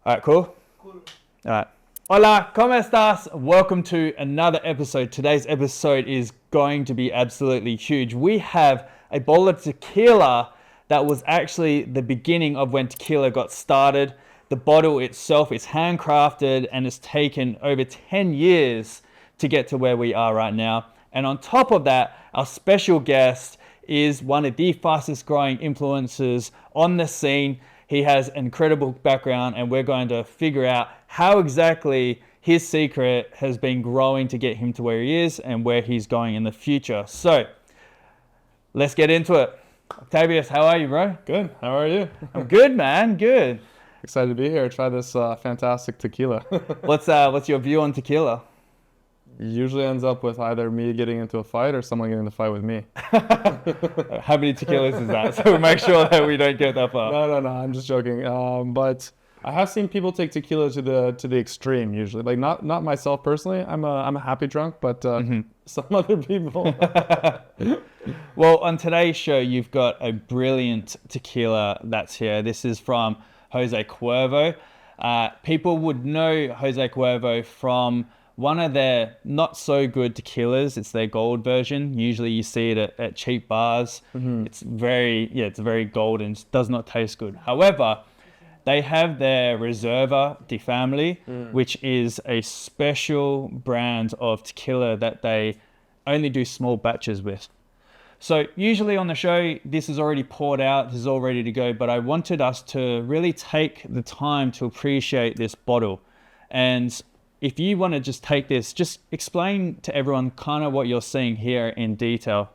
All right, cool? Cool. All right. Hola, ¿cómo estás? Welcome to another episode. Today's episode is going to be absolutely huge. We have a bottle of tequila that was actually the beginning of when tequila got started. The bottle itself is handcrafted and it's taken over 10 years to get to where we are right now. And on top of that, our special guest is one of the fastest growing influencers on the scene. He has an incredible background and we're going to figure out how exactly his secret has been growing to get him to where he is and where he's going in the future. So let's get into it. Octavius, how are you, bro? Good. How are you? I'm good, man. Good. Excited to be here. Try this fantastic tequila. What's your view on tequila? Usually ends up with either me getting into a fight or someone getting into a fight with me. How many tequilas is that? So we make sure that we don't get that far. No. I'm just joking. But I have seen people take tequila to the extreme. Usually, like not myself personally. I'm a happy drunk, but some other people. Well, on today's show, you've got a brilliant tequila that's here. This is from Jose Cuervo. People would know Jose Cuervo from one of their not so good tequilas. It's their gold version. Usually you see it at cheap bars. It's very golden. It does not taste good. However, they have their Reserva de Family, which is a special brand of tequila that they only do small batches with. So usually on the show, this is already poured out, this is all ready to go, but I wanted us to really take the time to appreciate this bottle. And if you want to just take this, just explain to everyone kind of what you're seeing here in detail.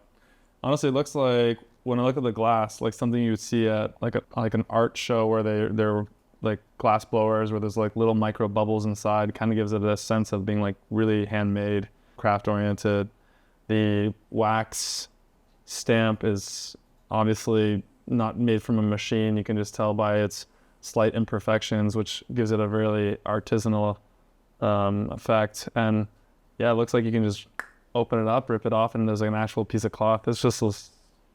Honestly, it looks like, when I look at the glass, like something you would see at like an art show where they're like glass blowers where there's like little micro bubbles inside. Kind of gives it a sense of being like really handmade, craft oriented. The wax stamp is obviously not made from a machine. You can just tell by its slight imperfections, which gives it a really artisanal effect. And yeah, it looks like you can just open it up, rip it off, and there's like an actual piece of cloth. It's just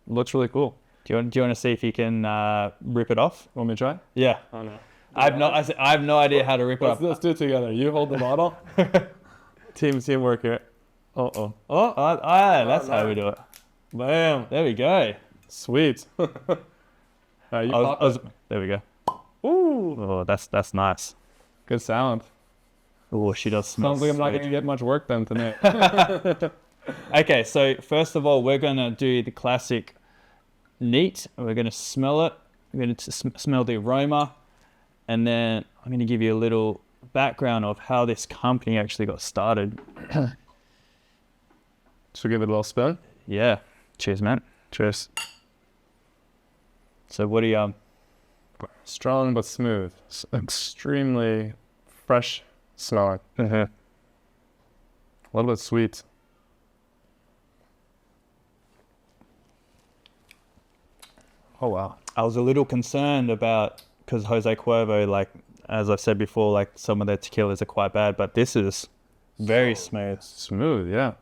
looks really cool. Do you want to see if you can rip it off? Want me to try? Yeah. Oh no. I have no idea how to rip it off. Let's do it together. You hold the bottle. Teamwork here. Oh, that's how we do it. Bam. There we go. Sweet. There we go. Ooh. Oh, that's nice. Good sound. Oh, she does smell. Sounds like I'm not going to get much work done tonight. Okay, so first of all, we're going to do the classic neat. We're going to smell it. We're going to smell the aroma. And then I'm going to give you a little background of how this company actually got started. Should we give it a little spin? Yeah. Cheers, man. Cheers. So what do you... Strong but smooth. Extremely fresh smelling. A little bit sweet. Oh, wow. I was a little concerned about, because Jose Cuervo, like, as I've said before, like some of their tequilas are quite bad, but this is very smooth. Smooth, yeah.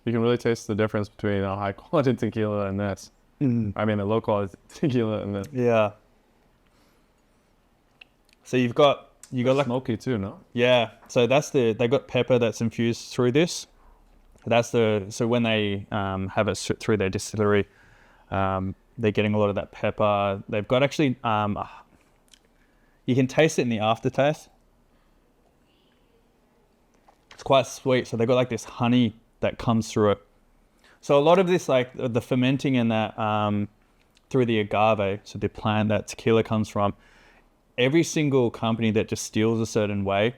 You can really taste the difference between a high quality tequila and this. I mean, a low quality tequila and this. Yeah. So you got like smoky too, no? Yeah. So they got pepper that's infused through this. So when they have it through their distillery, they're getting a lot of that pepper. They've got actually, you can taste it in the aftertaste. It's quite sweet. So they've got like this honey that comes through it. So a lot of this, like the fermenting in that through the agave, so the plant that tequila comes from, every single company that distills a certain way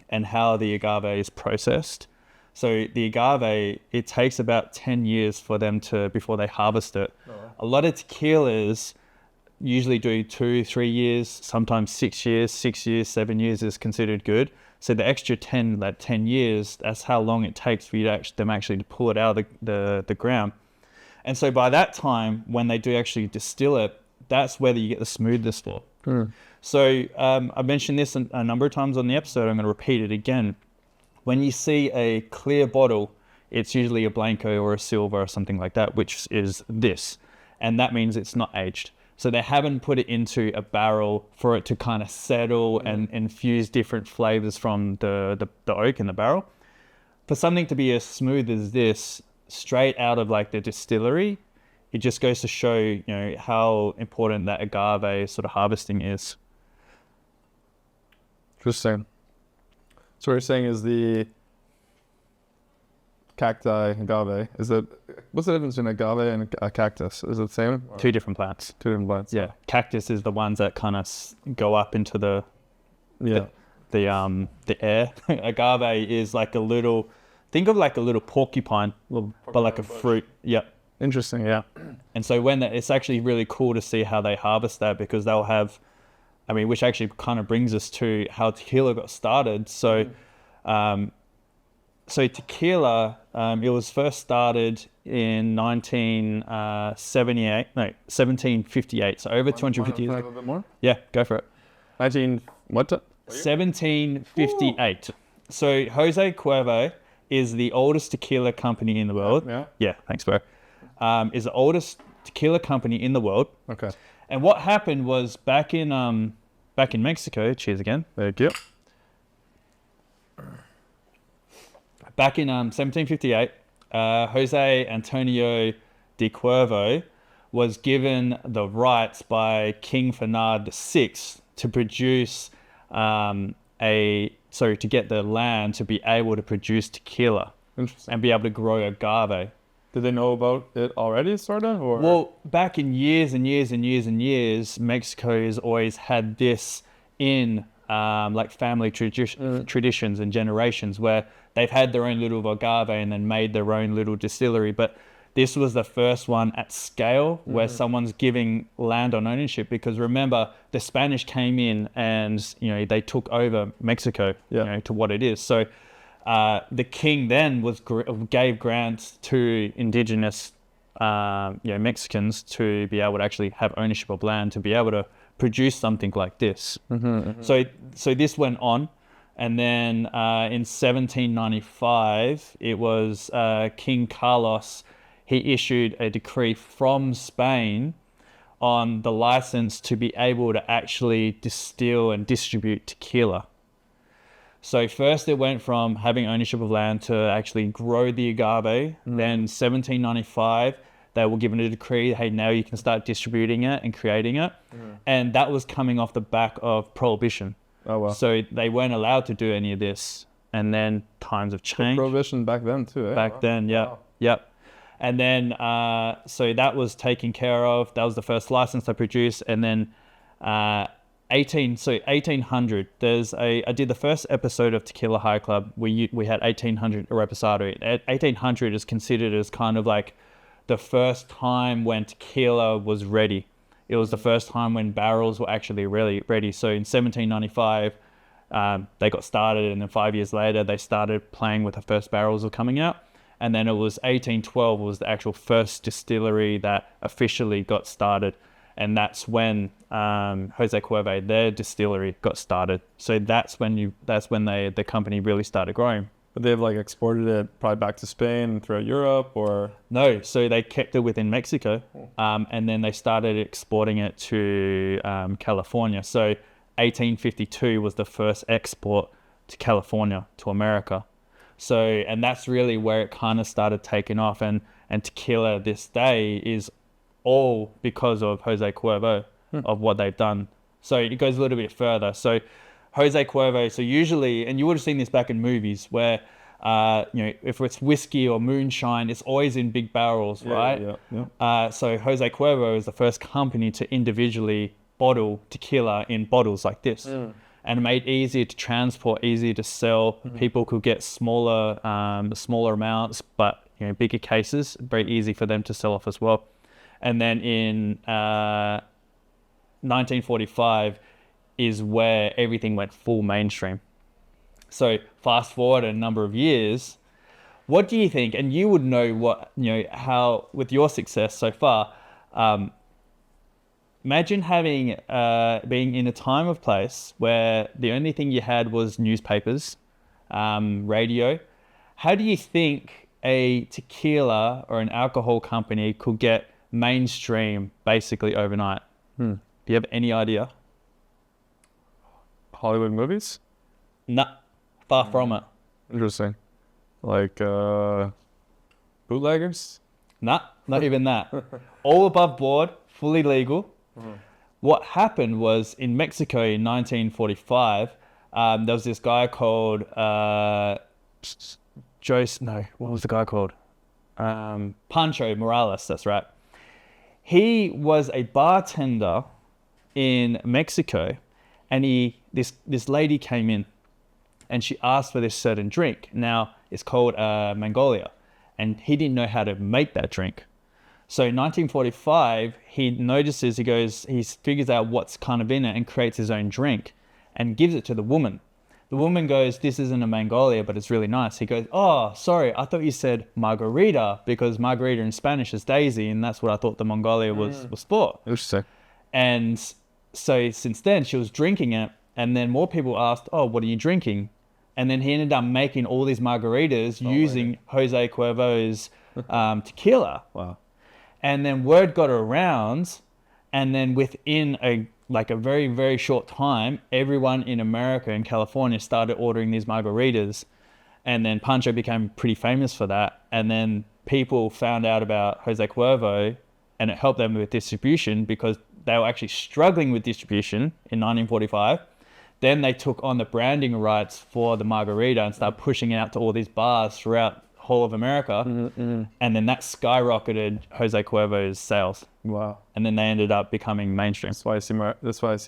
and how the agave is processed. So the agave, it takes about 10 years for them before they harvest it. Oh. A lot of tequilas usually do 2-3 years, sometimes 6 years. 6 years, 7 years is considered good. So the extra 10 years, that's how long it takes for them actually to pull it out of the ground. And so by that time, when they do actually distill it, that's where you get the smoothness for. So I mentioned this a number of times on the episode. I'm going to repeat it again. When you see a clear bottle, it's usually a Blanco or a silver or something like that, which is this. And that means it's not aged. So they haven't put it into a barrel for it to kind of settle and infuse different flavors from the oak in the barrel. For something to be as smooth as this, straight out of like the distillery, it just goes to show, you know, how important that agave sort of harvesting is. Interesting. So what you're saying is the cacti agave, what's the difference between agave and a cactus? Is it the same? Two different plants. Two different plants. Yeah. Cactus is the ones that kind of go up into the air. Agave is like a little, think of like a little porcupine, but like a fruit. Yep. Interesting, yeah. And so it's actually really cool to see how they harvest that, because they'll have, I mean, which actually kind of brings us to how tequila got started. So, tequila, it was first started in 1758. So over 250 years. A little bit more? Yeah, go for it. 1758. So Jose Cuervo is the oldest tequila company in the world. Yeah, thanks, bro. Is the oldest tequila company in the world. Okay. And what happened was back in Mexico. Cheers again. Thank you. Back in 1758, Jose Antonio de Cuervo was given the rights by King Ferdinand VI to produce to get the land to be able to produce tequila. Interesting. And be able to grow agave. Did they know about it already, sort of? Or? Well, back in years and years and years and years, Mexico has always had this in like family traditions and generations, where they've had their own little agave and then made their own little distillery. But this was the first one at scale where someone's giving land on ownership, because remember, the Spanish came in and, you know, they took over Mexico, you know, to what it is. So the king then gave grants to indigenous Mexicans to be able to actually have ownership of land, to be able to produce something like this. So this went on. And then in 1795, it was King Carlos. He issued a decree from Spain on the license to be able to actually distill and distribute tequila. So first it went from having ownership of land to actually grow the agave. Then 1795, they were given a decree, hey, now you can start distributing it and creating it. And that was coming off the back of Prohibition. Oh, wow. So they weren't allowed to do any of this. And then times have changed. Prohibition back then too, eh? Back then, yeah. Wow. Yep. And then, so that was taken care of. That was the first license they produced. And then 1800, I did the first episode of Tequila High Club. We had 1800 reposado. 1800 is considered as kind of like the first time when tequila was ready. It was the first time when barrels were actually really ready. So in 1795, they got started, and then 5 years later, they started playing with the first barrels were coming out. And then it was 1812 was the actual first distillery that officially got started. And that's when Jose Cuervo, their distillery, got started. So that's when the company really started growing. But they've like exported it probably back to Spain and throughout Europe, or? No, so they kept it within Mexico, and then they started exporting it to California. So 1852 was the first export to California, to America. So, and that's really where it kind of started taking off. And tequila this day is all because of Jose Cuervo, of what they've done. So it goes a little bit further. So Jose Cuervo, so usually, and you would have seen this back in movies where, if it's whiskey or moonshine, it's always in big barrels, right? Yeah. So Jose Cuervo is the first company to individually bottle tequila in bottles like this. And it made it easier to transport, easier to sell. People could get smaller amounts, but bigger cases, very easy for them to sell off as well. And then in 1945 is where everything went full mainstream. So fast forward a number of years, what do you think? And you would know how with your success so far. Imagine having being in a time of place where the only thing you had was newspapers, radio. How do you think a tequila or an alcohol company could get mainstream basically overnight? Do you have any idea? Hollywood movies? Nah, far from it. Interesting. Like bootleggers? Nah, not even that. All above board, fully legal. What happened was in Mexico in 1945, there was this guy called what was the guy called? Pancho Morales, that's right. He was a bartender in Mexico, and this lady came in and she asked for this certain drink. Now, it's called Mangolia, and he didn't know how to make that drink. So in 1945, he notices, he figures out what's kind of in it and creates his own drink and gives it to the woman. The woman goes, this isn't a Mangolia, but it's really nice. He goes, oh, sorry, I thought you said margarita, because margarita in Spanish is daisy, and that's what I thought the Mongolia was for. Interesting. And so since then, she was drinking it, and then more people asked, oh, what are you drinking? And then he ended up making all these margaritas using Jose Cuervo's tequila. Wow. And then word got around, and then within a very, very short time, everyone in America and California started ordering these margaritas. And then Pancho became pretty famous for that. And then people found out about Jose Cuervo, and it helped them with distribution because they were actually struggling with distribution in 1945. Then they took on the branding rights for the margarita and started pushing it out to all these bars throughout whole of America, and then that skyrocketed Jose Cuervo's sales. Wow. And then they ended up becoming mainstream. That's why I see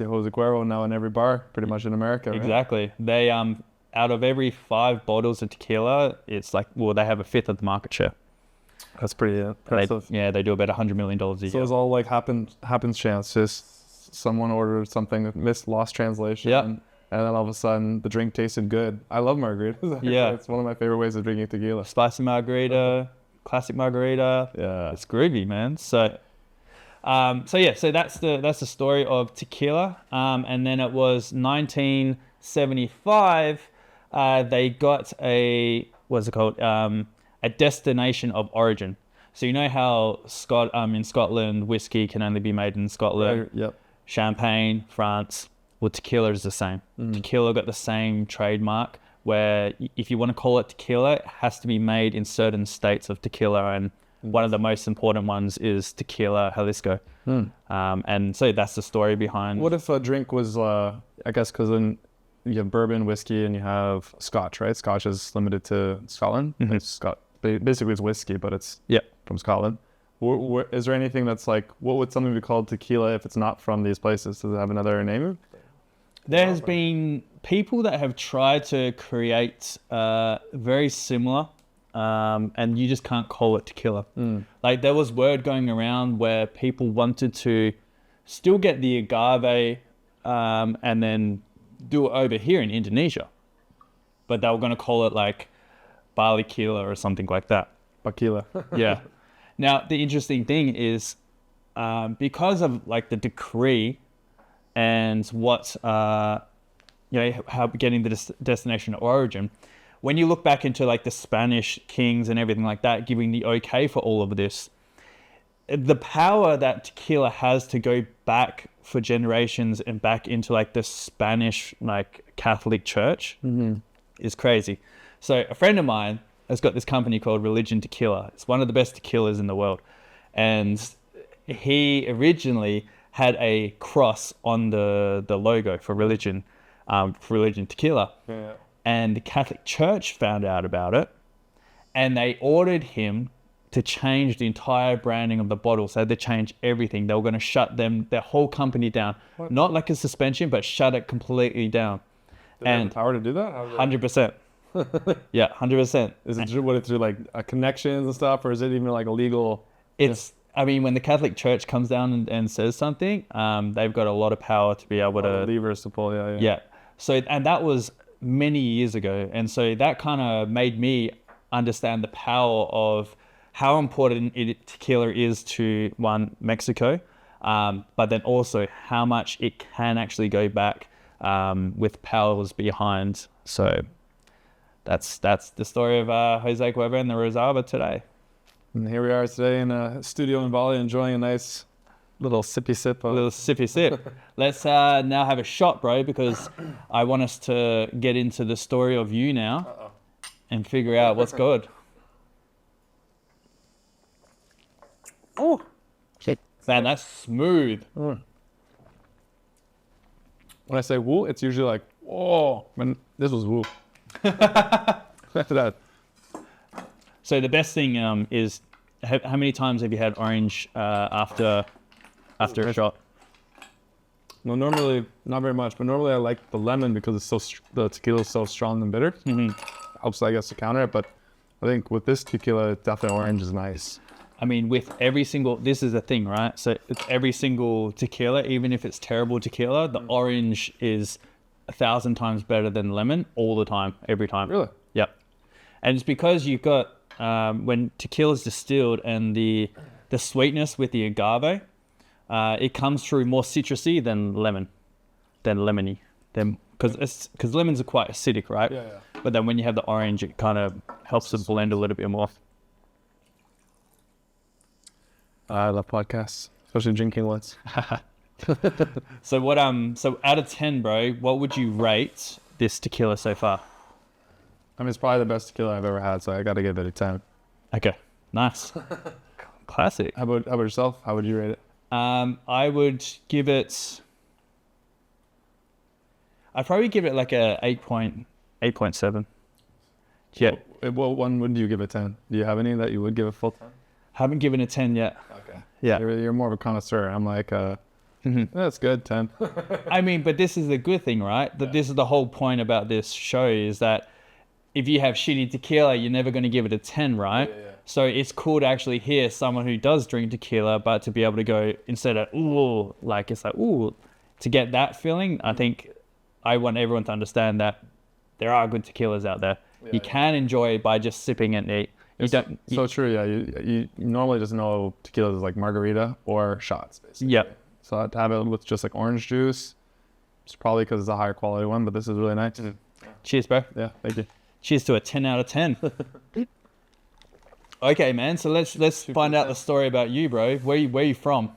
Jose Cuervo now in every bar, pretty much in America. Right? Exactly. They out of every 5 bottles of tequila, it's like, well, they have a fifth of the market share. That's pretty impressive. They do about $100 million a year. So it's all like happens chance. Just someone ordered something, lost translation. Yeah. And then all of a sudden, the drink tasted good. I love margaritas. Yeah. It's one of my favorite ways of drinking tequila. Spicy margarita, classic margarita. Yeah. It's groovy, man. So that's the story of tequila. And then it was 1975. They got a destination of origin. So you know how in Scotland, whiskey can only be made in Scotland. Yep. Champagne, France. Well, tequila is the same. Tequila got the same trademark where if you want to call it tequila, it has to be made in certain states of tequila. And one of the most important ones is tequila, Jalisco. And so that's the story behind. What if a drink was, I guess, because then you have bourbon, whiskey, and you have Scotch, right? Scotch is limited to Scotland. Basically, it's whiskey, but it's from Scotland. Is there anything that's like, what would something be called tequila if it's not from these places? Does it have another name? There has been people that have tried to create very similar, and you just can't call it tequila. Like there was word going around where people wanted to still get the agave and then do it over here in Indonesia, but they were going to call it like barley tequila or something like that. Tequila. Yeah. Now the interesting thing is because of like the decree and what how getting the destination of origin, when you look back into like the Spanish kings and everything like that giving the okay for all of this, the power that tequila has to go back for generations and back into like the Spanish like Catholic Church is crazy. So a friend of mine has got this company called Religion Tequila. It's one of the best tequilas in the world, and he originally had a cross on the logo for Religion Tequila. Yeah. And the Catholic Church found out about it, and they ordered him to change the entire branding of the bottle. So they had to change everything. They were going to shut their whole company down. What? Not like a suspension, but shut it completely down. Did they have the power to do that? 100%. Yeah, 100%. Is it through like connections and stuff, or is it even like illegal? I mean, when the Catholic Church comes down and says something, they've got a lot of power to be able to... levers to pull, yeah. Yeah. So, and that was many years ago. And so that kind of made me understand the power of how important tequila is to, one, Mexico, but then also how much it can actually go back with powers behind. So that's the story of Jose Cuervo and the Reserva today. And here we are today in a studio in Bali enjoying a nice Little sippy sip. A little sippy sip. Let's now have a shot, bro, because I want us to get into the story of you now and figure out what's good. Oh, shit. Man, that's smooth. When I say woo, it's usually like, whoa, man, this was woo. That. So the best thing is, how many times have you had orange after a shot? No, normally not very much, but normally I like the lemon because it's the tequila is so strong and bitter. Helps, I guess, to counter it. But I think with this tequila, definitely orange is nice. I mean, with every single, this is the thing, right? So it's every single tequila, even if it's terrible tequila, the orange is 1,000 times better than lemon all the time, every time. Really? Yep. And it's because you've got, when tequila is distilled and the sweetness with the agave, it comes through more citrusy than lemony. Because lemons are quite acidic, right? Yeah. But then when you have the orange, it kind of helps it blend a little bit more. I love podcasts, especially drinking ones. So out of 10, bro, what would you rate this tequila so far? I mean, it's probably the best tequila I've ever had, so I got to give it a 10. Okay, nice. Classic. How about yourself? How would you rate it? I would give it, I'd probably give it like a 8.7. Yeah. What one would you give a 10? Do you have any that you would give a full 10? Haven't given a 10 yet. Okay. Yeah. You're more of a connoisseur. I'm like, that's good, 10. I mean, but this is the good thing, right? That this is the whole point about this show is that if you have shitty tequila, you're never going to give it a 10, right? Yeah. So it's cool to actually hear someone who does drink tequila, but to be able to go instead of, ooh, like it's like, ooh, to get that feeling, I think I want everyone to understand that there are good tequilas out there. You can enjoy it by just sipping it neat. So true, yeah. You normally just know tequilas as like margarita or shots, basically. Yep. So to have it with just like orange juice, it's probably because it's a higher quality one, but this is really nice. Cheers, bro. Yeah, thank you. Cheers to a 10 out of 10. Okay, man. So let's find out the story about you, bro. Where you from?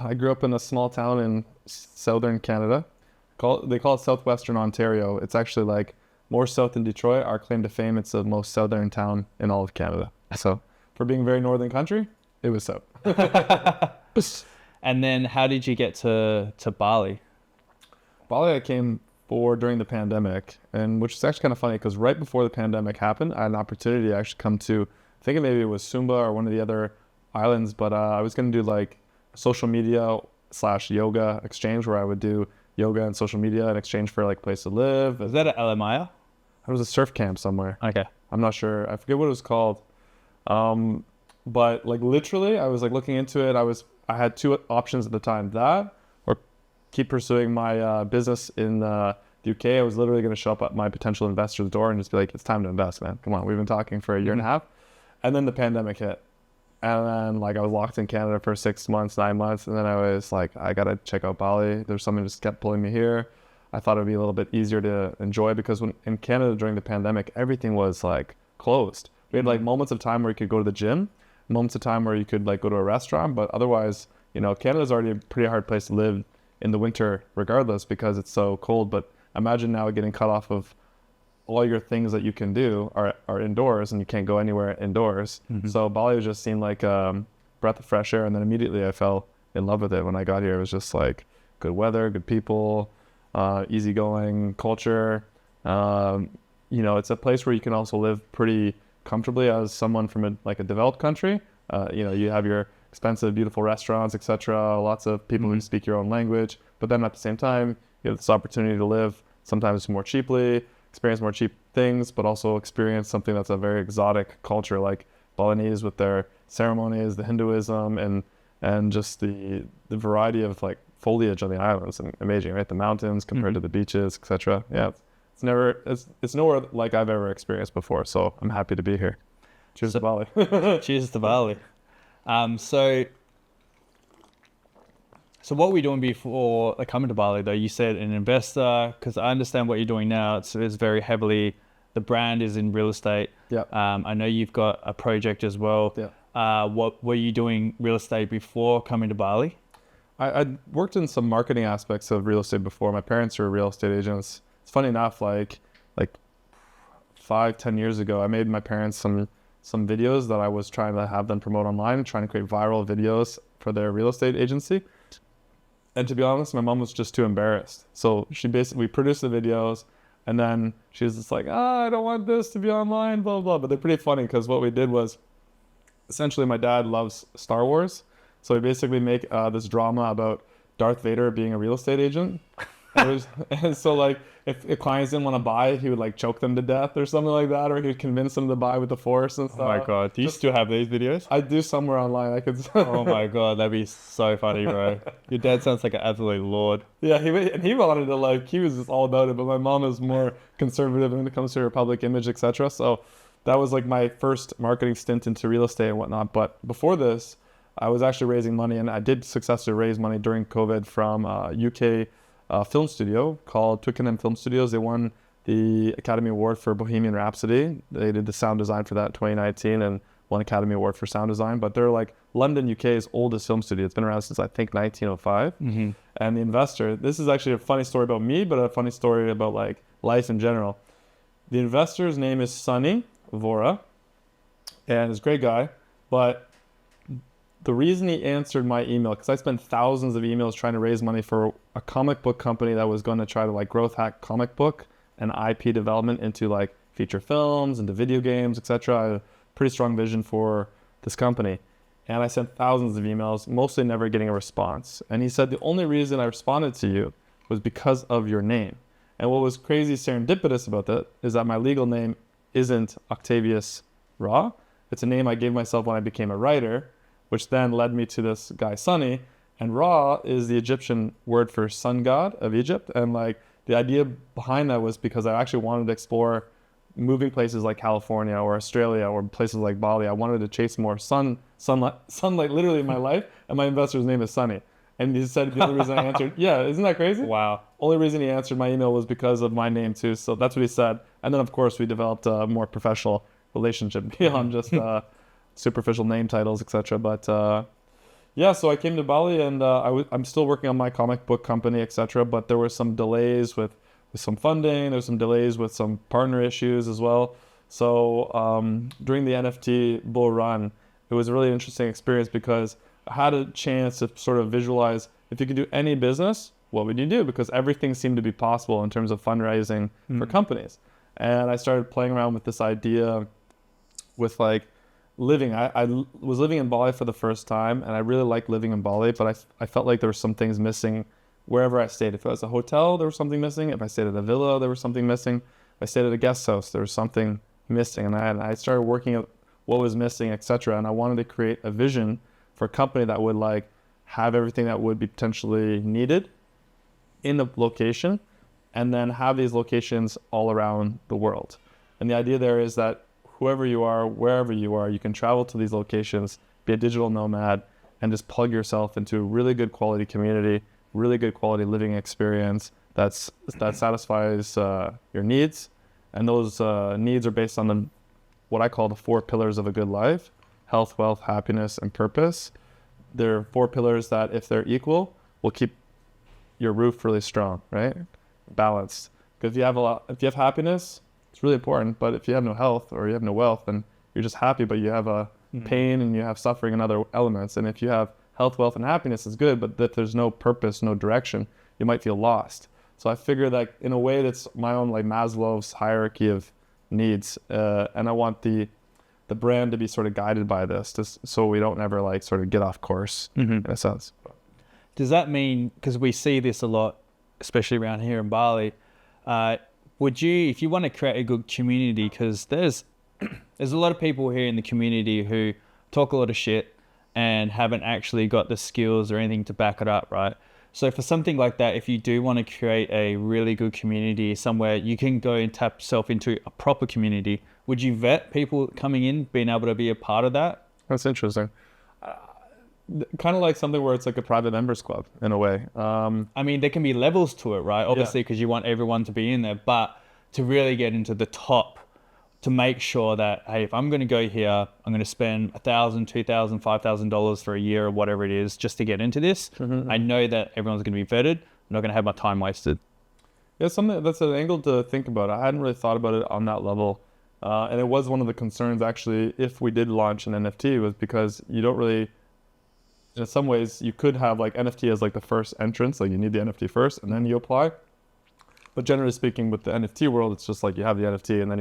I grew up in a small town in southern Canada. They call it southwestern Ontario. It's actually like more south than Detroit. Our claim to fame, it's the most southern town in all of Canada. So for being very northern country, it was south. And then how did you get to Bali? Bali I came for during the pandemic, and which is actually kind of funny because right before the pandemic happened, I had an opportunity to actually come to, I think maybe it was Sumba or one of the other islands, but I was going to do like social media / yoga exchange where I would do yoga and social media in exchange for like place to live. Is that at Alamaya? It was a surf camp somewhere. Okay. I'm not sure. I forget what it was called. But like literally I was like looking into it. I had two options at the time, that or keep pursuing my business in the UK. I was literally going to show up at my potential investor's door and just be like, it's time to invest, man. Come on. We've been talking for a year and a half. And then the pandemic hit. And then like I was locked in Canada for 6 months, 9 months. And then I was like, I got to check out Bali. There's something just kept pulling me here. I thought it'd be a little bit easier to enjoy because when in Canada during the pandemic, everything was like closed. We had like moments of time where you could go to the gym, moments of time where you could like go to a restaurant, but otherwise, Canada's already a pretty hard place to live in the winter regardless because it's so cold. But imagine now getting cut off of all your things that you can do are indoors and you can't go anywhere indoors. So Bali just seemed like a breath of fresh air. And then immediately I fell in love with it. When I got here, it was just like good weather, good people, easygoing culture. It's a place where you can also live pretty comfortably as someone from a developed country. You have your expensive, beautiful restaurants, etc. Lots of people who speak your own language. But then at the same time, you have this opportunity to live sometimes more cheaply, experience more cheap things, but also experience something that's a very exotic culture like Balinese with their ceremonies, the Hinduism, and just the variety of like foliage on the islands. And amazing, right? The mountains compared to the beaches, etc. Yeah, it's nowhere like I've ever experienced before. So I'm happy to be here. Cheers to Bali. Cheers to Bali. So what were we doing before coming to Bali though? You said an investor, because I understand what you're doing now. It's very heavily, the brand is in real estate. Yeah. I know you've got a project as well. Yeah. What were you doing real estate before coming to Bali? I worked in some marketing aspects of real estate before. My parents were real estate agents. It's funny enough, like 5-10 years ago, I made my parents some videos that I was trying to have them promote online, trying to create viral videos for their real estate agency. And to be honest, my mom was just too embarrassed. So we produced the videos, and then she was just like, I don't want this to be online, blah, blah. But they're pretty funny because what we did was, essentially my dad loves Star Wars. So we basically make this drama about Darth Vader being a real estate agent. And so like if clients didn't want to buy, he would like choke them to death or something like that, or he would convince them to buy with the Force and stuff. Oh my God. Do you still have these videos? I do somewhere online. I could. Oh my God. That'd be so funny, bro. Your dad sounds like an absolute lord. Yeah, he wanted to like, he was just all about it, but my mom is more conservative when it comes to her public image, etc. So that was like my first marketing stint into real estate and whatnot. But before this, I was actually raising money, and I did successfully raise money during COVID from UK film studio called Twickenham Film Studios. They won the Academy Award for Bohemian Rhapsody. They did the sound design for that in 2019 and won Academy Award for sound design. But they're like London, UK's oldest film studio. It's been around since I think 1905. Mm-hmm. And the investor, this is actually a funny story about me, but a funny story about like life in general. The investor's name is Sonny Vora, and he's a great guy. But the reason he answered my email, because I spent thousands of emails trying to raise money for a comic book company that was going to try to like growth hack comic book and IP development into like feature films, into video games, etc. I had a pretty strong vision for this company. And I sent thousands of emails, mostly never getting a response. And he said, the only reason I responded to you was because of your name. And what was crazy serendipitous about that is that my legal name isn't Octavius Ra. It's a name I gave myself when I became a writer, which then led me to this guy, Sonny. And Ra is the Egyptian word for sun god of Egypt. And like the idea behind that was because I actually wanted to explore moving places like California or Australia or places like Bali. I wanted to chase more sunlight literally in my life. And my investor's name is Sonny. And he said the only reason I answered, yeah, isn't that crazy? Wow. Only reason he answered my email was because of my name too. So that's what he said. And then of course we developed a more professional relationship beyond just superficial name titles, etc. But yeah, so I came to Bali, and I'm still working on my comic book company, etc. But there were some delays with some funding. There were some delays with some partner issues as well. So during the NFT bull run, it was a really interesting experience because I had a chance to sort of visualize, if you could do any business, what would you do? Because everything seemed to be possible in terms of fundraising for companies. And I started playing around with this idea with like living. I was living in Bali for the first time, and I really liked living in Bali, but I felt like there were some things missing wherever I stayed. If it was a hotel, there was something missing. If I stayed at a villa, there was something missing. If I stayed at a guest house, there was something missing. And I started working at what was missing, etc. And I wanted to create a vision for a company that would like have everything that would be potentially needed in the location, and then have these locations all around the world. And the idea there is that whoever you are, wherever you are, you can travel to these locations, be a digital nomad, and just plug yourself into a really good quality community, really good quality living experience that satisfies your needs. And those needs are based on what I call the 4 pillars of a good life: health, wealth, happiness, and purpose. They're 4 pillars that, if they're equal, will keep your roof really strong, right? Balanced. Because if you have happiness, it's really important. But if you have no health or you have no wealth, then you're just happy, but you have a pain and you have suffering and other elements. And if you have health, wealth, and happiness, is good, but if there's no purpose, no direction, you might feel lost. So I figure that in a way that's my own like Maslow's hierarchy of needs, and I want the brand to be sort of guided by this, so we don't ever like sort of get off course in a sense. Does that mean, because we see this a lot, especially around here in Bali, would you, if you want to create a good community, because there's a lot of people here in the community who talk a lot of shit and haven't actually got the skills or anything to back it up, right? So for something like that, if you do want to create a really good community somewhere, you can go and tap yourself into a proper community. Would you vet people coming in, being able to be a part of that? That's interesting. Kind of like something where it's like a private members club in a way. I mean, there can be levels to it, right? Obviously, because you want everyone to be in there, but to really get into the top to make sure that, hey, if I'm going to go here, I'm going to spend $1,000, $2,000, $5,000 for a year or whatever it is just to get into this. I know that everyone's going to be vetted. I'm not going to have my time wasted. Yeah, that's an angle to think about. I hadn't really thought about it on that level. And it was one of the concerns, actually, if we did launch an NFT, was because you don't really, in some ways, you could have like NFT as like the first entrance, like you need the NFT first and then you apply. But generally speaking, with the NFT world, it's just like you have the NFT and then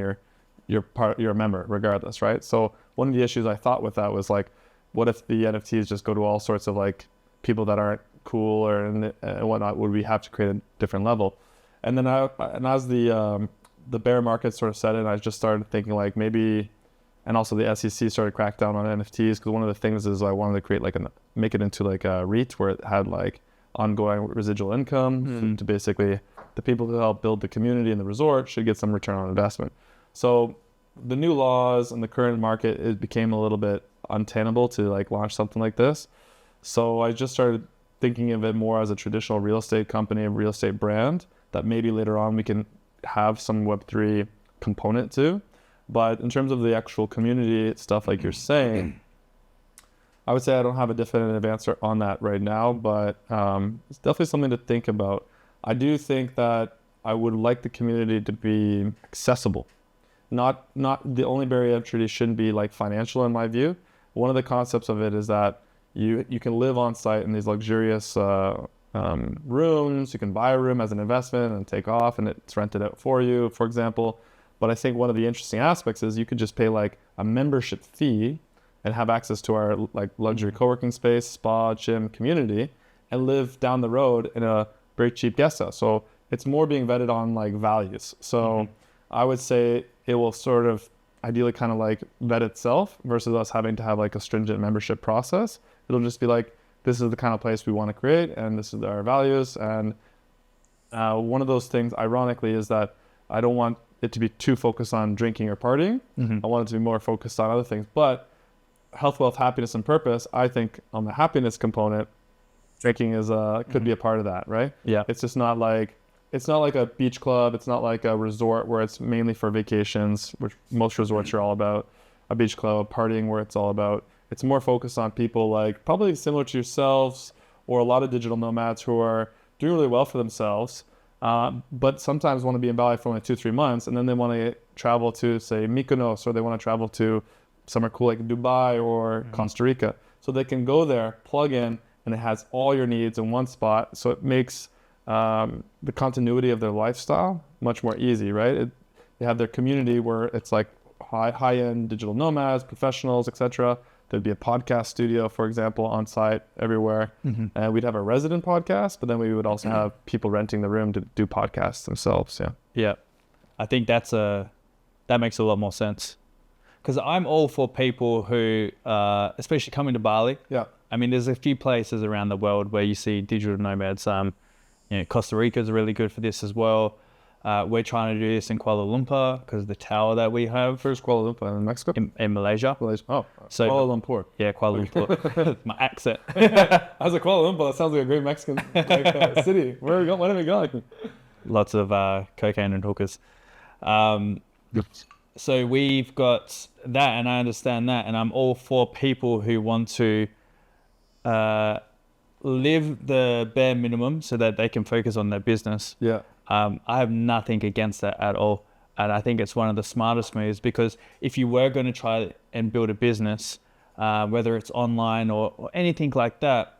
you're a member regardless, right? So one of the issues I thought with that was like, what if the NFTs just go to all sorts of like people that aren't cool and whatnot? Would we have to create a different level? And then as the bear market sort of set in, I just started thinking like maybe, and also the SEC started crack down on NFTs, because one of the things is I wanted to create make it into like a REIT where it had like ongoing residual income to basically the people who help build the community and the resort should get some return on investment. So the new laws and the current market, it became a little bit untenable to like launch something like this. So I just started thinking of it more as a traditional real estate company, a real estate brand that maybe later on we can have some Web3 component to. But in terms of the actual community stuff, like you're saying, I would say I don't have a definitive answer on that right now, but it's definitely something to think about. I do think that I would like the community to be accessible. Not the only barrier to entry shouldn't be like financial in my view. One of the concepts of it is that you can live on site in these luxurious rooms. You can buy a room as an investment and take off and it's rented out for you, for example. But I think one of the interesting aspects is you could just pay like a membership fee and have access to our like luxury co-working space, spa, gym, community, and live down the road in a very cheap guest house. So it's more being vetted on like values. So I would say it will sort of ideally kind of like vet itself versus us having to have like a stringent membership process. It'll just be like, this is the kind of place we want to create and this is our values. And one of those things, ironically, is that I don't want it to be too focused on drinking or partying. I want it to be more focused on other things. But health, wealth, happiness, and purpose, I think on the happiness component, drinking is could be a part of that, right? Yeah. It's just not like, it's not like a beach club. It's not like a resort where it's mainly for vacations, which most resorts are all about. A beach club, partying where it's all about. It's more focused on people like probably similar to yourselves or a lot of digital nomads who are doing really well for themselves, but sometimes want to be in Bali for only 2-3 months, and then they want to travel to, say, Mykonos, or they want to travel to somewhere cool like Dubai or Costa Rica. So they can go there, plug in, and it has all your needs in one spot. So it makes the continuity of their lifestyle much more easy, right? They have their community where it's like high-end digital nomads, professionals, etc. There'd be a podcast studio, for example, on site everywhere. And we'd have a resident podcast, but then we would also have people renting the room to do podcasts themselves. Yeah. I think that makes a lot more sense. Because I'm all for people who, especially coming to Bali. Yeah. I mean, there's a few places around the world where you see digital nomads. Costa Rica is really good for this as well. We're trying to do this in Kuala Lumpur because the tower that we have. Where's Kuala Lumpur? In Mexico? In Malaysia. Oh, so Kuala Lumpur. Yeah, Kuala Lumpur. My accent. I was like, Kuala Lumpur, that sounds like a great Mexican city. Where are we going? Where did we go? Lots of cocaine and hookers. So we've got that, and I understand that, and I'm all for people who want to live the bare minimum so that they can focus on their business. Yeah. I have nothing against that at all. And I think it's one of the smartest moves, because if you were going to try and build a business, whether it's online or anything like that,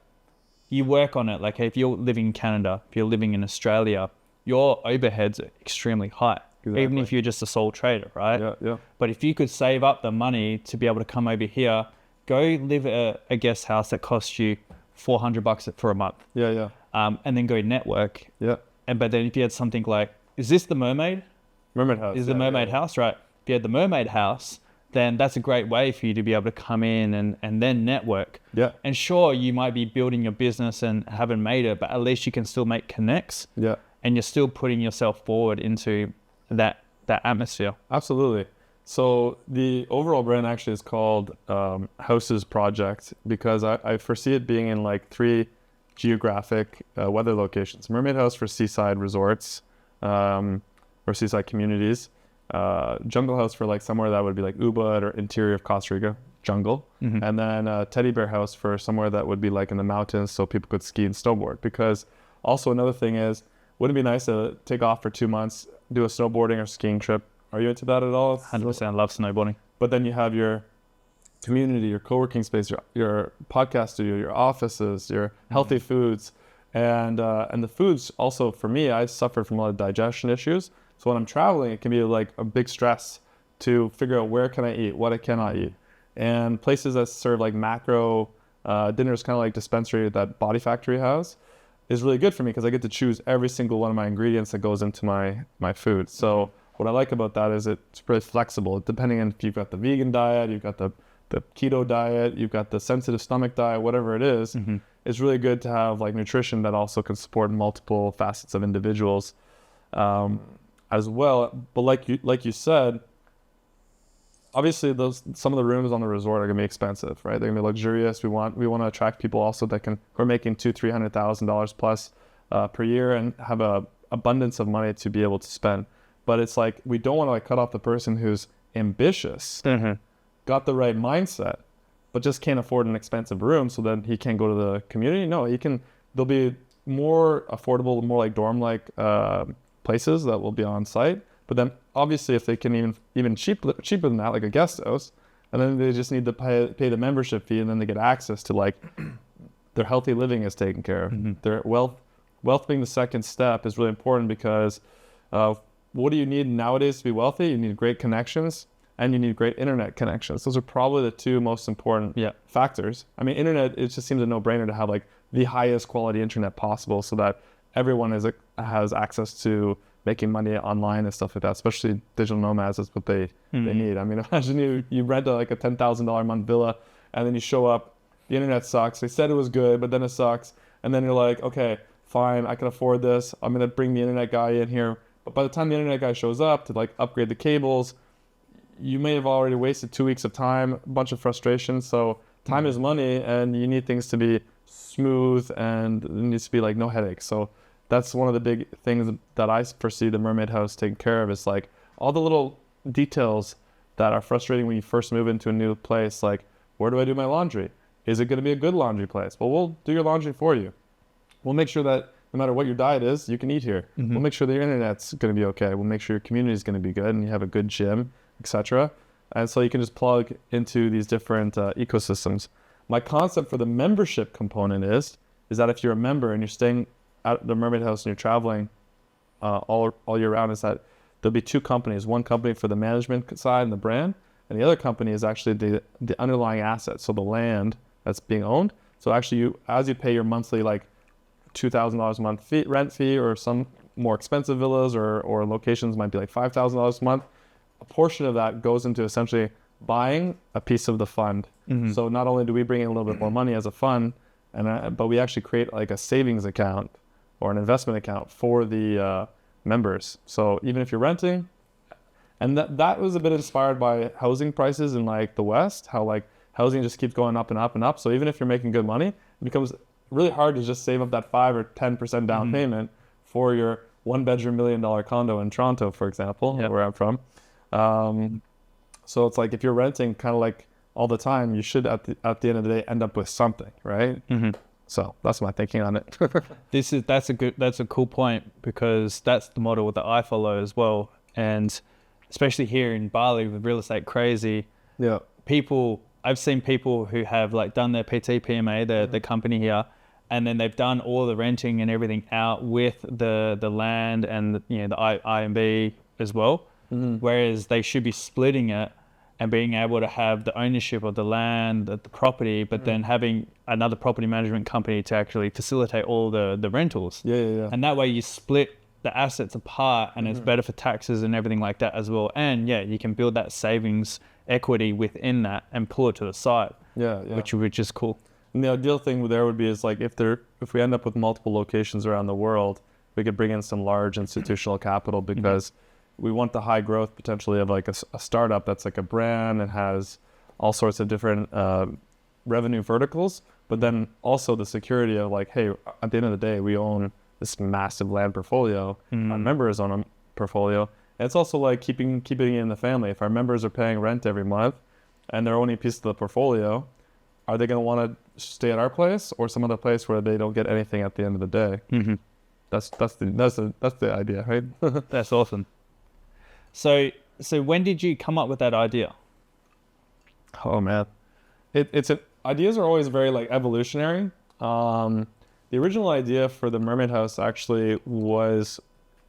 you work on it. Like if you're living in Canada, if you're living in Australia, your overheads are extremely high. Exactly. Even if you're just a sole trader, right? Yeah. But if you could save up the money to be able to come over here, go live at a guest house that costs you $400 for a month. Yeah. And then go network. Yeah. But then if you had something like, is this the mermaid? Mermaid house. Is the mermaid house, right? If you had the mermaid house, then that's a great way for you to be able to come in and then network. Yeah. And sure, you might be building your business and haven't made it, but at least you can still make connects. Yeah. And you're still putting yourself forward into that atmosphere. Absolutely. So the overall brand actually is called Houses Project, because I foresee it being in like 3 geographic weather locations. Mermaid House for seaside resorts or seaside communities. jungle house for like somewhere that would be like Ubud or interior of Costa Rica, jungle. And then a teddy bear house for somewhere that would be like in the mountains so people could ski and snowboard. Because also another thing is, wouldn't it be nice to take off for 2 months, do a snowboarding or skiing trip? Are you into that at all? 100%. I love snowboarding. But then you have your community, your co-working space, your podcast studio, your offices, your healthy foods. And the foods also, for me, I suffered from a lot of digestion issues. So when I'm traveling, it can be like a big stress to figure out where can I eat, what I cannot eat. And places that serve like macro dinners, kind of like dispensary that Body Factory has, is really good for me because I get to choose every single one of my ingredients that goes into my food. So what I like about that is it's pretty flexible, depending on if you've got the vegan diet, you've got the keto diet, you've got the sensitive stomach diet, whatever it is. It's really good to have like nutrition that also can support multiple facets of individuals as well. But like you said, obviously some of the rooms on the resort are gonna be expensive, right? They're gonna be luxurious. We want to attract people also who are making $200,000-$300,000 plus per year and have a abundance of money to be able to spend. But it's like we don't want to like cut off the person who's ambitious, got the right mindset, but just can't afford an expensive room, so then he can't go to the community. No, he can. There'll be more affordable, more like dorm-like places that will be on site. But then obviously if they can even cheaper than that, like a guest house, and then they just need to pay the membership fee, and then they get access to like their healthy living is taken care of. Their wealth being the second step is really important because what do you need nowadays to be wealthy? You need great connections and you need great internet connections. Those are probably the two most important factors. I mean, internet, it just seems a no-brainer to have like the highest quality internet possible so that everyone has access to making money online and stuff like that, especially digital nomads. That's what they need. I mean, imagine you rent like a $10,000 a month villa and then you show up, the internet sucks. They said it was good, but then it sucks. And then you're like, okay, fine, I can afford this. I'm going to bring the internet guy in here. But by the time the internet guy shows up to like upgrade the cables, you may have already wasted 2 weeks of time, a bunch of frustration. So time is money, and you need things to be smooth, and it needs to be like no headaches. So that's one of the big things that I foresee the Mermaid House taking care of, is like all the little details that are frustrating when you first move into a new place. Like, where do I do my laundry? Is it going to be a good laundry place? Well, we'll do your laundry for you. We'll make sure that no matter what your diet is, you can eat here. We'll make sure that your internet's going to be okay. We'll make sure your community is going to be good and you have a good gym, etc. And so you can just plug into these different ecosystems. My concept for the membership component is that if you're a member and you're staying at the Mermaid House and you're traveling all year round, is that there'll be two companies. One company for the management side and the brand, and the other company is actually the underlying asset, so the land that's being owned. So actually, as you pay your monthly like $2,000 a month rent fee, or some more expensive villas or locations might be like $5,000 a month, a portion of that goes into essentially buying a piece of the fund. So not only do we bring in a little bit more money as a fund, but we actually create like a savings account or an investment account for the members. So even if you're renting, and that was a bit inspired by housing prices in like the West, how like housing just keeps going up and up and up. So even if you're making good money, it becomes really hard to just save up that 5 or 10% down payment for your $1-bedroom $1 million condo in Toronto, for example, where I'm from. So it's like if you're renting kind of like all the time, you should at the end of the day end up with something, right? So that's my thinking on it. That's a cool point, because that's the model that I follow as well. And especially here in Bali with real estate crazy, I've seen people who have like done their PT PMA, the company here, and then they've done all the renting and everything out with the land and the IMB as well. Whereas they should be splitting it and being able to have the ownership of the land, the property, but then having another property management company to actually facilitate all the rentals. And that way you split the assets apart, and it's better for taxes and everything like that as well. And you can build that savings equity within that and pull it to the side, which is cool. And the ideal thing there would be is like if we end up with multiple locations around the world, we could bring in some large institutional capital, because we want the high growth potentially of like a startup that's like a brand and has all sorts of different revenue verticals, but then also the security of like, hey, at the end of the day, we own this massive land portfolio, our members own a portfolio, And it's also like keeping it in the family. If our members are paying rent every month and they're owning a piece of the portfolio, are they going to want to stay at our place or some other place where they don't get anything at the end of the day? Mm-hmm. That's the idea, right? That's awesome. So when did you come up with that idea? Oh man, ideas are always very like evolutionary. The original idea for the Mermaid House actually was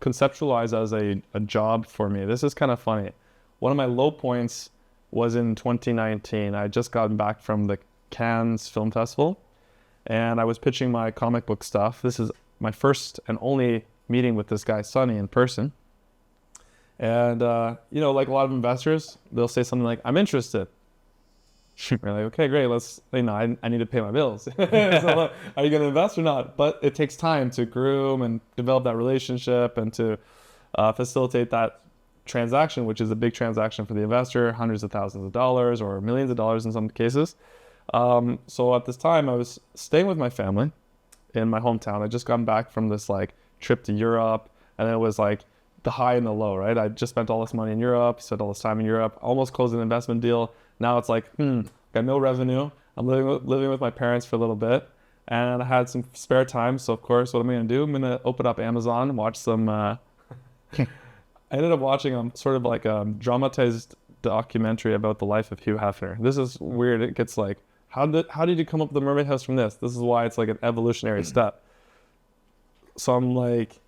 conceptualized as a job for me. This is kind of funny. One of my low points was in 2019. I had just gotten back from the Cannes Film Festival, and I was pitching my comic book stuff. This is my first and only meeting with this guy, Sonny, in person. And, like a lot of investors, they'll say something like, I'm interested. We're like, okay, great. I need to pay my bills. So, are you going to invest or not? But it takes time to groom and develop that relationship and to facilitate that transaction, which is a big transaction for the investor, hundreds of thousands of dollars or millions of dollars in some cases. So at this time, I was staying with my family in my hometown. I just gotten back from this like trip to Europe, and it was like the high and the low, right? I just spent all this money in Europe, spent all this time in Europe, almost closed an investment deal. Now it's like, got no revenue. I'm living with my parents for a little bit, and I had some spare time. So of course, what am I going to do? I'm going to open up Amazon and watch some. I ended up watching sort of like a dramatized documentary about the life of Hugh Hefner. This is weird. It gets like, how did you come up with the Mermaid House from this? This is why it's like an evolutionary step. So I'm like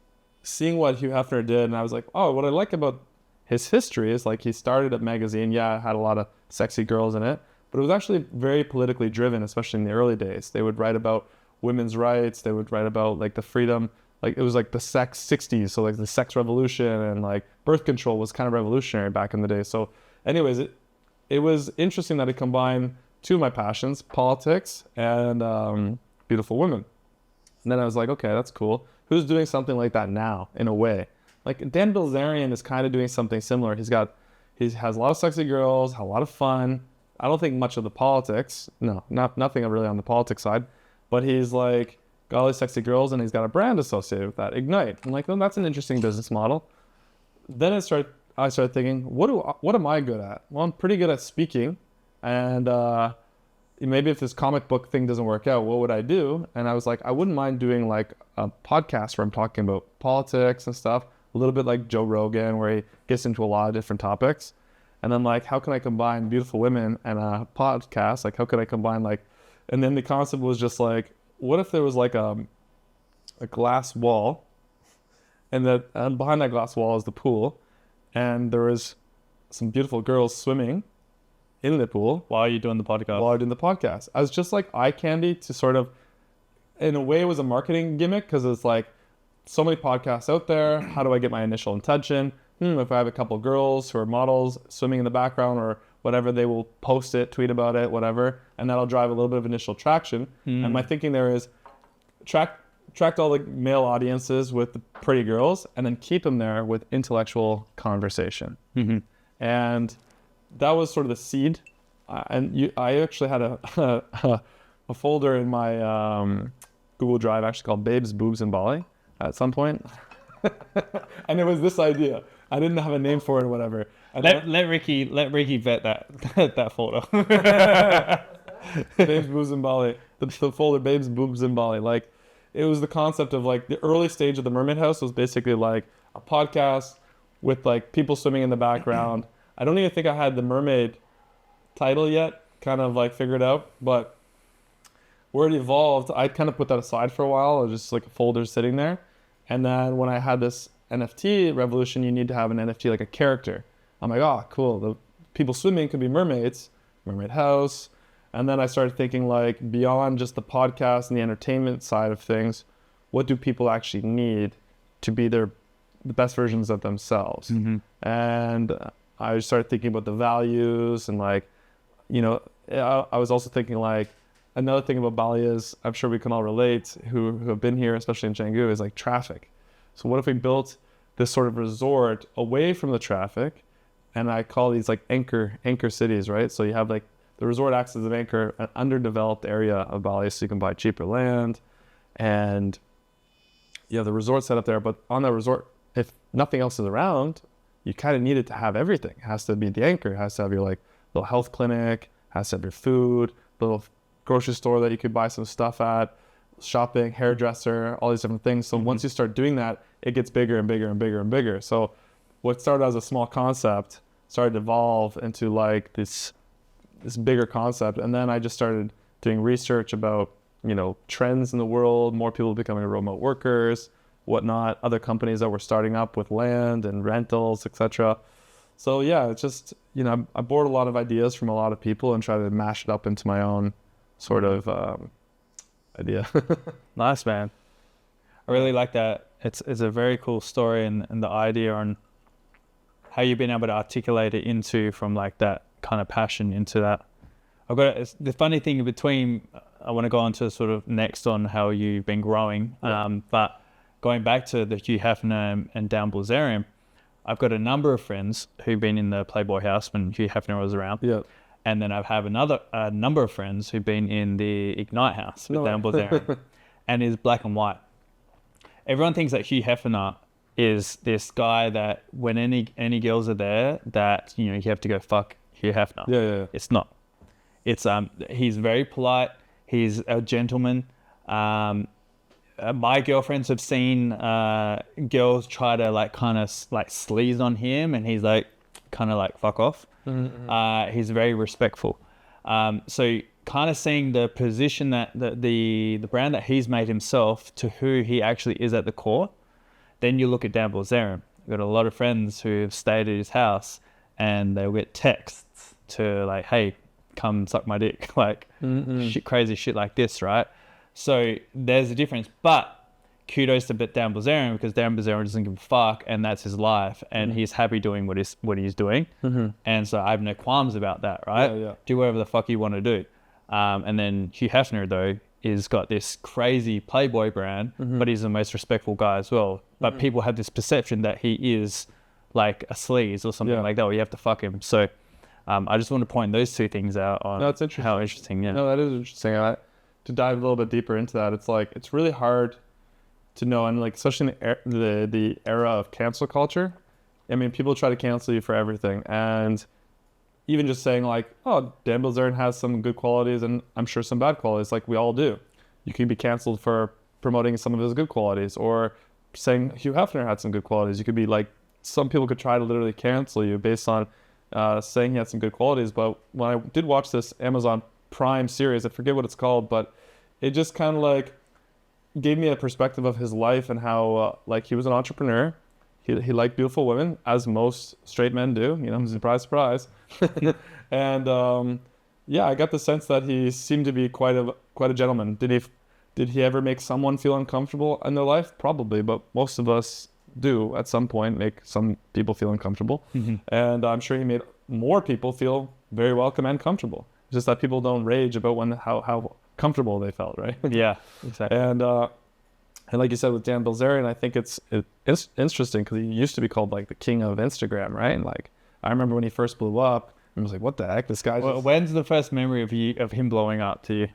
seeing what Hugh Hefner did, and I was like, oh, what I like about his history is like he started a magazine. Yeah, it had a lot of sexy girls in it, but it was actually very politically driven, especially in the early days. They would write about women's rights. They would write about like the freedom, like it was like the sex 60s. So like the sex revolution and like birth control was kind of revolutionary back in the day. So anyways, it was interesting that it combined two of my passions, politics and beautiful women. And then I was like, okay, that's cool. Who's doing something like that now in a way? Like Dan Bilzerian is kind of doing something similar. He has a lot of sexy girls, a lot of fun. I don't think much of the politics. No, nothing really on the politics side. But he's like got all these sexy girls, and he's got a brand associated with that, Ignite. I'm like, oh, that's an interesting business model. Then I started thinking, what am I good at? Well, I'm pretty good at speaking, and maybe if this comic book thing doesn't work out, what would I do? And I was like, I wouldn't mind doing like a podcast where I'm talking about politics and stuff, a little bit like Joe Rogan, where he gets into a lot of different topics. And then like, how can I combine beautiful women and a podcast? Like, how could I combine like, and then the concept was just like, what if there was like a glass wall, and behind that glass wall is the pool, and there was some beautiful girls swimming in the pool While you're doing the podcast. I was just like eye candy to sort of, in a way, it was a marketing gimmick because it's like so many podcasts out there. How do I get my initial attention? If I have a couple girls who are models swimming in the background or whatever, they will post it, tweet about it, whatever, and that'll drive a little bit of initial traction. And my thinking there is attract all the male audiences with the pretty girls and then keep them there with intellectual conversation. And that was sort of the seed. I actually had a folder in my Google Drive actually called Babes, Boobs, and Bali at some point. And it was this idea. I didn't have a name for it or whatever. Let Ricky vet that folder. Babes, Boobs, and Bali. The folder Babes, Boobs, and Bali. Like, it was the concept of like the early stage of the Mermaid House was basically like a podcast with like people swimming in the background. I don't even think I had the mermaid title yet, kind of like figured out, but where it evolved, I kind of put that aside for a while. It was just like a folder sitting there. And then when I had this NFT revolution, you need to have an NFT like a character. I'm like, oh, cool. The people swimming could be mermaids, Mermaid House. And then I started thinking like beyond just the podcast and the entertainment side of things, what do people actually need to be the best versions of themselves? And I started thinking about the values and like, I was also thinking like, another thing about Bali is, I'm sure we can all relate who have been here, especially in Canggu, is like traffic. So what if we built this sort of resort away from the traffic? And I call these like anchor cities, right? So you have like the resort acts as an anchor, an underdeveloped area of Bali, so you can buy cheaper land. And you have the resort set up there, but on that resort, if nothing else is around, you kind of need it to have everything. It has to be the anchor. It has to have your like little health clinic, has to have your food, little grocery store that you could buy some stuff at, shopping, hairdresser, all these different things. So once you start doing that, it gets bigger and bigger and bigger and bigger. So what started as a small concept started to evolve into like this bigger concept. And then I just started doing research about, you know, trends in the world, more people becoming remote workers, whatnot, other companies that were starting up with land and rentals, etc. So yeah, it's just, you know, I borrowed a lot of ideas from a lot of people and tried to mash it up into my own sort of idea. Nice, man. I really like that. It's a very cool story, and the idea on how you've been able to articulate it into from like that kind of passion into that. It's the funny thing in between, I want to go on to sort of next on how you've been growing. But going back to the Hugh Hefner and Dan Bilzerian, I've got a number of friends who've been in the Playboy House when Hugh Hefner was around. Yeah. And then I have a number of friends who've been in the Ignite House with Dan Bilzerian, and is black and white. Everyone thinks that Hugh Hefner is this guy that when any girls are there, that, you know, you have to go fuck Hugh Hefner. Yeah. It's not. It's he's very polite. He's a gentleman. My girlfriends have seen girls try to like kind of like sleaze on him, and he's like kind of like fuck off. He's very respectful. So kind of seeing the position that the brand that he's made himself to who he actually is at the core. Then you look at Dan Bilzerian. I've got a lot of friends who have stayed at his house, and they'll get texts to like, hey, come suck my dick, like shit, crazy shit like this, right? So there's a difference, but kudos to Dan Bilzerian, because Dan Bilzerian doesn't give a fuck, and that's his life, and he's happy doing what he's doing, and so I have no qualms about that, right? Yeah. Do whatever the fuck you want to do. And then Hugh Hefner though is got this crazy Playboy brand, but he's the most respectful guy as well. But people have this perception that he is like a sleaze or something like that, or you have to fuck him. So I just want to point those two things out on how interesting. Yeah. No, that is interesting. To dive a little bit deeper into that, it's like, it's really hard to know, and like especially in the era of cancel culture. I mean, people try to cancel you for everything, and even just saying like, oh, Dan Bilzerian has some good qualities and I'm sure some bad qualities, like we all do. You can be canceled for promoting some of his good qualities, or saying Hugh Hefner had some good qualities. You could be like, some people could try to literally cancel you based on saying he had some good qualities. But when I did watch this Amazon Prime series, I forget what it's called, but it just kind of like gave me a perspective of his life and how like he was an entrepreneur. He liked beautiful women, as most straight men do, you know, surprise, surprise. And yeah, I got the sense that he seemed to be quite a gentleman. Did he ever make someone feel uncomfortable in their life? Probably, but most of us do at some point make some people feel uncomfortable. And I'm sure he made more people feel very welcome and comfortable. It's just that people don't rage about how comfortable they felt, right? Yeah, exactly. And like you said with Dan Bilzerian, I think it's interesting because he used to be called like the king of Instagram, right? And like I remember when he first blew up, I was like, what the heck? This guy's when's the first memory of him blowing up to you?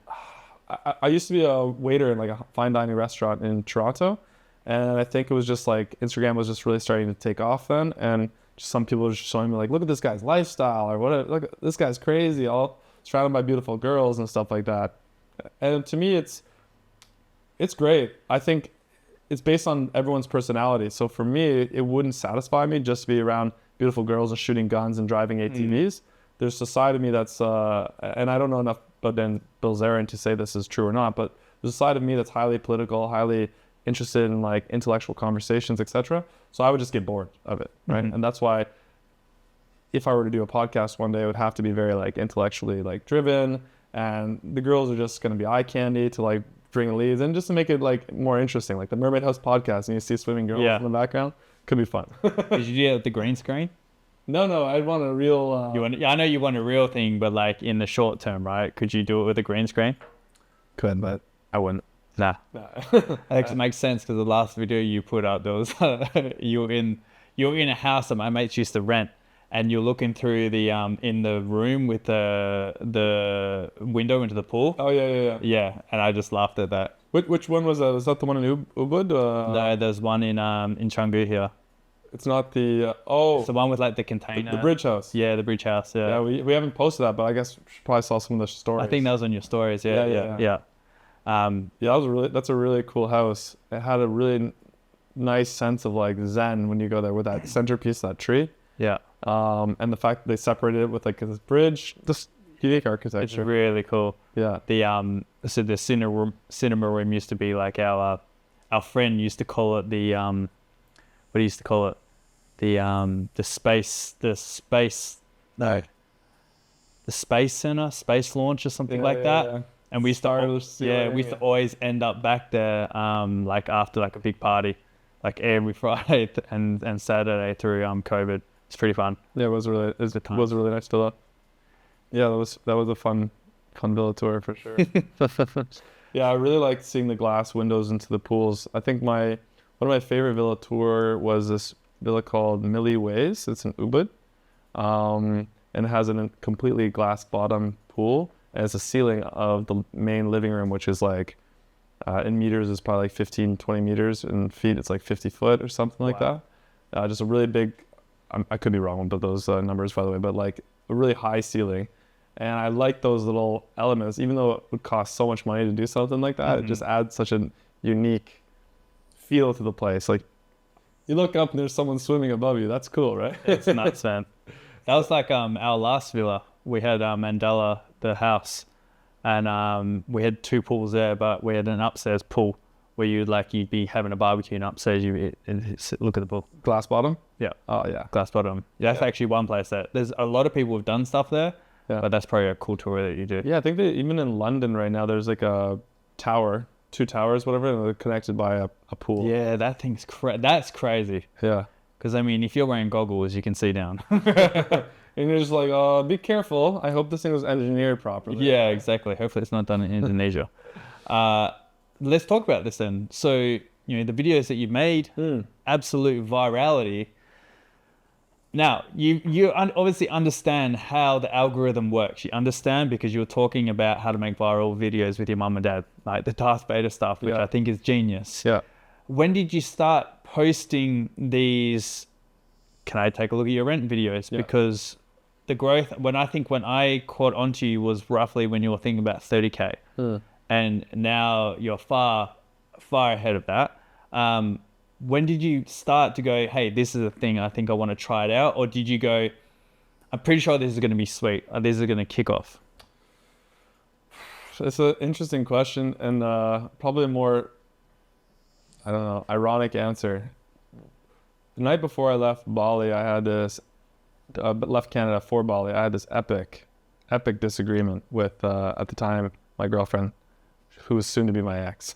I used to be a waiter in like a fine dining restaurant in Toronto, and I think it was just like Instagram was just really starting to take off then, and just some people were just showing me like, look at this guy's lifestyle, or look, this guy's crazy, all surrounded by beautiful girls and stuff like that. And to me, it's great. I think it's based on everyone's personality. So for me, it wouldn't satisfy me just to be around beautiful girls and shooting guns and driving ATVs. There's a side of me that's, and I don't know enough about Dan Bilzerian to say this is true or not, but there's a side of me that's highly political, highly interested in like intellectual conversations, etc. So I would just get bored of it, right? And that's why if I were to do a podcast one day, it would have to be very like intellectually like driven, and the girls are just going to be eye candy to like bring the leads, and just to make it like more interesting, like the Mermaid House podcast, and you see swimming girls in the background, could be fun. Did you do it with the green screen? No, I want a real. I know you want a real thing, but like in the short term, right? Could you do it with a green screen? Could, but I wouldn't. Nah. It makes sense, because the last video you put out, there was you were in a house that my mates used to rent, and you're looking through the in the room with the window into the pool. Oh yeah. Yeah, and I just laughed at that. Which one was that? Was that the one in Ubud? No, there's one in Canggu here. It's not the It's the one with like the container. the bridge house. Yeah, the bridge house. Yeah. Yeah, we haven't posted that, but I guess we probably saw some of the stories. I think that was on your stories. Yeah. Yeah. Yeah. Yeah, that's a really cool house. It had a really nice sense of like zen when you go there with that centerpiece, that tree. Yeah. And the fact that they separated it with like this bridge, this unique It's architecture. really cool. Yeah. So the cinema room used to be like our friend used to call it the what do you used to call it? The space no. The space center, space launch or something like that. Yeah. And we used to always end up back there like after like a big party, like every Friday and Saturday through COVID. It's pretty fun. Yeah, it was a really nice villa. Yeah, that was a fun villa tour for sure. Yeah, I really liked seeing the glass windows into the pools. I think one of my favorite villa tour was this villa called Millie Ways. It's in Ubud, and it has a completely glass bottom pool. And it's a ceiling of the main living room, which is like in meters is probably like 15, 20 meters. In feet, it's like 50 foot or something like that. Just a really big. I could be wrong about those numbers, by the way, but like a really high ceiling. And I like those little elements, even though it would cost so much money to do something like that. It just adds such a unique feel to the place. Like you look up and there's someone swimming above you. That's cool, right? It's nuts, man. That was like our last villa. We had Mandela, the house, and we had two pools there, but we had an upstairs pool where you'd be having a barbecue, and upstairs you look at the pool. Glass bottom? Yeah. Oh, yeah. Glass bottom. Yeah, that's actually one place that there's a lot of people who've done stuff there. Yeah. But that's probably a cool tour that you do. Yeah, I think that even in London right now, there's like a tower, 2 towers, whatever, and they're connected by a pool. Yeah, that thing's that's crazy. Yeah. Because, I mean, if you're wearing goggles, you can see down. And you're just like, be careful. I hope this thing was engineered properly. Yeah, exactly. Hopefully it's not done in Indonesia. Let's talk about this then. So, the videos that you've made, absolute virality. Now, you obviously understand how the algorithm works. You understand because you were talking about how to make viral videos with your mum and dad, like the Darth Vader stuff, which I think is genius. Yeah. When did you start posting these, can I take a look at your rent videos? Yeah. Because the growth, when I caught onto you was roughly when you were thinking about 30K. And now you're far, far ahead of that. When did you start to go, hey, this is a thing, I think I want to try it out? Or did you go, I'm pretty sure this is going to be sweet, or this is going to kick off? It's an interesting question and probably a more, I don't know, ironic answer. The night before I left Bali, I had this, left Canada for Bali, I had this epic disagreement with, at the time, my girlfriend, who was soon to be my ex.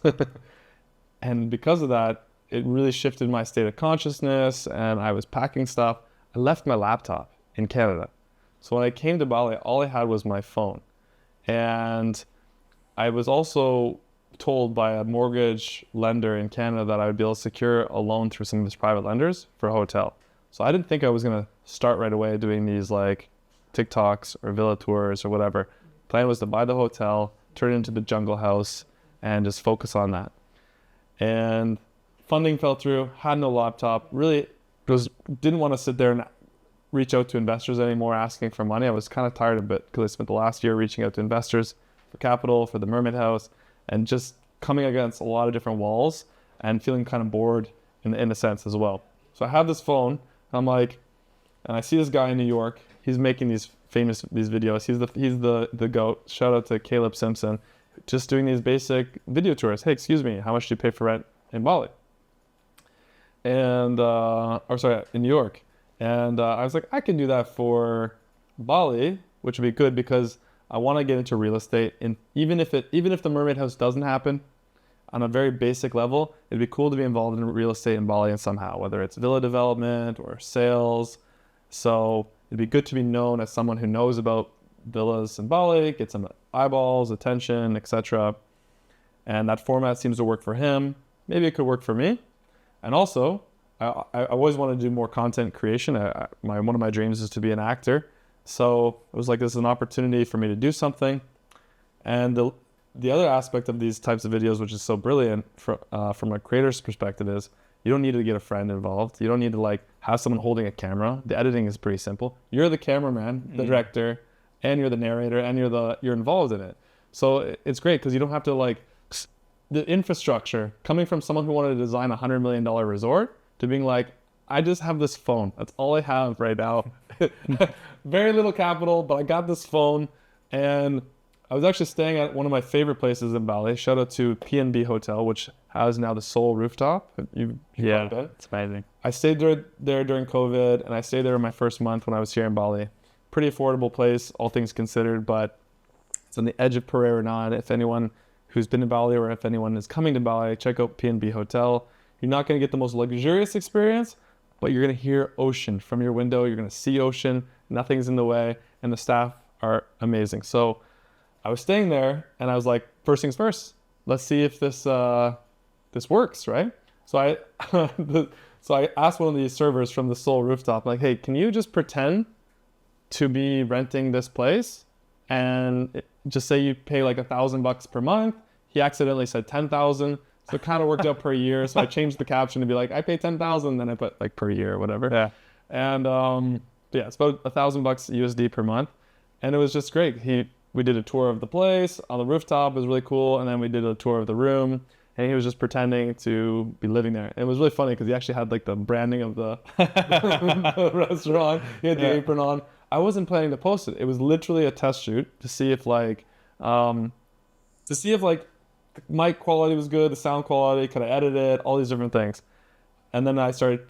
And because of that, it really shifted my state of consciousness, and I was packing stuff. I left my laptop in Canada. So when I came to Bali, all I had was my phone. And I was also told by a mortgage lender in Canada that I would be able to secure a loan through some of his private lenders for a hotel. So I didn't think I was going to start right away doing these like TikToks or villa tours or whatever. The plan was to buy the hotel, turn it into the jungle house, and just focus on that. And funding fell through, had no laptop, really didn't want to sit there and reach out to investors anymore asking for money. I was kind of tired of it because I spent the last year reaching out to investors for capital, for the Mermaid House, and just coming against a lot of different walls and feeling kind of bored in a sense as well. So I have this phone, and I'm like, and I see this guy in New York. He's making these videos. He's the GOAT. Shout out to Caleb Simpson, just doing these basic video tours. Hey, excuse me, how much do you pay for rent in Bali? And in New York. And I was like, I can do that for Bali, which would be good because I want to get into real estate. And even if the Mermaid House doesn't happen, on a very basic level, it'd be cool to be involved in real estate in Bali and somehow, whether it's villa development or sales. So it'd be good to be known as someone who knows about villas in Bali, get some eyeballs, attention, etc. And that format seems to work for him. Maybe it could work for me. And also, I always want to do more content creation. One of my dreams is to be an actor. So it was like, this is an opportunity for me to do something. And the other aspect of these types of videos, which is so brilliant from a creator's perspective, is You don't need to get a friend involved. You don't need to like have someone holding a camera. The editing is pretty simple. You're the cameraman, the director, and you're the narrator, and you're involved in it. So it's great because you don't have to like the infrastructure coming from someone who wanted to design $100 million resort to being like, I just have this phone. That's all I have right now. Very little capital, but I got this phone. And I was actually staying at one of my favorite places in Bali. Shout out to P&B Hotel, which has now the Seoul rooftop. Yeah, it's amazing. I stayed there during COVID, and I stayed there in my first month when I was here in Bali. Pretty affordable place, all things considered, but it's on the edge of Perairan. If anyone who's been to Bali or if anyone is coming to Bali, check out P&B Hotel. You're not going to get the most luxurious experience, but you're going to hear ocean from your window. You're going to see ocean. Nothing's in the way, and the staff are amazing. So I was staying there, and I was like, first things first, let's see if this works, right? So I asked one of these servers from the Seoul rooftop, like, hey, can you just pretend to be renting this place and just say you pay like $1,000 per month? He accidentally said 10,000, so it kind of worked out per year. So I changed the caption to be like, I pay 10,000, then I put like per year or whatever. Yeah. And yeah, it's about $1,000 USD per month, and it was just great. We did a tour of the place on the rooftop. It was really cool, and then we did a tour of the room. And he was just pretending to be living there. It was really funny because he actually had like the branding of the restaurant. He had the apron on. I wasn't planning to post it. It was literally a test shoot to see if like mic quality was good, the sound quality, could I edit it, all these different things. And then I started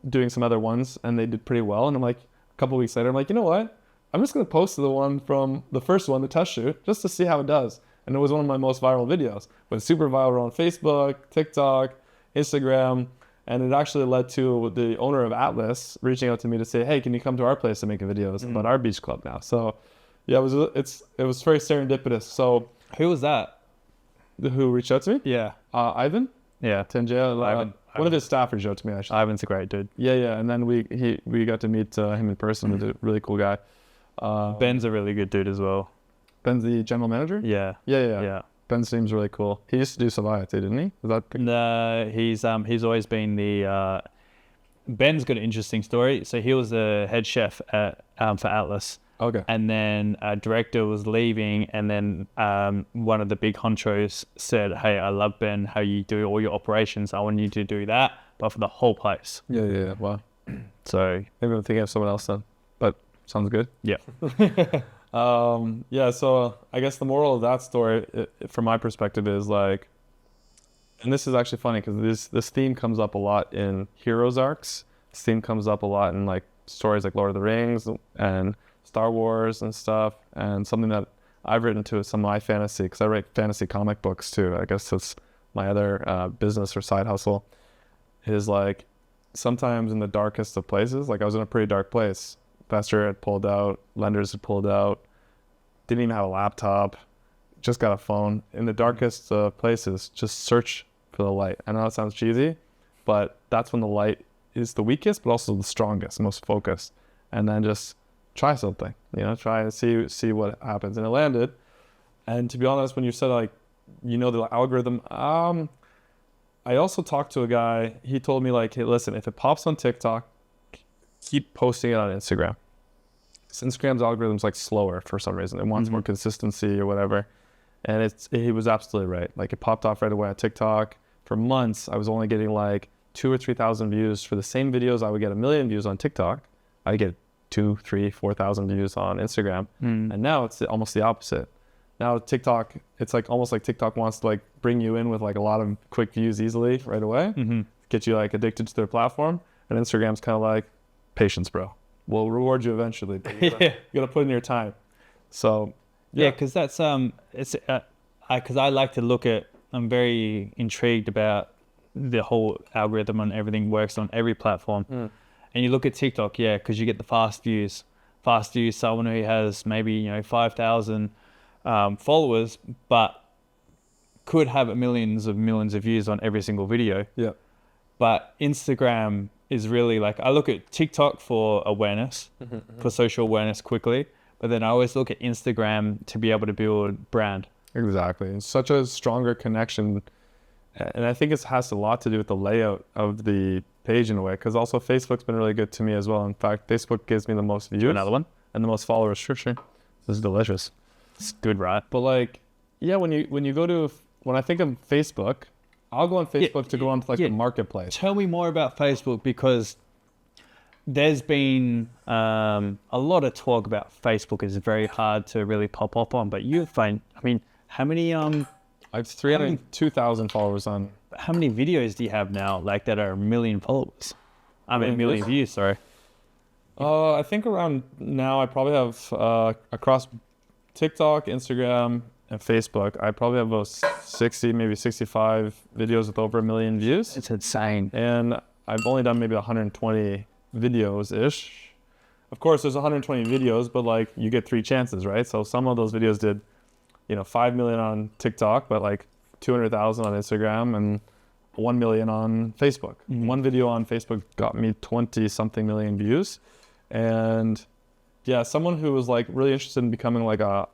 doing some other ones, and they did pretty well. And I'm like, a couple weeks later, I'm like, you know what? I'm just gonna post the one from the first one, the test shoot, just to see how it does. And it was one of my most viral videos. It went super viral on Facebook, TikTok, Instagram, and it actually led to the owner of Atlas reaching out to me to say, hey, can you come to our place and make videos about our beach club now? So yeah, it was very serendipitous. So Who was that? who reached out to me? Yeah. Ivan? Yeah. Tanjaya. Ivan. One of his staff reached out to me, actually. Ivan's a great dude. Yeah. And then we got to meet him in person. He's a really cool guy. Ben's a really good dude as well. Ben's the general manager? Yeah. Yeah. Ben seems really cool. He used to do Savaya too, didn't he? Is that... No, he's always been the Ben's got an interesting story. So he was the head chef at for Atlas. Okay. And then a director was leaving, and then one of the big honchos said, hey, I love Ben, how you do all your operations. I want you to do that, but for the whole place. Yeah. Wow. So Maybe I'm thinking of someone else then, but sounds good. yeah. Yeah, so I guess the moral of that story, from my perspective, is like, and this is actually funny because this theme comes up a lot in heroes arcs. This theme comes up a lot in like stories like Lord of the Rings and Star Wars and stuff, and something that I've written to some of my fantasy, because I write fantasy comic books too. I guess that's my other business or side hustle, is like sometimes in the darkest of places, like I was in a pretty dark place. Investor had pulled out, lenders had pulled out, didn't even have a laptop, just got a phone. In the darkest places, just search for the light. I know it sounds cheesy, but that's when the light is the weakest, but also the strongest, most focused. And then just try something, try and see what happens. And it landed. And to be honest, when you said like, the algorithm, I also talked to a guy. He told me like, hey, listen, if it pops on TikTok, keep posting it on Instagram. Instagram's algorithm's like slower for some reason. It wants more consistency or whatever. And he was absolutely right. Like it popped off right away on TikTok. For months, I was only getting like 2,000 or 3,000 views for the same videos. I would get 1 million views on TikTok. I get 2,000, 3,000, 4,000 views on Instagram. And now it's almost the opposite. Now TikTok, it's like almost like TikTok wants to like bring you in with like a lot of quick views easily right away, get you like addicted to their platform. And Instagram's kind of like, patience, bro. We'll reward you eventually. But you gotta put in your time. So yeah, because that's it's because I like to look at. I'm very intrigued about the whole algorithm and everything works on every platform. And you look at TikTok, because you get the fast views. Someone who has maybe 5,000 followers, but could have millions of views on every single video. Yeah. But Instagram is really like, I look at TikTok for awareness, for social awareness quickly, but then I always look at Instagram to be able to build brand. Exactly. It's such a stronger connection. And I think it has a lot to do with the layout of the page in a way, because also Facebook's been really good to me as well. In fact, Facebook gives me the most views. Another one? And the most followers. Sure. This is delicious. It's good, right? But like, yeah, when I think of Facebook, I'll go on Facebook to go onto like the marketplace. Tell me more about Facebook, because there's been a lot of talk about Facebook is very hard to really pop up on, but you find, I mean, how many I have 302,000 followers on. how many videos do you have now like that are 1 million followers? I mean, 1 million views, sorry. I think around now I probably have across TikTok, Instagram, and Facebook, I probably have about 60, maybe 65 videos with over 1 million views. It's insane. And I've only done maybe 120 videos-ish. Of course, there's 120 videos, but like you get 3 chances, right? So some of those videos did, 5 million on TikTok, but like 200,000 on Instagram and 1 million on Facebook. One video on Facebook got me 20-something million views. And yeah, someone who was like really interested in becoming like a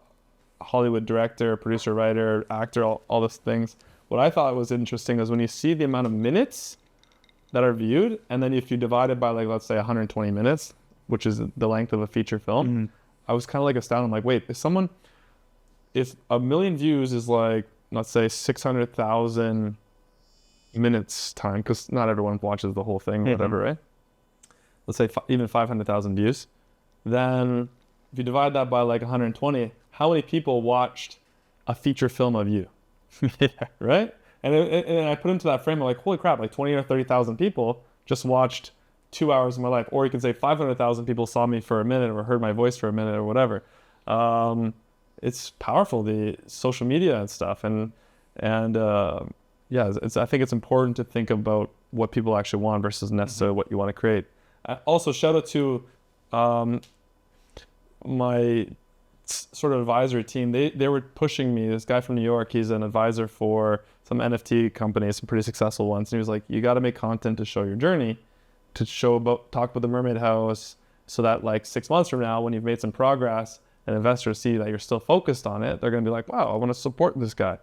Hollywood director, producer, writer, actor, all those things. What I thought was interesting is when you see the amount of minutes that are viewed, and then if you divide it by like, let's say 120 minutes, which is the length of a feature film, I was kind of like astounded. I'm like, wait, if 1 million views is like, let's say 600,000 minutes time, because not everyone watches the whole thing, whatever, right? Let's say even 500,000 views. Then if you divide that by like 120, how many people watched a feature film of you? Right? And I put into that frame of like, holy crap, like 20 or 30,000 people just watched 2 hours of my life. Or you can say 500,000 people saw me for a minute or heard my voice for a minute or whatever. It's powerful, the social media and stuff. And yeah, I think it's important to think about what people actually want versus necessarily what you want to create. Also, shout out to my sort of advisory team. They were pushing me. This guy from New York, he's an advisor for some NFT companies, some pretty successful ones. And he was like, you got to make content to show your journey, to talk about the Mermaid House, so that like 6 months from now, when you've made some progress and investors see that you're still focused on it, they're going to be like, wow, I want to support this guy.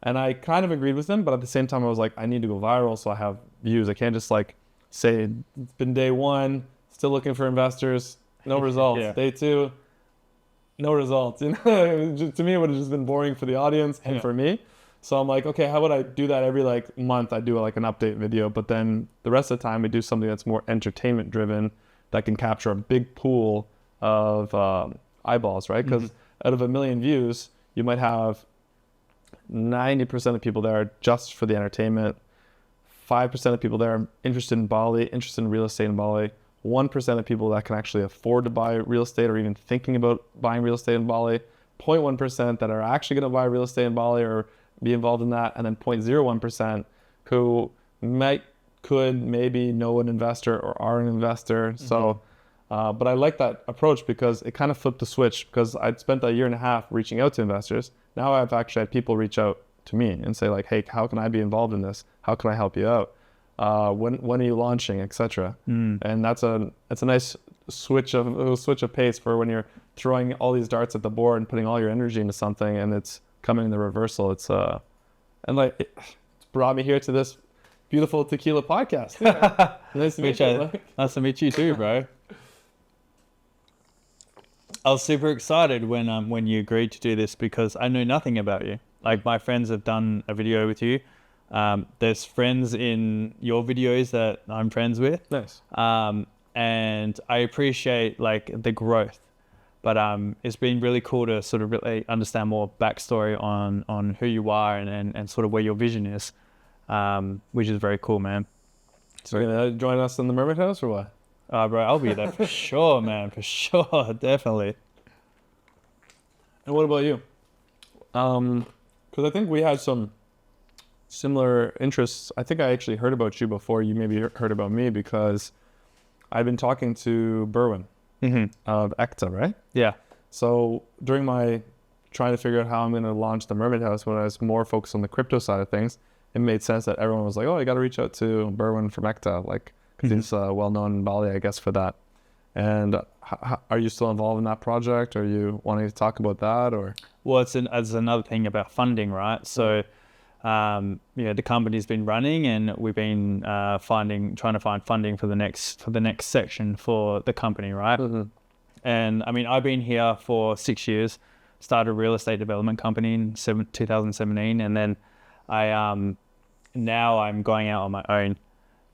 And I kind of agreed with him, but at the same time, I was like, I need to go viral so I have views. I can't just like say, it's been day 1, still looking for investors, no results. Yeah. Day 2, no results. To me, it would have just been boring for the audience and for me. So I'm like, okay, how would I do that every like month? I do like an update video, but then the rest of the time we do something that's more entertainment driven that can capture a big pool of eyeballs, right? Because out of 1 million views, you might have 90% of people there just for the entertainment. 5% of people there are interested in Bali, interested in real estate in Bali. 1% of people that can actually afford to buy real estate or even thinking about buying real estate in Bali. 0.1% that are actually going to buy real estate in Bali or be involved in that. And then 0.01% who could maybe know an investor or are an investor. So, but I like that approach because it kind of flipped the switch, because I'd spent 1.5 years reaching out to investors. Now I've actually had people reach out to me and say like, hey, how can I be involved in this? How can I help you out? When are you launching, etc. And that's a nice switch of pace for when you're throwing all these darts at the board and putting all your energy into something, and it's coming in the reversal. It's it's brought me here to this beautiful tequila podcast. Nice to meet you. Nice to meet you too, bro. I was super excited when you agreed to do this, because I know nothing about you. Like, my friends have done a video with you. There's friends in your videos that I'm friends with. Nice. And I appreciate like the growth, but it's been really cool to sort of really understand more backstory on who you are and sort of where your vision is, which is very cool, man. So you're gonna join us in the Mermaid House or what? Bro, I'll be there for sure, man, for sure, definitely. And what about you? Because I think we had some similar interests. I think I actually heard about you before you maybe heard about me, because I've been talking to Berwin of ECTA, right? Yeah. So during my trying to figure out how I'm going to launch the Mermaid House, when I was more focused on the crypto side of things, it made sense that everyone was like, oh, I got to reach out to Berwin from ECTA, like, because he's well known in Bali, I guess, for that. And are you still involved in that project? Are you wanting to talk about that, or? Well, it's another thing about funding, right? So the company's been running, and we've been trying to find funding for the next section for the company, right? Mm-hmm. And I mean, I've been here for 6 years, started a real estate development company in 2017, and then now I'm going out on my own.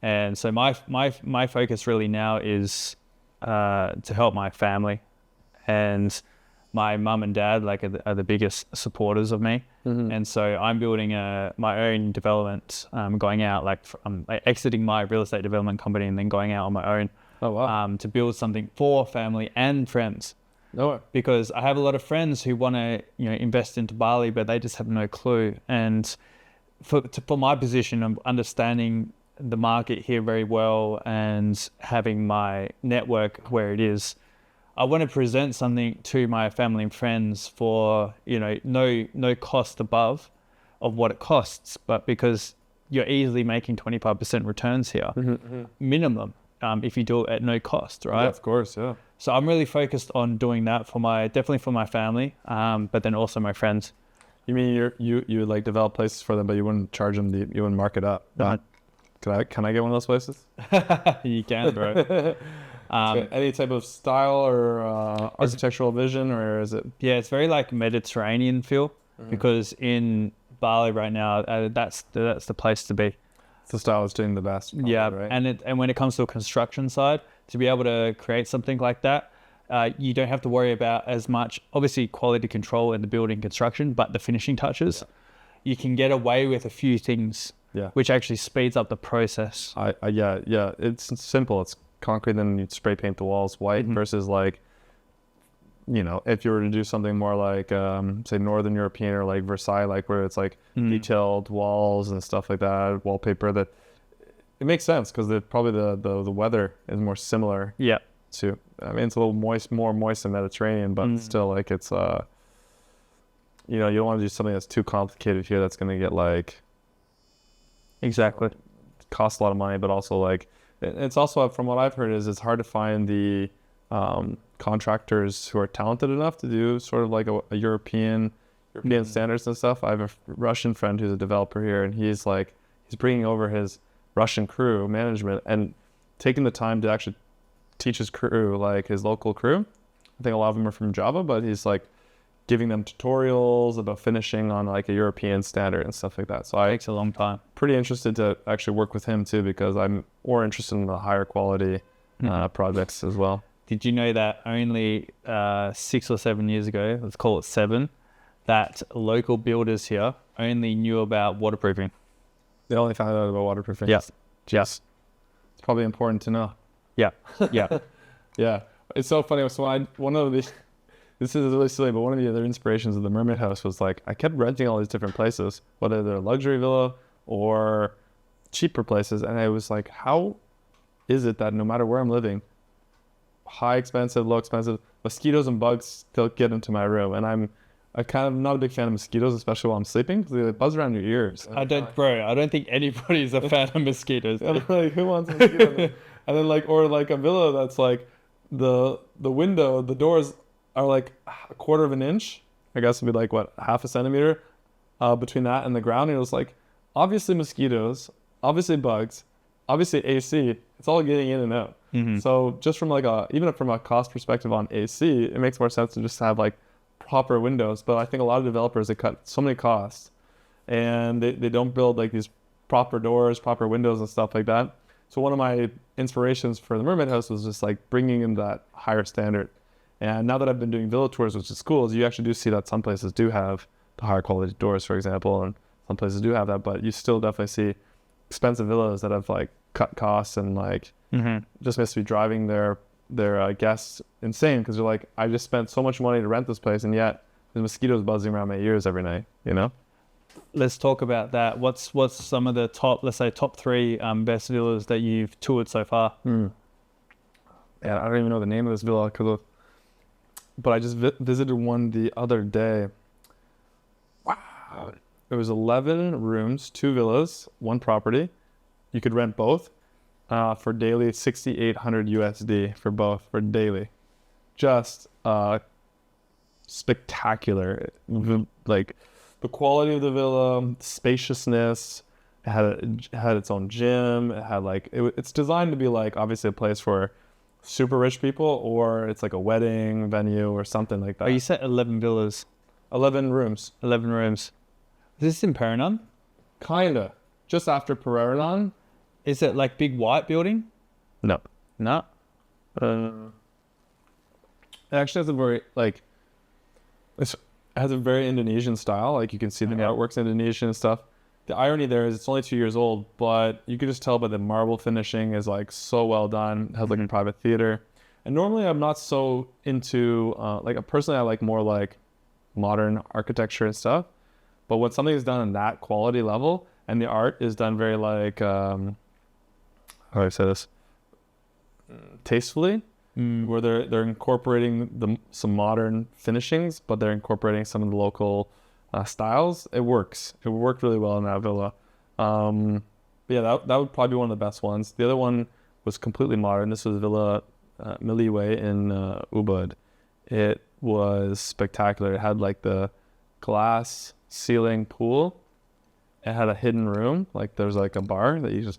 And so my focus really now is to help my family, and my mum and dad are the biggest supporters of me. Mm-hmm. And so I'm building my own development, going out exiting my real estate development company and then going out on my own. Oh wow! To build something for family and friends. No way. Because I have a lot of friends who want to invest into Bali, but they just have no clue. And for my position of understanding the market here very well and having my network where it is, I want to present something to my family and friends for no cost above of what it costs, but because you're easily making 25% returns here, Mm-hmm. minimum, if you do it at no cost, right? Yeah, of course, yeah. So I'm really focused on doing that definitely for my family, but then also my friends. You mean you would like develop places for them, but you wouldn't charge them, you wouldn't mark it up? No. Can I get one of those places? You can, bro. Any type of style or architectural vision, or is it? Yeah, it's very like Mediterranean feel, because in Bali right now, that's the place to be. The style is doing the best. Probably, Yeah, right? and when it comes to a construction side, to be able to create something like that, you don't have to worry about as much, obviously, quality control in the building construction, but the finishing touches, you can get away with a few things, which actually speeds up the process. Yeah, it's simple. It's concrete, then you spray paint the walls white, versus like, if you were to do something more like, say, Northern European or like Versailles, like where it's like detailed walls and stuff like that, wallpaper, that it makes sense because probably the weather is more similar. Yeah. To, I mean, it's a little more moist than Mediterranean, but still like it's, you don't want to do something that's too complicated here. That's going to get like, exactly, cost a lot of money, but also like, it's also, from what I've heard, is it's hard to find the contractors who are talented enough to do sort of like a European standards and stuff. I have a Russian friend who's a developer here, and he's bringing over his Russian crew management and taking the time to actually teach his crew, like his local crew. I think a lot of them are from Java, but he's like giving them tutorials about finishing on like a European standard and stuff like that. So it takes a long time. Pretty interested to actually work with him too, because I'm more interested in the higher quality projects as well. Did you know that only 6 or 7 years ago, let's call it 7, that local builders here only knew about waterproofing? They only found out about waterproofing. Yes. Yes. It's probably important to know. Yeah. Yeah. Yeah. It's so funny. So this is really silly, but one of the other inspirations of the Mermaid House was like, I kept renting all these different places, whether they're luxury villa or cheaper places. And I was like, how is it that no matter where I'm living, high expensive, low expensive, mosquitoes and bugs still get into my room? And I'm kind of not a big fan of mosquitoes, especially while I'm sleeping, because they buzz around your ears. I don't think anybody's a fan of mosquitoes. And I'm like, who wants mosquitoes? And then or like a villa that's like the window, the doors are like a quarter of an inch. I guess it'd be like what, half a centimeter between that and the ground. And it was like, obviously mosquitoes, obviously bugs, obviously AC. It's all getting in and out. Mm-hmm. So just from like even from a cost perspective on AC, it makes more sense to just have like proper windows. But I think a lot of developers, they cut so many costs, and they don't build like these proper doors, proper windows and stuff like that. So one of my inspirations for the Mermaid House was just like bringing in that higher standard. And now that I've been doing villa tours, which is schools, you actually do see that some places do have the higher quality doors, for example, and some places do have that, but you still definitely see expensive villas that have like cut costs and like just must be driving their guests insane, because they're like, I just spent so much money to rent this place, and yet there's mosquitoes buzzing around my ears every night, Let's talk about that. What's some of the top 3 best villas that you've toured so far? Yeah, I don't even know the name of this villa, but I just visited one the other day. Wow. It was 11 rooms, 2 villas, 1 property. You could rent both for daily $6,800 USD for both, for daily. Just spectacular. Like the quality of the villa, spaciousness. It had its own gym. It had like it's designed to be like obviously a place for super rich people, or it's like a wedding venue or something like that. Oh, you said 11 villas, 11 rooms. 11 rooms. Is this in Paranon? Kinda. Just after Paranon. Is it like big white building? No. No. It actually has a very like it has a very Indonesian style. Like you can see the artwork's Indonesian and stuff. The irony there is it's only 2 years old, but you can just tell by the marble finishing is like so well done. It has like a private theater. And normally I'm not so into personally I like more like modern architecture and stuff. But when something is done on that quality level and the art is done very like how do I say this? Tastefully, where they're incorporating some modern finishings, but they're incorporating some of the local styles. It works. It worked really well in that villa. But yeah, that would probably be one of the best ones. The other one was completely modern. This was Villa Miliwe in Ubud. It was spectacular. It had like the glass ceiling pool. It had a hidden room. Like there's like a bar that you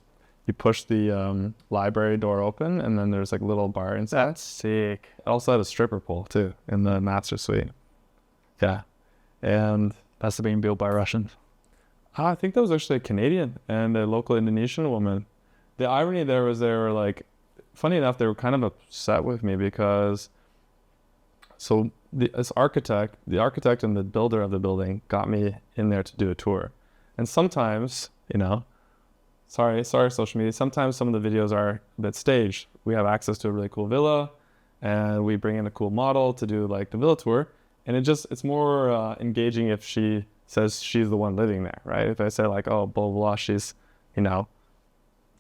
push the library door open, and then there's like a little bar inside. That's sick. It also had a stripper pole too in the master suite. Yeah, and That's being built by Russians. I think that was actually a Canadian and a local Indonesian woman. The irony there was they were like, funny enough, they were kind of upset with me because, so the architect and the builder of the building got me in there to do a tour. And sometimes, sorry social media, sometimes some of the videos are a bit staged. We have access to a really cool villa and we bring in a cool model to do like the villa tour. And it's more engaging if she says she's the one living there, right? If I say like, oh, blah, blah, blah, she's,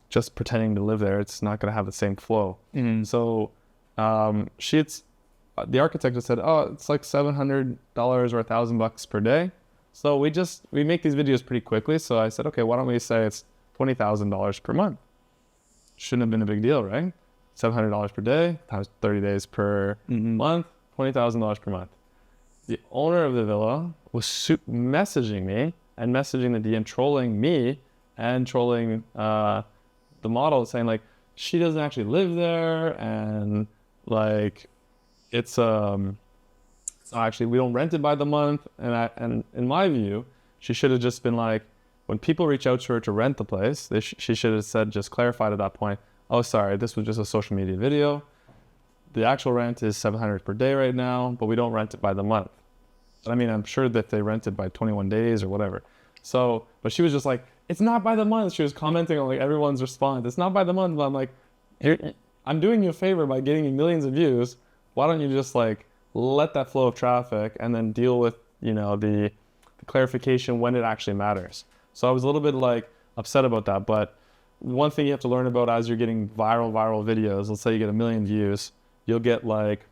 just pretending to live there, it's not going to have the same flow. Mm-hmm. So the architect has said, oh, it's like $700 or $1,000 per day. So we make these videos pretty quickly. So I said, okay, why don't we say it's $20,000 per month? Shouldn't have been a big deal, right? $700 per day times 30 days per month, $20,000 per month. The owner of the villa was messaging me and messaging the DM, trolling me and trolling the model, saying like she doesn't actually live there, and like it's actually we don't rent it by the month. And in my view, she should have just been like, when people reach out to her to rent the place, she should have said, just clarified at that point, oh sorry, this was just a social media video. The actual rent is $700 per day right now, but we don't rent it by the month. I mean, I'm sure that they rent it by 21 days or whatever. So, but she was just like, it's not by the month. She was commenting on like everyone's response. It's not by the month. But I'm like, I'm doing you a favor by getting you millions of views. Why don't you just like let that flow of traffic and then deal with, the clarification when it actually matters. So I was a little bit like upset about that. But one thing you have to learn about as you're getting viral videos, let's say you get 1 million views, you'll get like,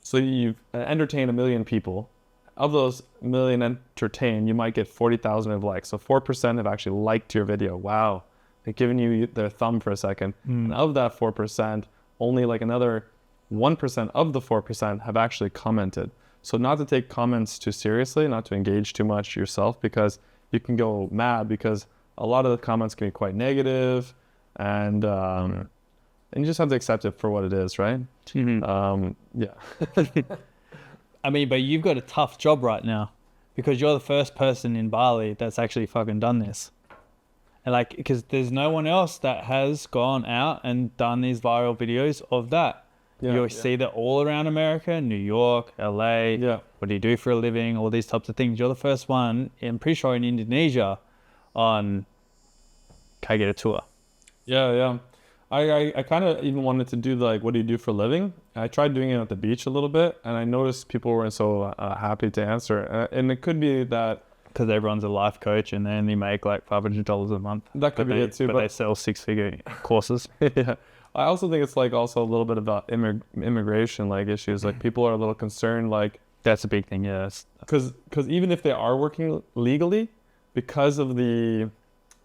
so you've entertained 1 million people. Of those 1 million entertained, you might get 40,000 of likes. So 4% have actually liked your video. Wow. They've given you their thumb for a second. And of that 4%, only like another 1% of the 4% have actually commented. So not to take comments too seriously, not to engage too much yourself, because you can go mad, because a lot of the comments can be quite negative, and you just have to accept it for what it is, right? Mm-hmm. Yeah. I mean, but you've got a tough job right now, because you're the first person in Bali that's actually fucking done this. And like, because there's no one else that has gone out and done these viral videos of that. You see that all around America, New York, LA. Yeah. What do you do for a living? All these types of things. You're the first one, I'm pretty sure in Indonesia, on Can I Get a Tour? Yeah. I kind of even wanted to do like, what do you do for a living? I tried doing it at the beach a little bit, and I noticed people weren't so happy to answer. And it could be that because everyone's a life coach and they only make like $500 a month. That could be it too. But they sell 6-figure courses. Yeah. I also think it's like also a little bit about immigration like issues. Like people are a little concerned, like that's a big thing. Yes. Because even if they are working legally, because of the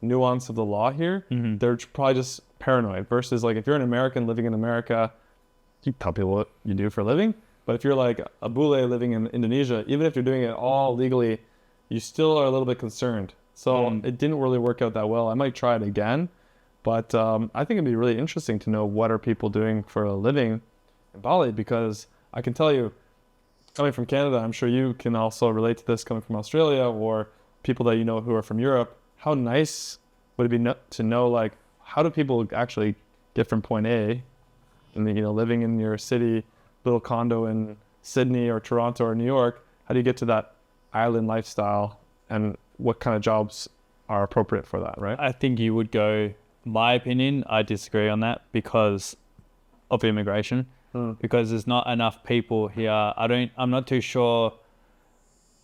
nuance of the law here, they're probably just paranoid. Versus like if you're an American living in America, you tell people what you do for a living. But if you're like a bule living in Indonesia, even if you're doing it all legally, you still are a little bit concerned. So it didn't really work out that well. I might try it again, but I think it'd be really interesting to know what are people doing for a living in Bali, because I can tell you, coming from Canada, I'm sure you can also relate to this coming from Australia or people that you know who are from Europe. How nice would it be to know, like, how do people actually get from point A and, you know, living in your city, little condo in Sydney or Toronto or New York, how do you get to that island lifestyle, and what kind of jobs are appropriate for that, right? I think you would go, my opinion, I disagree on that because of immigration. Because there's not enough people here. I'm not too sure.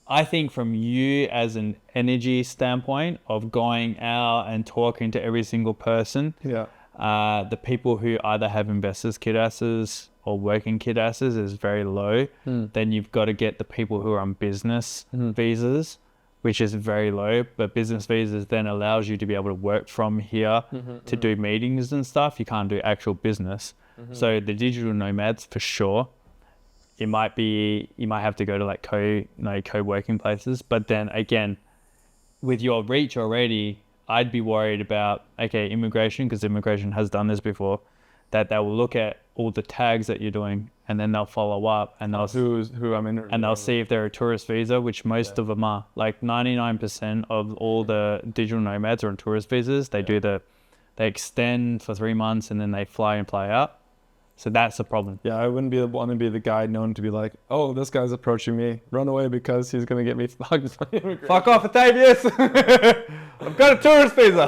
I think from you as an energy standpoint of going out and talking to every single person, the people who either have investors kit asses or working kit asses is very low. Then you've got to get the people who are on business visas, which is very low. But business visas then allows you to be able to work from here to do meetings and stuff. You can't do actual business. So the digital nomads, for sure, you might have to go to like co-working places. But then again, with your reach already, I'd be worried about, immigration, because immigration has done this before, that they will look at all the tags that you're doing and then they'll follow up and they'll who I'm interviewing, and they'll see if they're a tourist visa, which most of them are. Like 99% of all the digital nomads are on tourist visas. They they extend for 3 months and then they fly and fly out. So that's the problem. Yeah, I wouldn't want to be the guy known to be like, oh, this guy's approaching me. Run away because he's going to get me fucked. Fuck off, Octavius! I've got a tourist visa!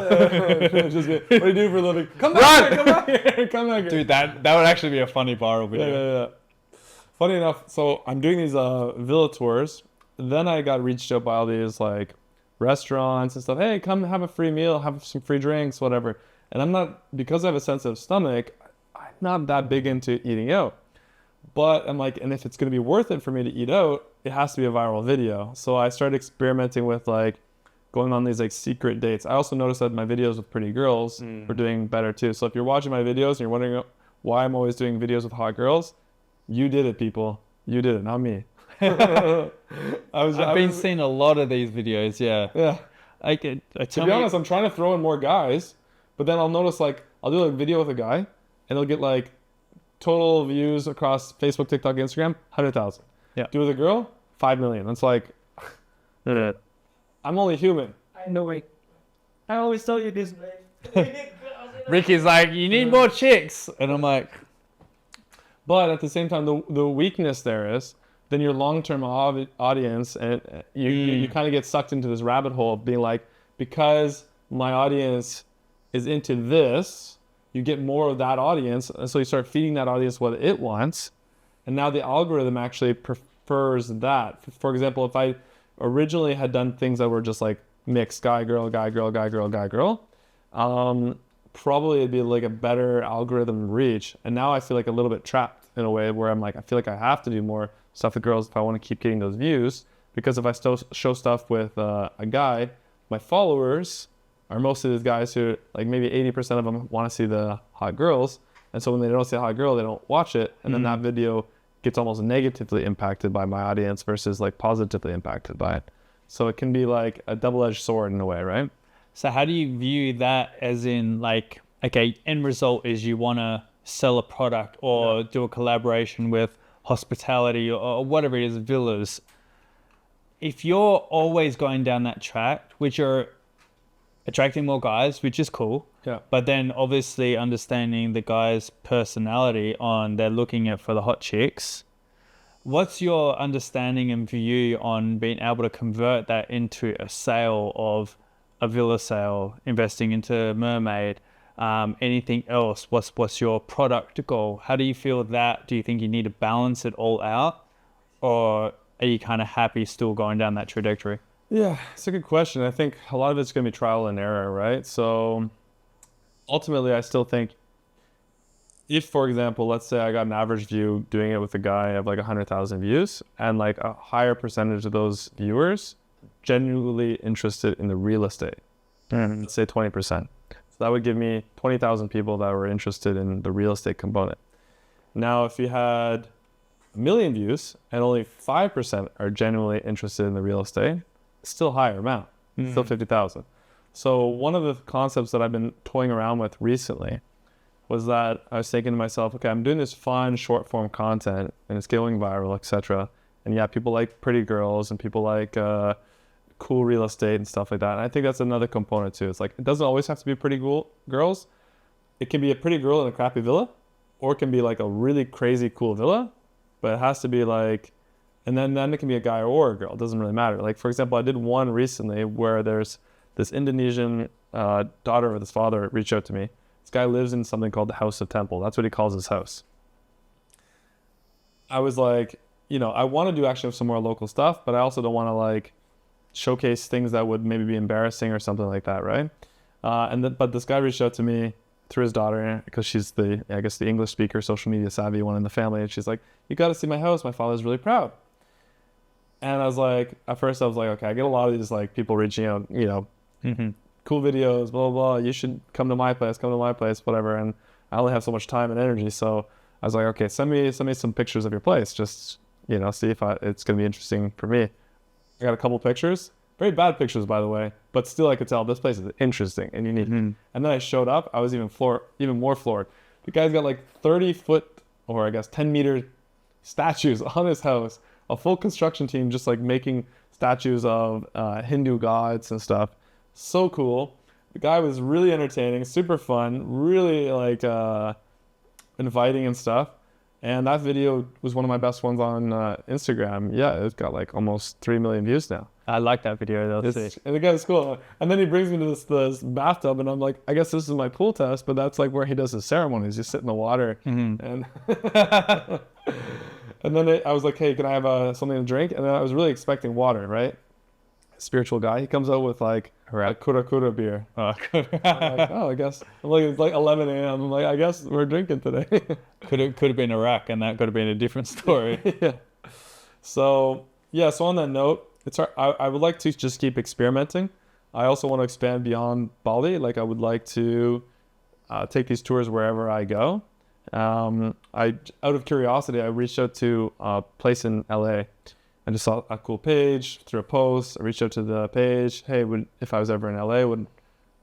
What do you do for a living? Come back! Come back here! Come back here! Dude, that would actually be a funny viral video. Yeah. Funny enough, so I'm doing these villa tours. Then I got reached out by all these like restaurants and stuff. Hey, come have a free meal, have some free drinks, whatever. And I'm not, because I have a sensitive stomach, I'm not that big into eating out. But I'm like, and if it's going to be worth it for me to eat out, it has to be a viral video. So I started experimenting with like going on these like secret dates. I also noticed that my videos with pretty girls were doing better too. So if you're watching my videos and you're wondering why I'm always doing videos with hot girls, you did it, people. You did it, not me. I've been seeing a lot of these videos, yeah. Yeah. To be honest, I'm trying to throw in more guys, but then I'll notice like, I'll do a video with a guy and it'll get like total views across Facebook, TikTok, Instagram, 100,000. Yeah. Do with a girl, 5 million. That's like, I'm only human. I know, I always tell you this, man. Ricky's like, you need more chicks. And I'm like, but at the same time, the weakness there is, then your long-term audience, and you kind of get sucked into this rabbit hole of being like, because my audience is into this, you get more of that audience, and so you start feeding that audience what it wants, and now the algorithm actually prefers that. For example, if I originally had done things that were just like mixed guy, girl, guy, girl, guy, girl, guy, girl, probably it'd be like a better algorithm reach. And now I feel like a little bit trapped in a way where I'm like, I feel like I have to do more stuff with girls if I want to keep getting those views, because if I still show stuff with a guy, my followers are most of these guys who, like, maybe 80% of them want to see the hot girls. And so when they don't see a hot girl, they don't watch it. And then that video gets almost negatively impacted by my audience versus like positively impacted by it. So it can be like a double-edged sword in a way, right? so how do you view that as in like, okay, end result is you want to sell a product or do a collaboration with hospitality or whatever it is, villas. If you're always going down that track, which are attracting more guys, which is cool. Yeah. But then obviously understanding the guy's personality on they're looking at for the hot chicks. What's your understanding and view on being able to convert that into a sale of a villa sale, investing into Mermaid, anything else? What's your product goal? How do you feel that? Do you think you need to balance it all out? Or are you kind of happy still going down that trajectory? Yeah, it's a good question. I think a lot of it's going to be trial and error, right? So ultimately, I still think if, for example, let's say I got an average view doing it with a guy of like 100,000 views, and like a higher percentage of those viewers genuinely interested in the real estate, let's say 20%. So that would give me 20,000 people that were interested in the real estate component. Now, if you had 1 million views and only 5% are genuinely interested in the real estate, still higher amount, still 50,000. So one of the concepts that I've been toying around with recently was that I was thinking to myself, okay, I'm doing this fun short form content and it's going viral, etc. And yeah, people like pretty girls and people like cool real estate and stuff like that. And I think that's another component too. It's like, it doesn't always have to be pretty cool girls. It can be a pretty girl in a crappy villa, or it can be like a really crazy cool villa, but it has to be like, and then it can be a guy or a girl. It doesn't really matter. Like, for example, I did one recently where there's this Indonesian daughter of his father reached out to me. This guy lives in something called the House of Temple. That's what he calls his house. I was like, you know, I want to do actually some more local stuff, but I also don't want to like showcase things that would maybe be embarrassing or something like that, right? But this guy reached out to me through his daughter, because she's the English speaker, social media savvy one in the family, and she's like, you got to see my house. My father's really proud. And I was like, at first I was like, okay, I get a lot of these like people reaching out, you know, cool videos, blah, blah, blah. You should come to my place, whatever. And I only have so much time and energy. So I was like, okay, send me some pictures of your place. Just, you know, see if it's going to be interesting for me. I got a couple pictures, very bad pictures, by the way, but still I could tell this place is interesting and unique. And then I showed up, I was even more floored. The guy's got like 30-foot, or I guess 10-meter statues on his house, a full construction team just like making statues of Hindu gods and stuff. So cool. The guy was really entertaining, super fun, really like inviting and stuff. And that video was one of my best ones on Instagram. Yeah, it's got like almost 3 million views now. I like that video. And the guy's cool. And then he brings me to this bathtub, and I'm like, I guess this is my pool test, but that's like where he does his ceremonies. You sit in the water. And and then I was like, hey, can I have something to drink? And then I was really expecting water, right? Spiritual guy. He comes out with like a Kura beer. I'm like, oh, I guess. I'm like, it's like 11 a.m. I'm like, I guess we're drinking today. could have been Iraq, and that could have been a different story. Yeah. So on that note, I would like to just keep experimenting. I also want to expand beyond Bali. Like, I would like to take these tours wherever I go. Out of curiosity, I reached out to a place in LA. I just saw a cool page through a post. I reached out to the page. Hey, if I was ever in LA, would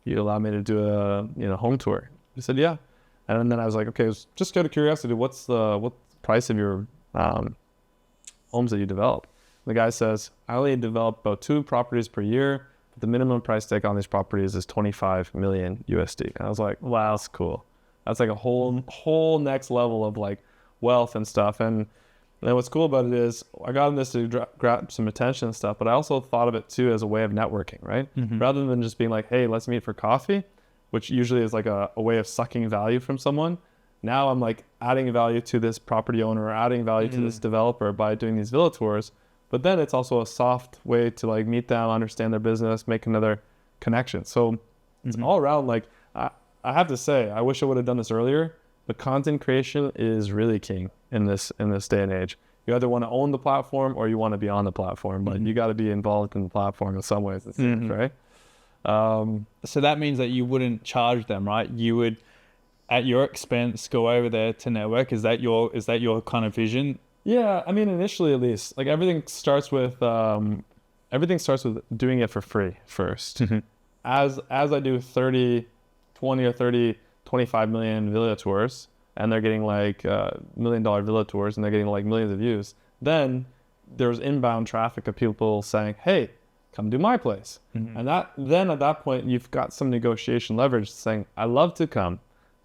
you allow me to do a home tour? He said, yeah. And then I was like, okay, just out of curiosity, what's the price of your homes that you develop? The guy says, I only develop about 2 properties per year, but the minimum price tag on these properties is 25 million USD. And I was like, wow, that's cool. That's like a whole next level of like wealth and stuff. And then what's cool about it is I got in this to grab some attention and stuff, but I also thought of it too as a way of networking, right? Rather than just being like, hey, let's meet for coffee, which usually is like a way of sucking value from someone. Now I'm like adding value to this property owner or adding value to this developer by doing these villa tours. But then it's also a soft way to like meet them, understand their business, make another connection. So it's all around like, I have to say, I wish I would have done this earlier, but content creation is really king in this day and age. You either want to own the platform or you want to be on the platform, but you got to be involved in the platform in some ways, it seems, right? So that means that you wouldn't charge them, right? You would, at your expense, go over there to network. Is that your kind of vision? Yeah, I mean, initially at least, like everything starts with doing it for free first. As I do 20 or 30, 25 million villa tours, and they're getting like $1 million villa tours, and they're getting like millions of views, then there's inbound traffic of people saying, hey, come do my place. And then at that point, you've got some negotiation leverage saying, I love to come.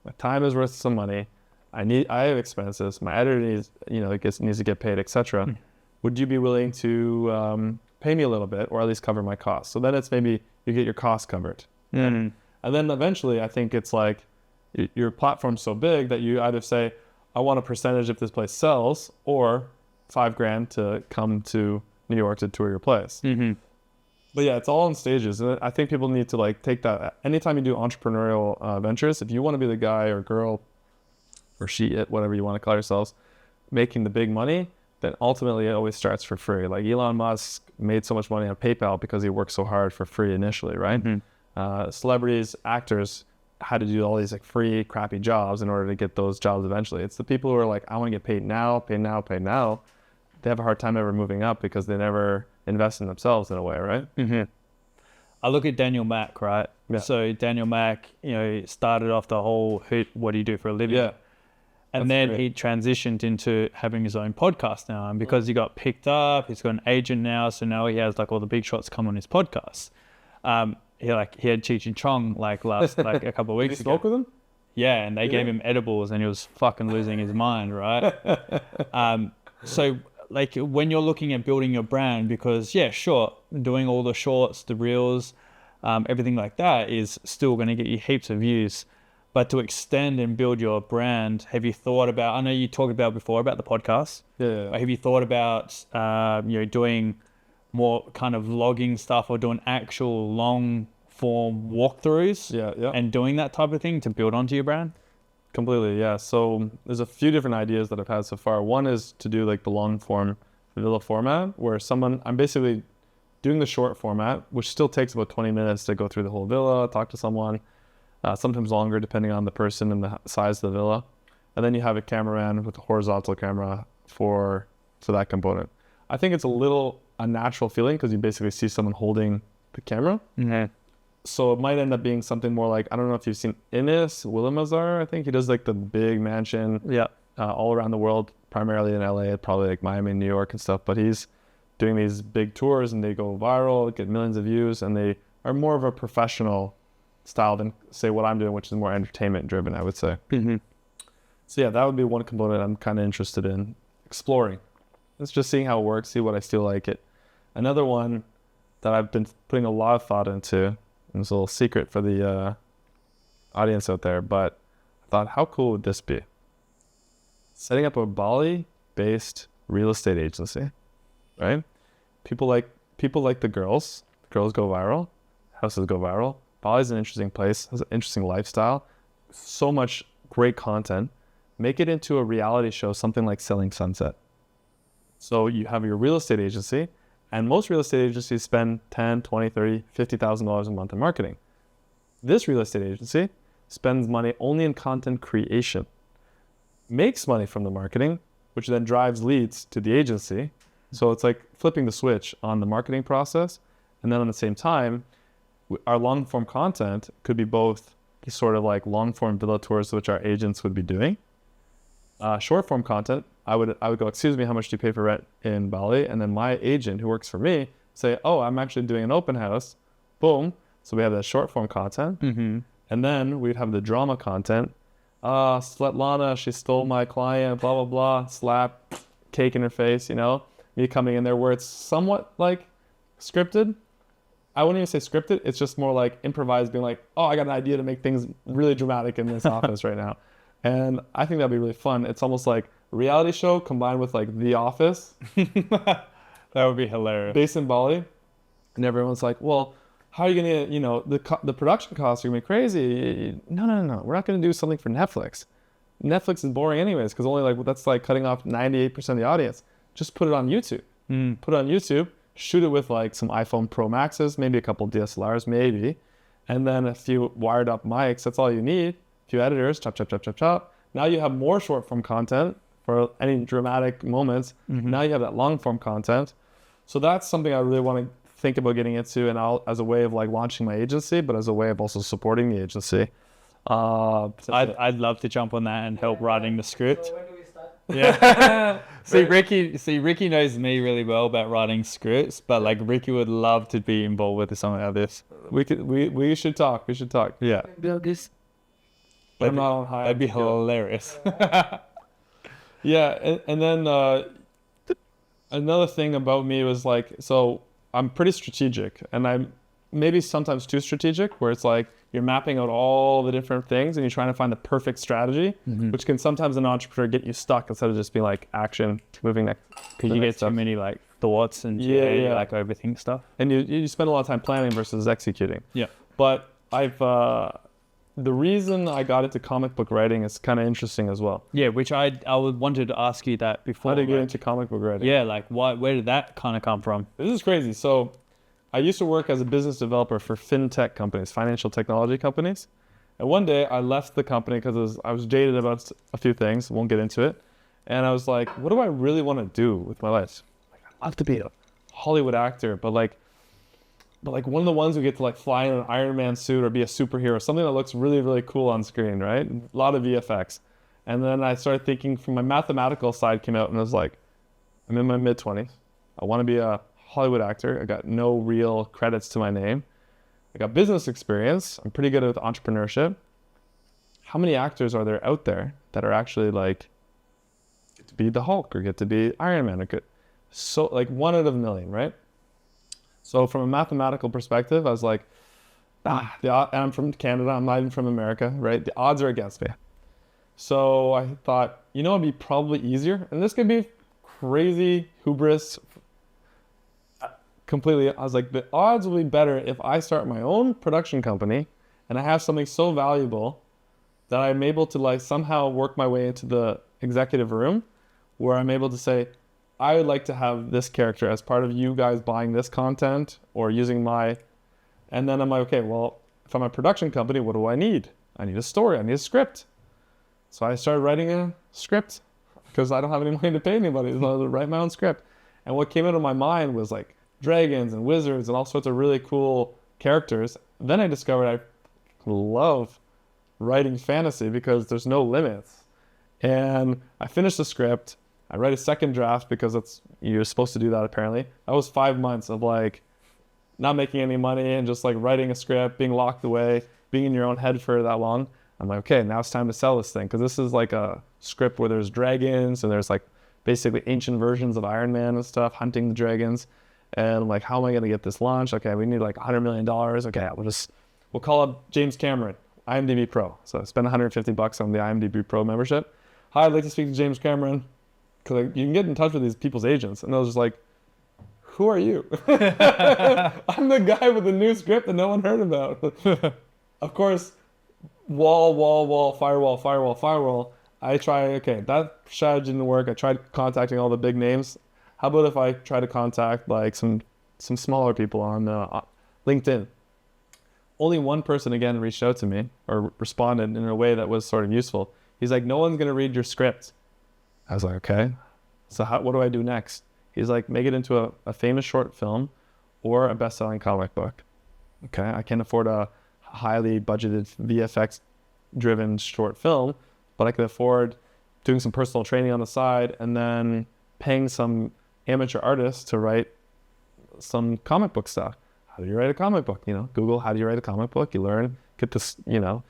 My time is worth some money. I have expenses. My editor needs to get paid, etc. Would you be willing to pay me a little bit, or at least cover my costs? So then it's maybe you get your costs covered. And then eventually, I think it's like your platform's so big that you either say, I want a percentage if this place sells, or $5,000 to come to New York to tour your place. But yeah, it's all in stages. And I think people need to like take that. Anytime you do entrepreneurial ventures, if you want to be the guy or girl or whatever you want to call yourselves, making the big money, then ultimately it always starts for free. Like Elon Musk made so much money on PayPal because he worked so hard for free initially, right? Celebrities, actors had to do all these like free, crappy jobs in order to get those jobs eventually. It's the people who are like, I want to get paid now. they have a hard time ever moving up because they never invest in themselves in a way, right? Mm-hmm. I look at Daniel Mack, right? Yeah. So Daniel Mack, started off the whole, what do you do for a living? Yeah. And That's then great. he transitioned into having his own podcast now. And because he got picked up, he's got an agent now. So now he has like all the big shots come on his podcast. He had Cheech and Chong a couple of weeks Did you ago. spoke with him? Yeah, and they gave him edibles and he was fucking losing his mind, right? So like when you're looking at building your brand, because yeah, sure, doing all the shorts, the reels, everything like that is still going to get you heaps of views. But to extend and build your brand, have you thought about, I know you talked about before about the podcast. Yeah. Have you thought about, doing more kind of vlogging stuff or doing actual long form walkthroughs Yeah. and doing that type of thing to build onto your brand? Completely, yeah. So there's a few different ideas that I've had so far. One is to do like the long form villa format where I'm basically doing the short format, which still takes about 20 minutes to go through the whole villa, talk to someone. Sometimes longer depending on the person and the size of the villa. And then you have a cameraman with a horizontal camera for that component. I think it's a little unnatural feeling because you basically see someone holding the camera. Mm-hmm. So it might end up being something more like, I don't know if you've seen Ines Willemazar. I think he does like the big mansion all around the world, primarily in LA, probably like Miami, New York and stuff. But he's doing these big tours and they go viral, get millions of views, and they are more of a professional style than say what I'm doing, which is more entertainment driven, I would say. Mm-hmm. So yeah, that would be one component I'm kind of interested in exploring. It's just seeing how it works, see what I still like it. Another one that I've been putting a lot of thought into, and it's a little secret for the audience out there, but I thought, how cool would this be? Setting up a Bali-based real estate agency, right? People like the girls. Girls go viral. Houses go viral. Bali's an interesting place, has an interesting lifestyle, so much great content. Make it into a reality show, something like Selling Sunset. So you have your real estate agency, and most real estate agencies spend $10, $20, $30, $50,000 a month in marketing. This real estate agency spends money only in content creation, makes money from the marketing, which then drives leads to the agency. So it's like flipping the switch on the marketing process. And then at the same time, our long form content could be both sort of like long form villa tours, which our agents would be doing. Short form content, I would go, excuse me, how much do you pay for rent in Bali? And then my agent who works for me say, oh, I'm actually doing an open house. Boom. So we have that short form content. Mm-hmm. And then we'd have the drama content. Svetlana, she stole my client, blah, blah, blah, slap, cake in her face, me coming in there where it's somewhat like scripted. I wouldn't even say scripted. It's just more like improvised, being like, oh, I got an idea to make things really dramatic in this office right now. And I think that'd be really fun. It's almost like a reality show combined with like The Office. That would be hilarious. Based in Bali. And everyone's like, well, how are you going to, the production costs are going to be crazy. No. We're not going to do something for Netflix. Netflix is boring anyways, because that's like cutting off 98% of the audience. Just put it on YouTube. Put it on YouTube. Shoot it with like some iPhone Pro Maxes, maybe a couple DSLRs, maybe. And then a few wired up mics. That's all you need. A few editors, chop. Now you have more short form content for any dramatic moments. Mm-hmm. Now you have that long form content. So that's something I really want to think about getting into, and as a way of like launching my agency, but as a way of also supporting the agency. I'd love to jump on that and help writing the script. So when do we start? Yeah. Ricky knows me really well about writing scripts, but like Ricky would love to be involved with something like this. We should talk. Yeah. Build this. But I'm not on high. That'd be altitude. hilarious. Yeah, and then another thing about me was like, so I'm pretty strategic, and I'm maybe sometimes too strategic, where it's like you're mapping out all the different things and you're trying to find the perfect strategy, which can sometimes an entrepreneur get you stuck instead of just being like action, moving next. Because you get so many like thoughts and you like overthink stuff. And you spend a lot of time planning versus executing. Yeah. But the reason I got into comic book writing is kind of interesting as well. Yeah, which I wanted to ask you that before. How did you get like, into comic book writing? Yeah, like where did that kind of come from? This is crazy. So I used to work as a business developer for fintech companies, financial technology companies. And one day I left the company because I was jaded about a few things. Won't get into it. And I was like, what do I really want to do with my life? Like, I'd love to be a Hollywood actor, but like one of the ones who get to like fly in an Iron Man suit or be a superhero, something that looks really, really cool on screen, right? A lot of VFX. And then I started thinking from my mathematical side came out and I was like, I'm in my mid-20s. I want to be a Hollywood actor. I got no real credits to my name. I got business experience. I'm pretty good at entrepreneurship. How many actors are there out there that are actually like, get to be the Hulk or get to be Iron Man or get so like 1 out of a million, right? So from a mathematical perspective, I was like, and I'm from Canada. I'm not even from America, right? The odds are against me. So I thought, you know, it'd be probably easier. And this could be crazy hubris. Completely. I was like, the odds will be better if I start my own production company and I have something so valuable that I'm able to like somehow work my way into the executive room where I'm able to say, I would like to have this character as part of you guys buying this content or using my, and then I'm like, okay, well, if I'm a production company, what do I need? I need a story, I need a script. So I started writing a script because I don't have any money to pay anybody, so I write my own script. And what came out of my mind was like dragons and wizards and all sorts of really cool characters. Then I discovered I love writing fantasy because there's no limits. And I finished the script. I write a second draft because you're supposed to do that apparently. That was 5 months of like not making any money and just like writing a script, being locked away, being in your own head for that long. I'm like, okay, now it's time to sell this thing because this is like a script where there's dragons and there's like basically ancient versions of Iron Man and stuff, hunting the dragons. And I'm like, how am I going to get this launched? Okay, we need like $100 million. Okay, we'll call up James Cameron, IMDb Pro. So I spent $150 on the IMDb Pro membership. Hi, I'd like to speak to James Cameron. Because you can get in touch with these people's agents. And I was just like, who are you? I'm the guy with the new script that no one heard about. Of course, wall, firewall. I try, okay, that strategy didn't work. I tried contacting all the big names. How about if I try to contact like some smaller people on LinkedIn? Only one person again reached out to me or responded in a way that was sort of useful. He's like, no one's going to read your script. I was like, okay, so what do I do next? He's like, make it into a famous short film or a best-selling comic book. Okay, I can't afford a highly budgeted VFX-driven short film, but I can afford doing some personal training on the side and then paying some amateur artists to write some comic book stuff. How do you write a comic book? You know, Google, how do you write a comic book? You learn, get this, you know,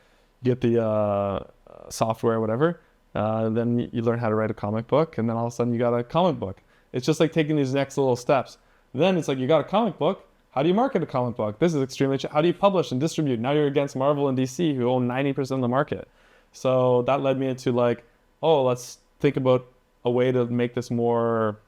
get the software, whatever. Then you learn how to write a comic book, and then all of a sudden you got a comic book. It's just like taking these next little steps. Then it's like you got a comic book. How do you market a comic book? This is extremely how do you publish and distribute? Now you're against Marvel and DC, who own 90% of the market. So that led me into like, oh, let's think about a way to make this more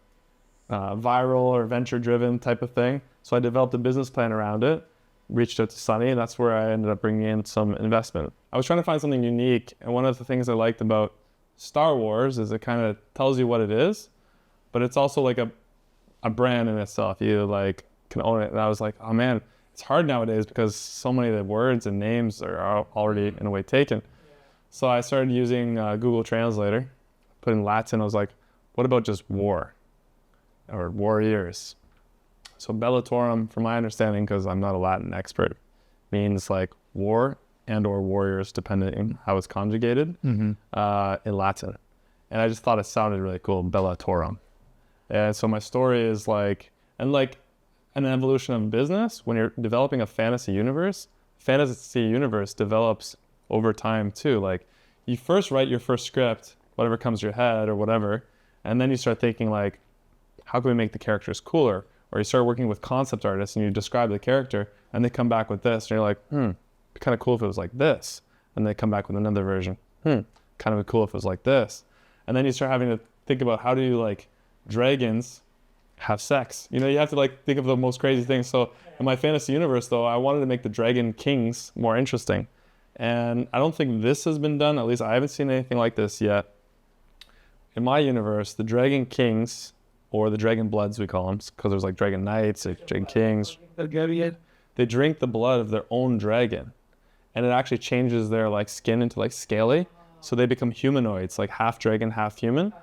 viral or venture-driven type of thing. So I developed a business plan around it, reached out to Sunny, and that's where I ended up bringing in some investment. I was trying to find something unique, and one of the things I liked about Star Wars is it kind of tells you what it is, but it's also like a brand in itself. You like can own it. And I was like, oh man, it's hard nowadays because so many of the words and names are already in a way taken. Yeah. So I started using Google Translator, put in Latin. I was like, what about just war or warriors? So Bellatorum, from my understanding, because I'm not a Latin expert, means like war and or warriors, depending on how it's conjugated in Latin. And I just thought it sounded really cool, Bellatorum. And so my story is like, and like an evolution of business, when you're developing a fantasy universe develops over time too. Like you first write your first script, whatever comes to your head or whatever, and then you start thinking like, how can we make the characters cooler? Or you start working with concept artists and you describe the character and they come back with this and you're like, it'd be kind of cool if it was like this. And they come back with another version. Kind of be cool if it was like this. And then you start having to think about how do you like dragons have sex? You know, you have to like think of the most crazy things. So in my fantasy universe though, I wanted to make the dragon kings more interesting. And I don't think this has been done. At least I haven't seen anything like this yet. In my universe, the dragon kings, or the dragon bloods we call them, because there's like dragon knights, like dragon kings. They drink the blood of their own dragon. And it actually changes their like skin into like scaly. So they become humanoids, like half dragon, half human.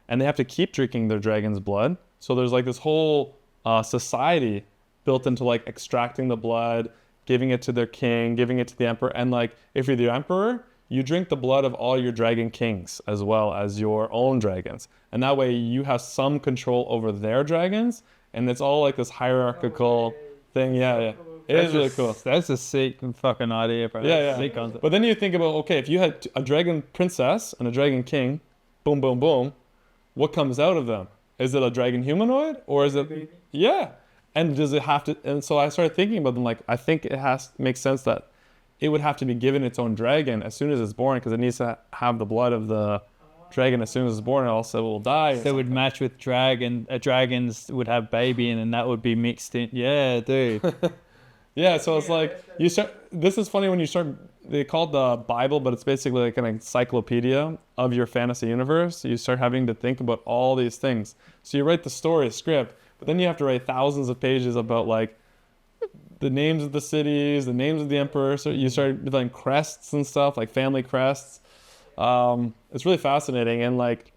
and they have to keep drinking their dragon's blood. So there's like this whole society built into like extracting the blood, giving it to their king, giving it to the emperor. And like, if you're the emperor, you drink the blood of all your dragon kings as well as your own dragons. And that way you have some control over their dragons. And it's all like this hierarchical thing. Yeah, yeah. It is really cool. That's a sick fucking idea, bro. Yeah, yeah. Sick concept. But then you think about, okay, if you had a dragon princess and a dragon king, boom, boom, boom, what comes out of them? Is it a dragon humanoid or is it? Yeah. And does it have to? And so I started thinking about them. Like, I think it has makes sense that it would have to be given its own dragon as soon as it's born, because it needs to have the blood of the dragon as soon as it's born, or else it will die. So it would match with dragons would have baby, and then that would be mixed in. Yeah, dude. Yeah, so it's like you start. This is funny when you start. They call it the Bible, but it's basically like an encyclopedia of your fantasy universe. You start having to think about all these things. So you write the story script, but then you have to write thousands of pages about like the names of the cities, the names of the emperor. So you start doing crests and stuff, like family crests. It's really fascinating, and like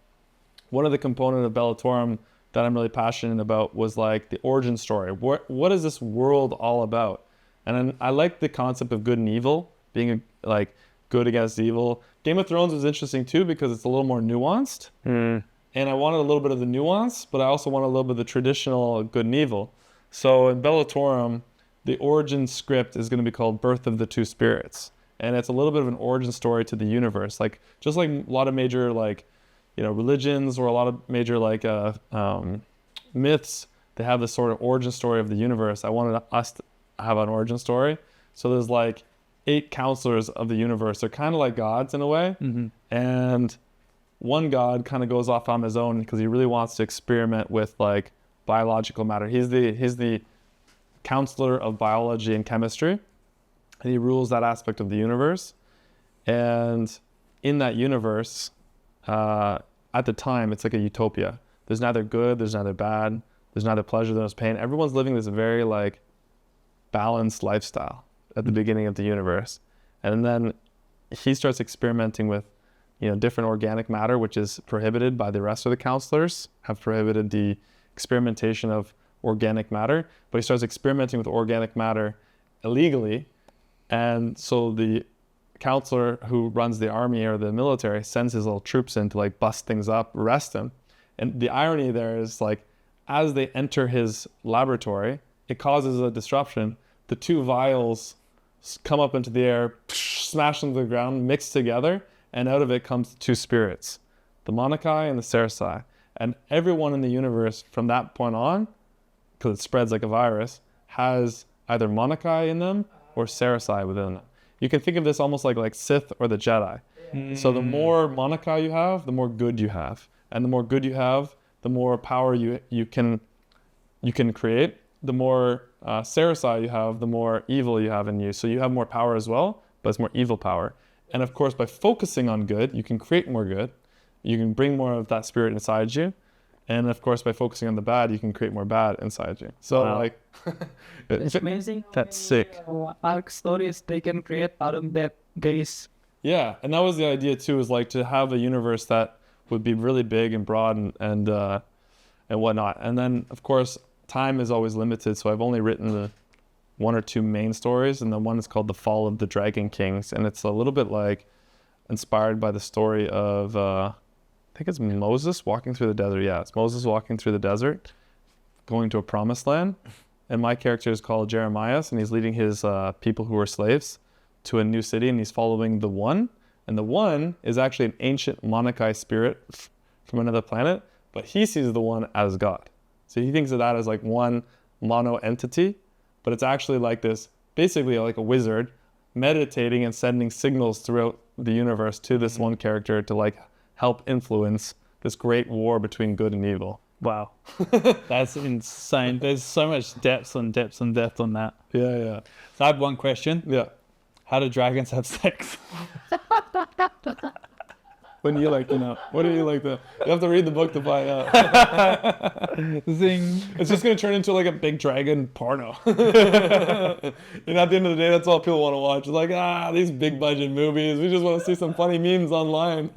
one of the components of Bellatorum that I'm really passionate about was like the origin story. What is this world all about? And then I like the concept of good and evil, being like good against evil. Game of Thrones was interesting too because it's a little more nuanced. And I wanted a little bit of the nuance, but I also wanted a little bit of the traditional good and evil. So in Bellatorum, the origin script is going to be called Birth of the Two Spirits. And it's a little bit of an origin story to the universe. Like, just like a lot of major, like, you know, religions or a lot of major, like, myths, they have this sort of origin story of the universe. I wanted us to have an origin story. So there's like 8 counselors of the universe. They're kind of like gods in a way. And one god kind of goes off on his own because he really wants to experiment with like biological matter. He's the counselor of biology and chemistry, and he rules that aspect of the universe. And in that universe, at the time, it's like a utopia. There's neither good, there's neither bad, there's neither pleasure, there's pain. Everyone's living this very like balanced lifestyle at the beginning of the universe. And then he starts experimenting with, you know, different organic matter, which is prohibited by the rest of the counselors, have prohibited the experimentation of organic matter, but he starts experimenting with organic matter illegally. And so the counselor who runs the army or the military sends his little troops in to like bust things up, arrest him. And the irony there is like, as they enter his laboratory, it causes a disruption. The 2 vials come up into the air, smash into the ground, mix together, and out of it comes 2 spirits, the Monokai and the Cersei. And everyone in the universe from that point on, because it spreads like a virus, has either Monokai in them or Cersei within them. You can think of this almost like Sith or the Jedi. So the more Monokai you have, the more good you have. And the more good you have, the more power you can create. The more Cersei you have, the more evil you have in you. So you have more power as well, but it's more evil power. And of course, by focusing on good, you can create more good. You can bring more of that spirit inside you. And of course, by focusing on the bad, you can create more bad inside you. So like, It's amazing. That's sick. Arc stories they can create out of that base. yeah. And that was the idea too, is like to have a universe that would be really big and broad and whatnot. And then of course, time is always limited. So I've only written the 1 or 2 main stories, and the one is called The Fall of the Dragon Kings. And it's a little bit like inspired by the story of, I think it's Moses walking through the desert. Yeah, it's Moses walking through the desert, going to a promised land. And my character is called Jeremiah, and he's leading his people who are slaves to a new city, and he's following the One. And the One is actually an ancient Monokai spirit from another planet, but he sees the One as God. So he thinks of that as like one mono entity, but it's actually like this, basically like a wizard meditating and sending signals throughout the universe to this one character to like help influence this great war between good and evil. Wow. That's insane. There's so much depth on depth on depth on that. Yeah, yeah. So I have one question. Yeah. How do dragons have sex? When you like to know? What do you like to? You have to read the book to find out. Zing. It's just gonna turn into like a big dragon porno. And at the end of the day, that's all people want to watch. It's like, these big budget movies. We just want to see some funny memes online.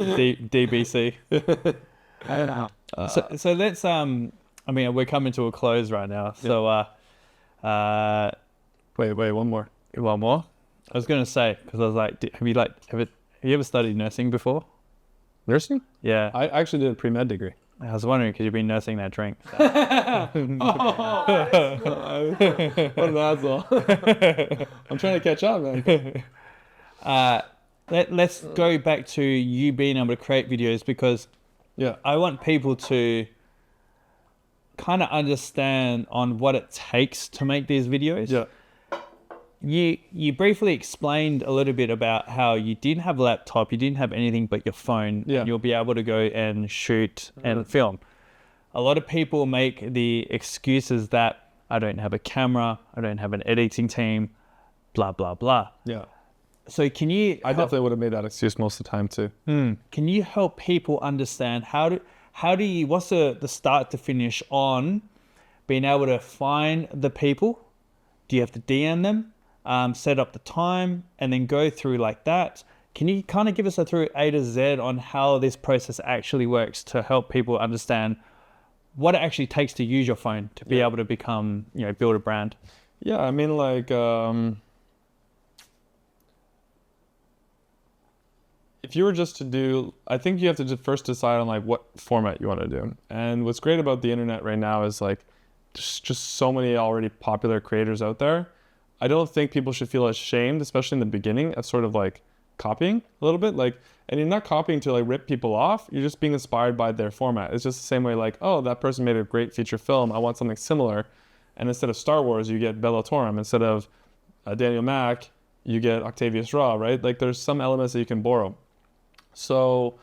DBC. I don't know. So let's I mean, we're coming to a close right now. So Wait, one more. one more. I was gonna say, because I was like, have you ever studied nursing before? Nursing? Yeah, I actually did a pre-med degree. I was wondering because you've been nursing that drink. What an asshole. I'm trying to catch up, man. Let's go back to you being able to create videos, because Yeah. I want people to kind of understand on what it takes to make these videos. Yeah. You briefly explained a little bit about how you didn't have a laptop, you didn't have anything but your phone. Yeah. You'll be able to go and shoot and film. A lot of people make the excuses that I don't have a camera, I don't have an editing team, blah, blah, blah. Yeah. So can you... I definitely would have made that excuse most of the time too. Can you help people understand what's the start to finish on being able to find the people? Do you have to DM them, set up the time, and then go through like that? Can you kind of give us through A to Z on how this process actually works to help people understand what it actually takes to use your phone to be able to become, build a brand? Yeah, I mean, like, if you were just to do, I think you have to first decide on like what format you want to do. And what's great about the internet right now is like there's just so many already popular creators out there. I don't think people should feel ashamed, especially in the beginning, of sort of like copying a little bit. Like, and you're not copying to like rip people off. You're just being inspired by their format. It's just the same way like, oh, that person made a great feature film. I want something similar. And instead of Star Wars, you get Bellatorum. Instead of Daniel Mack, you get Octavius Ra, right? Like there's some elements that you can borrow. So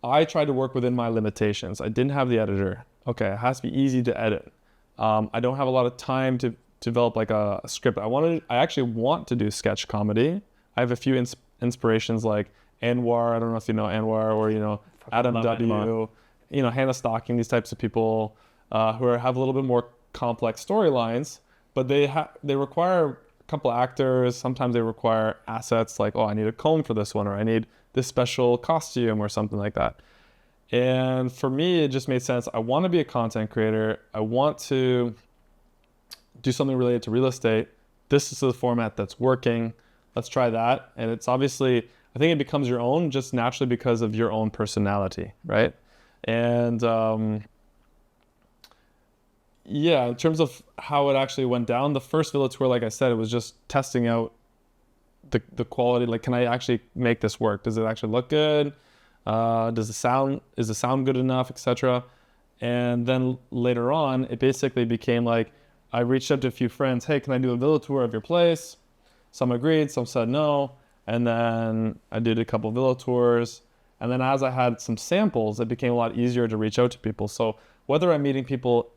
I tried to work within my limitations. I didn't have the editor. Okay, it has to be easy to edit. I don't have a lot of time to develop like a script. I actually want to do sketch comedy. I have a few inspirations like Anwar. I don't know if you know Anwar, or Adam W. Hannah Stocking. These types of people who have a little bit more complex storylines, but they require a couple actors. Sometimes they require assets like, oh, I need a comb for this one, or I need this special costume or something like that. And for me, it just made sense. I want to be a content creator. I want to do something related to real estate. This is the format that's working. Let's try that. And it's obviously, I think it becomes your own just naturally because of your own personality, right? And in terms of how it actually went down, the first Villa tour, like I said, it was just testing out the quality. Like, can I actually make this work? Does it actually look good? Is the sound good enough, etc.? And then later on, it basically became like, I reached out to a few friends. Hey, can I do a Villa tour of your place? Some agreed, some said no. And then I did a couple Villa tours. And then as I had some samples, it became a lot easier to reach out to people. So whether I'm meeting people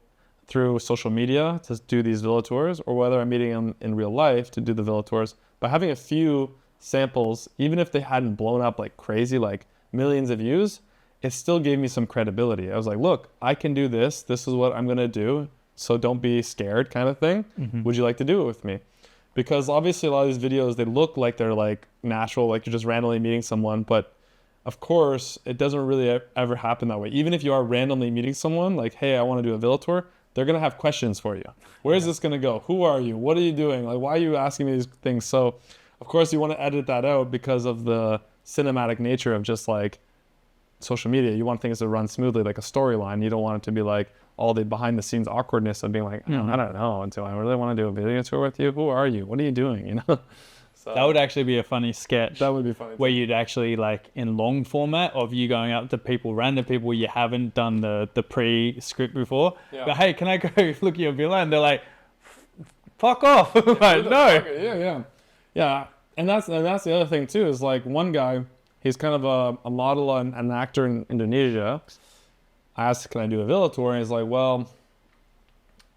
through social media to do these Villa tours, or whether I'm meeting them in real life to do the Villa tours, by having a few samples, even if they hadn't blown up like crazy, like millions of views, it still gave me some credibility. I was like, look, I can do this. This is what I'm going to do. So don't be scared, kind of thing. Mm-hmm. Would you like to do it with me? Because obviously a lot of these videos, they look like they're like natural, like you're just randomly meeting someone. But of course, it doesn't really ever happen that way. Even if you are randomly meeting someone, like, hey, I want to do a Villa tour, they're going to have questions for you. Where's this going to go? Who are you? What are you doing? Like, why are you asking me these things? So, of course, you want to edit that out because of the cinematic nature of just like social media. You want things to run smoothly, like a storyline. You don't want it to be like all the behind the scenes awkwardness of being like, I don't know, until I really want to do a video tour with you. Who are you? What are you doing? So that would actually be a funny sketch. That would be funny. Where you'd actually like in long format of you going up to people, random people you haven't done the pre-script before. Yeah. But hey, can I go look at your villa? And they're like, fuck off. Like, no. Yeah. And that's the other thing too, is like one guy, he's kind of a model and an actor in Indonesia. I asked, can I do a villa tour? And he's like, well,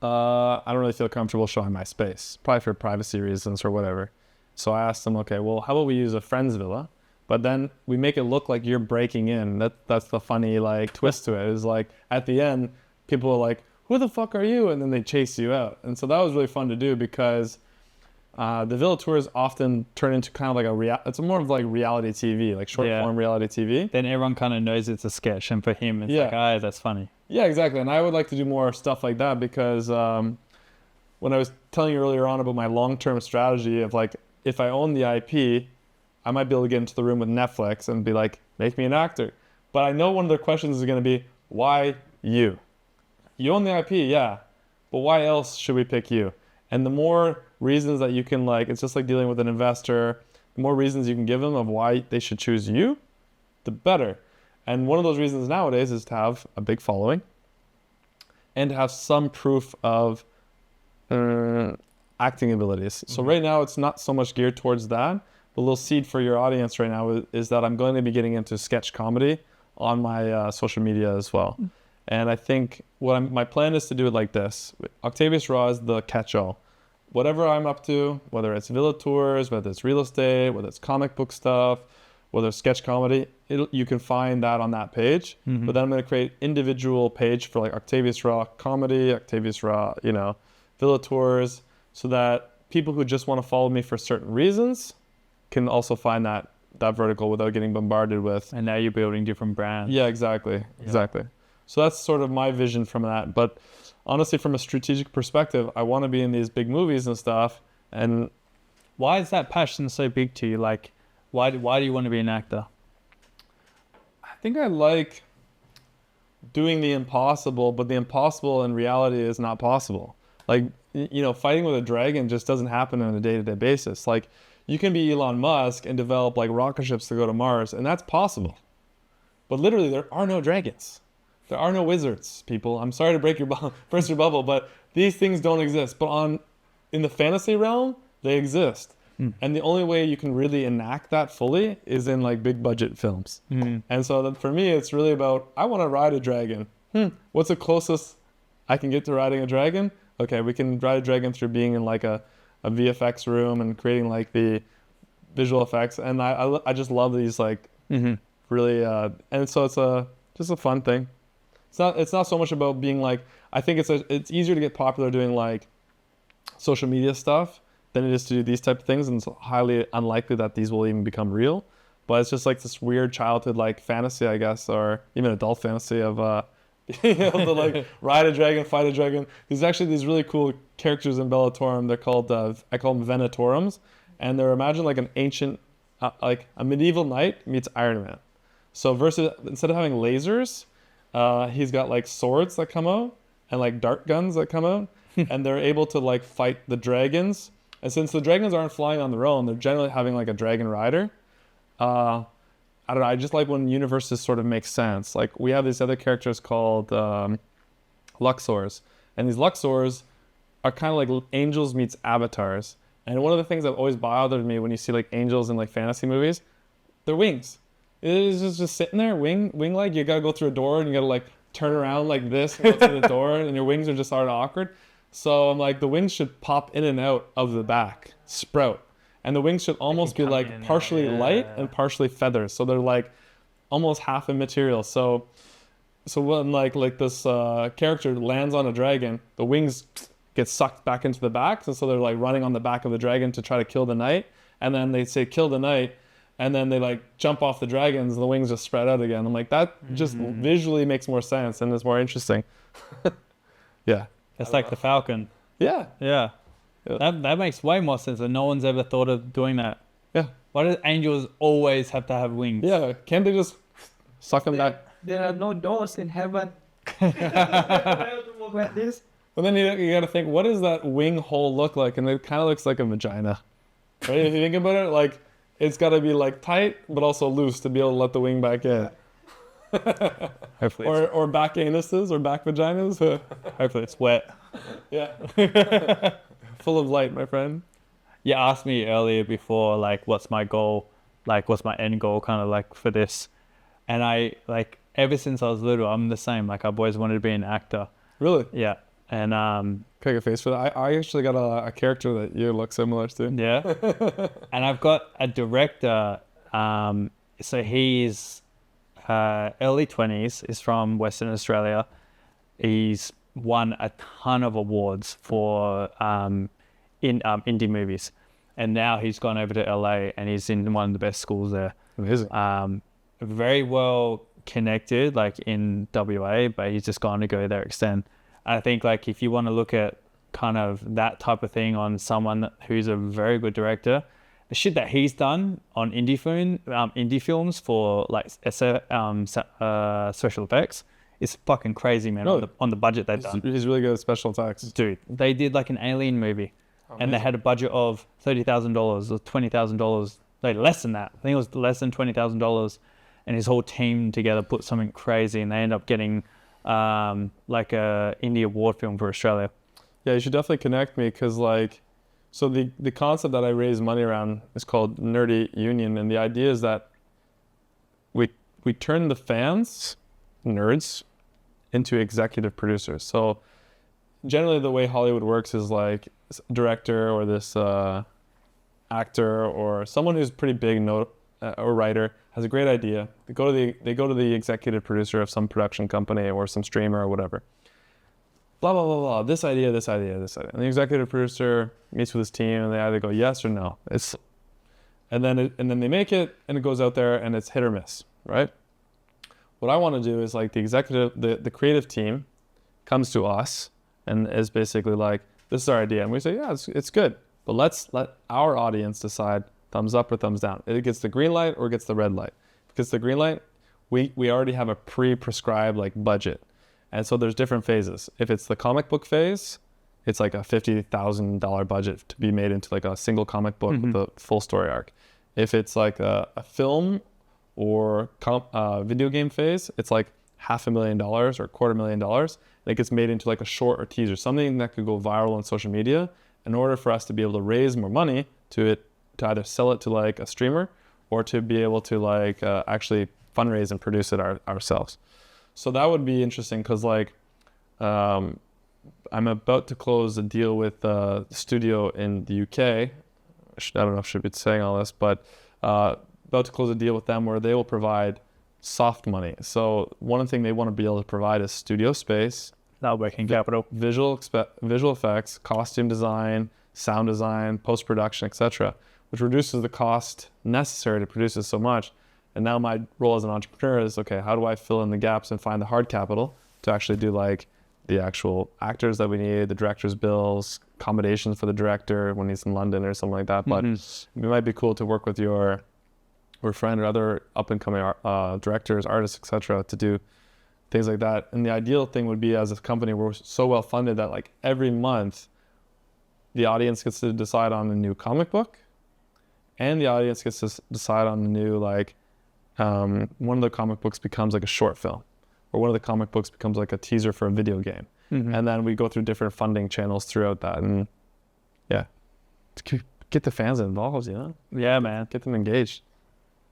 I don't really feel comfortable showing my space, probably for privacy reasons or whatever. So I asked him, okay, well, how about we use a friend's villa, but then we make it look like you're breaking in. That's the funny like twist to it. Is like at the end, people are like, who the fuck are you? And then they chase you out. And so that was really fun to do because The Villa tours often turn into kind of like it's more of like reality TV, like short form reality TV. Then everyone kind of knows it's a sketch, and for him, it's like, oh, that's funny. Yeah, exactly. And I would like to do more stuff like that because when I was telling you earlier on about my long-term strategy of like, if I own the IP, I might be able to get into the room with Netflix and be like, make me an actor. But I know one of their questions is going to be, why you? You own the IP, yeah. But why else should we pick you? And the more reasons that you can like, it's just like dealing with an investor, the more reasons you can give them of why they should choose you, the better. And one of those reasons nowadays is to have a big following and to have some proof of acting abilities. So right now it's not so much geared towards that. The little seed for your audience right now is that I'm going to be getting into sketch comedy on my social media as well. And I think my plan is to do it like this. Octavius Ra is the catch-all. Whatever I'm up to, whether it's villa tours, whether it's real estate, whether it's comic book stuff, whether it's sketch comedy, you can find that on that page. But then I'm going to create individual page for like Octavius Ra comedy, Octavius Ra, villa tours, so that people who just want to follow me for certain reasons can also find that vertical without getting bombarded with. And now you're building different brands. Yeah, exactly. So that's sort of my vision from that. But honestly, from a strategic perspective, I want to be in these big movies and stuff. And why is that passion so big to you? Like, why do you want to be an actor? I think I like doing the impossible, but the impossible in reality is not possible. Like, fighting with a dragon just doesn't happen on a day-to-day basis. Like, you can be Elon Musk and develop like rocket ships to go to Mars, and that's possible. But literally, there are no dragons. There are no wizards, people. I'm sorry to burst your bubble, but these things don't exist. But in the fantasy realm, they exist. And the only way you can really enact that fully is in like big budget films. And so for me, it's really about, I want to ride a dragon. What's the closest I can get to riding a dragon? Okay, we can ride a dragon through being in like a VFX room and creating like the visual effects. And I just love these like really, and so it's just a fun thing. It's not so much about being like, I think it's easier to get popular doing like social media stuff than it is to do these type of things, and it's highly unlikely that these will even become real. But it's just like this weird childhood like fantasy, I guess, or even adult fantasy of being able to like ride a dragon, fight a dragon. There's actually these really cool characters in Bellatorum. They're called I call them Venatorums, and they're imagined like an ancient, like a medieval knight meets Iron Man. So instead of having lasers, he's got like swords that come out and like dart guns that come out, and they're able to like fight the dragons. And since the dragons aren't flying on their own, they're generally having like a dragon rider. I don't know. I just like when universes sort of make sense. Like we have these other characters called Luxors, and these Luxors are kind of like angels meets avatars. And one of the things that always bothered me when you see like angels in like fantasy movies, their wings. It is just sitting there, wing like you gotta go through a door and you gotta like turn around like this and go through the door, and your wings are just sort of awkward. So I'm like, the wings should pop in and out of the back, sprout. And the wings should almost be like partially light and partially feathers. So they're like almost half in material. So when like this character lands on a dragon, the wings get sucked back into the back. And so they're like running on the back of the dragon to try to kill the knight. And then they say, kill the knight. And then they like jump off the dragons and the wings just spread out again. I'm like, that just visually makes more sense and is more interesting. Yeah. It's like the Falcon. Yeah. That makes way more sense, and no one's ever thought of doing that. Yeah. Why do angels always have to have wings? Yeah. Can't they just suck them back? There are no doors in heaven. Like this. But then you got to think, what does that wing hole look like? And it kind of looks like a vagina. Right? If you think about it, like it's got to be like tight, but also loose to be able to let the wing back in. Hopefully or back anuses or back vaginas. hopefully it's wet. Yeah. Full of light, my friend. You asked me earlier before, like, what's my goal? Like, what's my end goal kind of like for this? And I, like, ever since I was little, I'm the same. Like, I've always wanted to be an actor. Really? Yeah. And can I get a face for that? I actually got a character that you look similar to. Yeah. And I've got a director. So he's early 20s, is from Western Australia. He's won a ton of awards for indie movies. and now he's gone over to LA and he's in one of the best schools there. Amazing. Very well connected, like in WA, but he's just gone to go there extend. I think like if you want to look at kind of that type of thing on someone who's a very good director, the shit that he's done on indie films for like special effects is fucking crazy, man. No, on the budget they've done. He's really good at special effects. Dude, they did like an Alien movie, and they had a budget of $30,000 or $20,000. Like less than that. I think it was less than $20,000, and his whole team together put something crazy, and they end up getting like a indie award film for Australia. Yeah, you should definitely connect me because like, so the concept that I raise money around is called Nerdy Union, and the idea is that we turn the fans, nerds, into executive producers. So generally the way Hollywood works is like a director or this actor or someone who's pretty big or writer has a great idea. They go to the executive producer of some production company or some streamer or whatever. Blah blah blah blah. This idea, this idea, this idea. And the executive producer meets with his team and they either go yes or no. And then they make it and it goes out there and it's hit or miss, right? What I want to do is like the creative team comes to us and is basically like, this is our idea. And we say, yeah, it's good. But let's let our audience decide thumbs up or thumbs down. It gets the green light or it gets the red light. Because the green light, we already have a pre-prescribed like budget. And so there's different phases. If it's the comic book phase, it's like a $50,000 budget to be made into like a single comic book with a full story arc. If it's like a film or video game phase, it's like $500,000 or $250,000. And it gets made into like a short or teaser, something that could go viral on social media in order for us to be able to raise more money to either sell it to like a streamer or to be able to like actually fundraise and produce it ourselves. So that would be interesting because like I'm about to close a deal with a studio in the UK. I don't know if I should be saying all this, but about to close a deal with them where they will provide soft money. So one thing they want to be able to provide is studio space, Not working capital. visual effects, costume design, sound design, post-production, etc., which reduces the cost necessary to produce it so much. And now my role as an entrepreneur is, okay, how do I fill in the gaps and find the hard capital to actually do like the actual actors that we need, the director's bills, accommodations for the director when he's in London or something like that. But it might be cool to work with your friend or other up-and-coming directors, artists, etc., to do things like that. And the ideal thing would be as a company, we're so well funded that like every month, the audience gets to decide on a new comic book, and the audience gets to decide on the new like one of the comic books becomes like a short film, or one of the comic books becomes like a teaser for a video game, and then we go through different funding channels throughout that, and yeah, to get the fans involved, you know? Yeah, man. Get them engaged.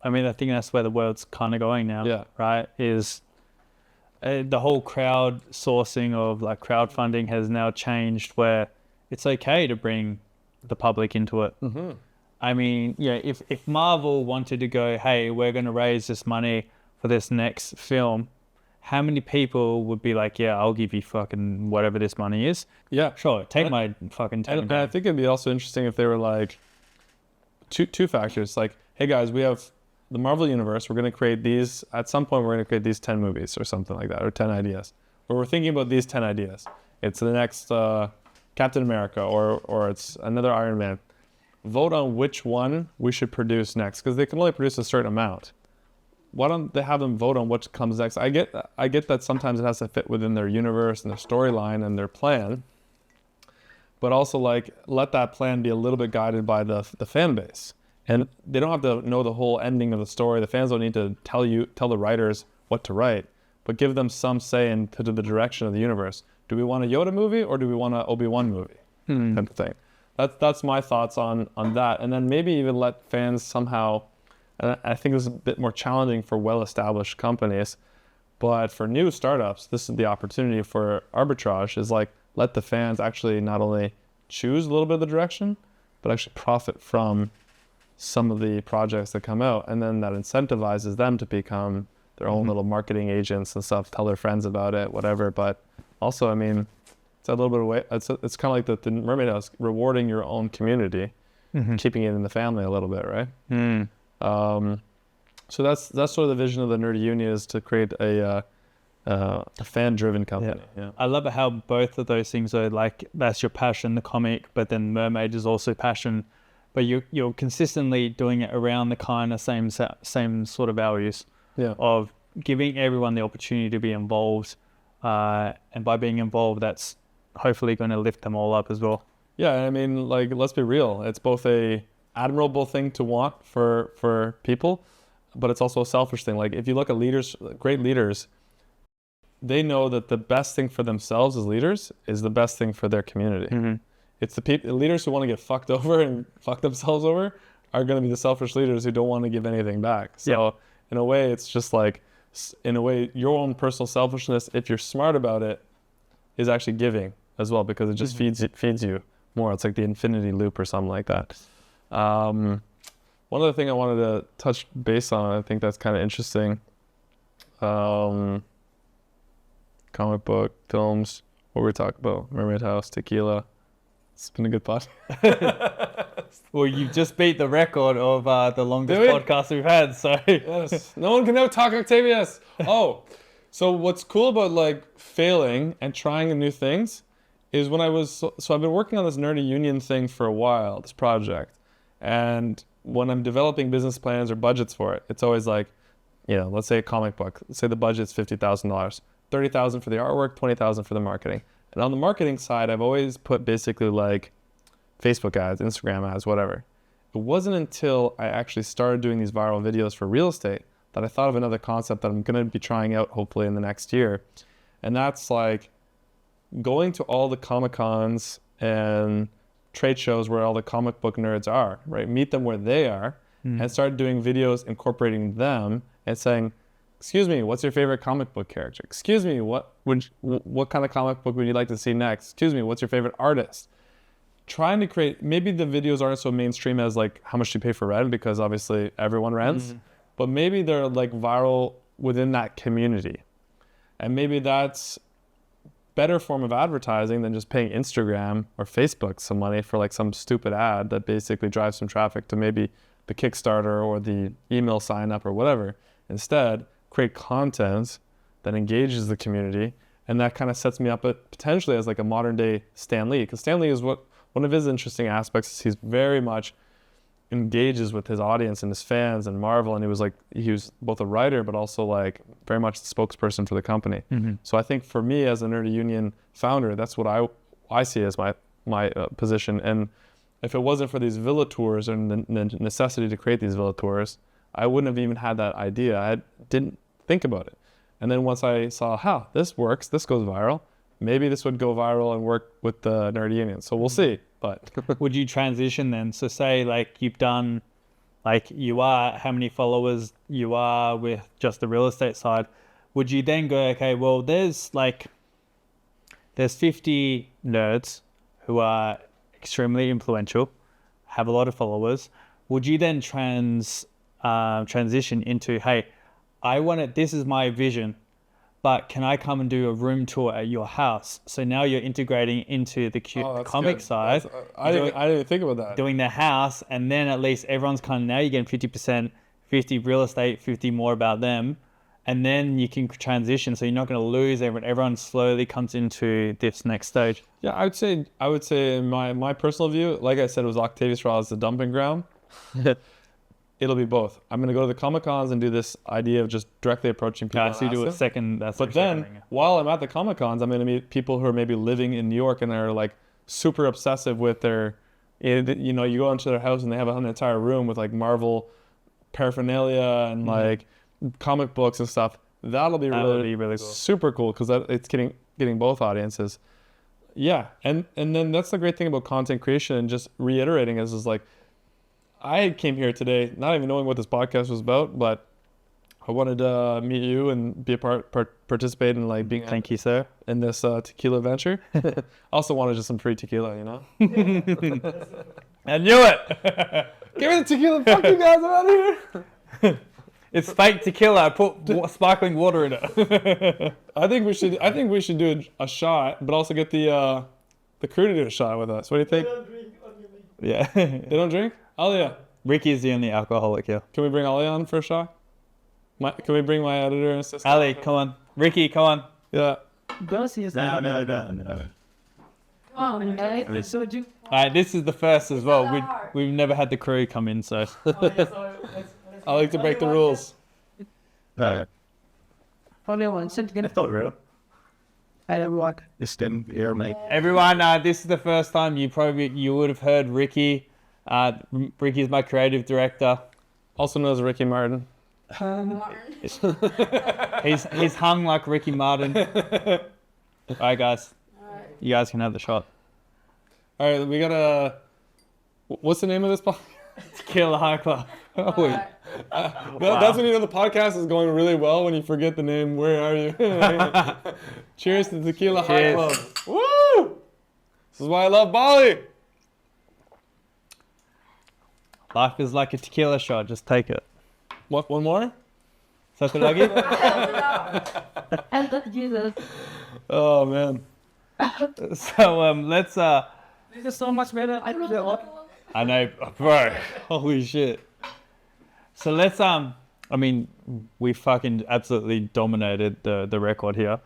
I mean, I think that's where the world's kind of going now. Yeah. Right? Is the whole crowd sourcing of like crowdfunding has now changed where it's okay to bring the public into it. I mean, yeah, if Marvel wanted to go, hey, we're going to raise this money for this next film, how many people would be like, yeah, I'll give you fucking whatever this money is? Yeah. Sure, take my fucking 10 And I think it'd be also interesting if they were like two factors. Like, hey guys, we have the Marvel Universe. We're going to create these. At some point, we're going to create these 10 movies or something like that, or 10 ideas. Or we're thinking about these 10 ideas. It's the next Captain America, or it's another Iron Man. Vote on which one we should produce next, because they can only produce a certain amount. Why don't they have them vote on what comes next? I get that sometimes it has to fit within their universe and their storyline and their plan, but also like let that plan be a little bit guided by the fan base. And they don't have to know the whole ending of the story. The fans don't need to tell the writers what to write, but give them some say into the direction of the universe. Do we want a Yoda movie or do we want an Obi-Wan movie? Type of thing. That's my thoughts on that. And then maybe even let fans somehow, and I think this is a bit more challenging for well-established companies, but for new startups, this is the opportunity for arbitrage, is like let the fans actually not only choose a little bit of the direction, but actually profit from some of the projects that come out. And then that incentivizes them to become their own little marketing agents and stuff, tell their friends about it, whatever. But also, I mean, it's a little bit of way. It's kind of like the Mermaid House, rewarding your own community keeping it in the family a little bit, right? Mm. So that's sort of the vision of the Nerdy Union, is to create a fan-driven company. Yeah. I love it how both of those things are like, that's your passion, the comic, but then Mermaid is also passion, but you're consistently doing it around the kind of same sort of values of giving everyone the opportunity to be involved, and by being involved, that's hopefully going to lift them all up as well. Yeah, I mean, like, let's be real. It's both a admirable thing to want for people, but it's also a selfish thing. Like, if you look at leaders, great leaders, they know that the best thing for themselves as leaders is the best thing for their community. It's the leaders who want to get fucked over and fuck themselves over are going to be the selfish leaders who don't want to give anything back. So in a way, it's just like, in a way, your own personal selfishness, if you're smart about it, is actually giving as well, because it just feeds you more. It's like the infinity loop or something like that. One other thing I wanted to touch base on, I think that's kind of interesting. Comic book, films, what were we talking about? Mermaid House, Tequila. It's been a good pod. Well, you've just beat the record of the longest podcast we've had, so. Yes. No one can now talk Octavius. Oh, so what's cool about like failing and trying new things is when I was, so I've been working on this Nerdy Union thing for a while, this project. And when I'm developing business plans or budgets for it, it's always like, let's say a comic book. Let's say the budget's $50,000, $30,000 for the artwork, $20,000 for the marketing. And on the marketing side, I've always put basically like Facebook ads, Instagram ads, whatever. It wasn't until I actually started doing these viral videos for real estate that I thought of another concept that I'm going to be trying out hopefully in the next year. And that's like going to all the Comic-Cons and trade shows where all the comic book nerds are, right? Meet them where they are and start doing videos incorporating them and saying, excuse me, what's your favorite comic book character? Excuse me, what kind of comic book would you like to see next? Excuse me, what's your favorite artist? Trying to create, maybe the videos aren't so mainstream as like how much do you pay for rent, because obviously everyone rents, but maybe they're like viral within that community. And maybe that's better form of advertising than just paying Instagram or Facebook some money for like some stupid ad that basically drives some traffic to maybe the Kickstarter or the email sign up or whatever. Instead, create content that engages the community, and that kind of sets me up potentially as like a modern day Stan Lee, because Stan Lee is one of his interesting aspects is he's very much engages with his audience and his fans and Marvel, and he was both a writer but also like very much the spokesperson for the company. So I think for me as a Nerdy Union founder, that's what I see as my position. And if it wasn't for these villa tours and the necessity to create these villa tours, I wouldn't have even had that idea. I didn't think about it. And then once I saw, this works, this goes viral, maybe this would go viral and work with the Nerdy Union. So we'll see. But would you transition then? So say like you've done, like you are, how many followers you are with just the real estate side. Would you then go, okay, well, there's 50 nerds who are extremely influential, have a lot of followers. Would you then transition into, hey, I want it, this is my vision, but can I come and do a room tour at your house? So now you're integrating into the comic side. I didn't even think about that. Doing the house, and then at least everyone's kind of, now you're getting 50%, 50 real estate, 50 more about them. And then you can transition, so you're not going to lose everyone. Everyone slowly comes into this next stage. Yeah, I would say in my personal view, like I said, it was Octavius Ra as the dumping ground. It'll be both. I'm going to go to the Comic-Cons and do this idea of just directly approaching people. So you do a second. But then, while I'm at the Comic-Cons, I'm going to meet people who are maybe living in New York and are like super obsessive with their, you go into their house and they have an entire room with like Marvel paraphernalia and like comic books and stuff. That'll be really cool. Super cool, because it's getting both audiences. Yeah, and then that's the great thing about content creation, and just reiterating is like, I came here today not even knowing what this podcast was about, but I wanted to meet you and be a participate in like being. Thank you, sir. In this tequila venture. I also wanted just some free tequila, I knew it. Give me the tequila. Fuck you guys, I'm out of here. It's fake tequila. I put sparkling water in it. I think we should do a shot, but also get the crew to do a shot with us. What do you think? Yeah. They don't drink? Alia, Ricky's the only alcoholic here. can we bring Alia on for a shot? Can we bring my editor and assistant? Ali, come on. Ricky, come on. Yeah. No. Oh, okay. So do. All right, this is the first as well. We've never had the crew come in, so. I like to break the rules. Only one cent to get a real. I never walk. This didn't hear me. Everyone, this is the first time you would have heard Ricky. Ricky's my creative director. Also known as Ricky Martin. He's hung like Ricky Martin. All right, guys. You guys can have the shot. All right, we gotta. What's the name of this podcast? Tequila High Club. Oh, wait. That's when you know the podcast is going really well when you forget the name. Where are you? Cheers to Tequila High Club. Woo! This is why I love Bali. Life is like a tequila shot. Just take it. What? One more? Satu lagi? And that's Jesus. Oh man. So let's. This is so much better. I don't know. I know, bro. Holy shit. So let's I mean, we fucking absolutely dominated the record here.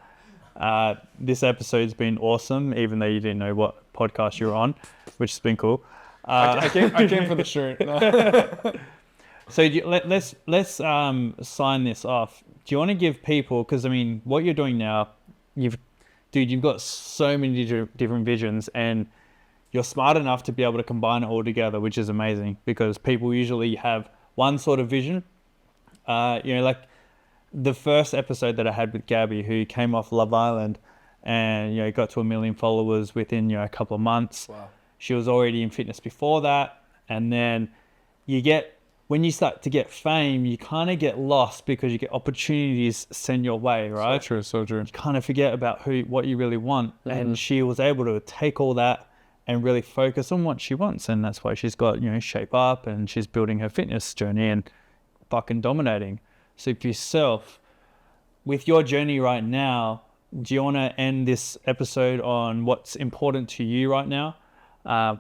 This episode's been awesome, even though you didn't know what podcast you're on, which has been cool. I came for the shirt. So let's sign this off. Do you want to give people, because I mean, what you're doing now, you've got so many different visions, and you're smart enough to be able to combine it all together, which is amazing, because people usually have one sort of vision. Like the first episode that I had with Gabby, who came off Love Island and, got to 1 million followers within, a couple of months. Wow. She was already in fitness before that. And then when you start to get fame, you kind of get lost because you get opportunities sent your way, right? So true. You kind of forget about what you really want. Mm-hmm. And she was able to take all that and really focus on what she wants. And that's why she's got, Shape Up, and she's building her fitness journey and fucking dominating. So for yourself, with your journey right now, do you want to end this episode on what's important to you right now?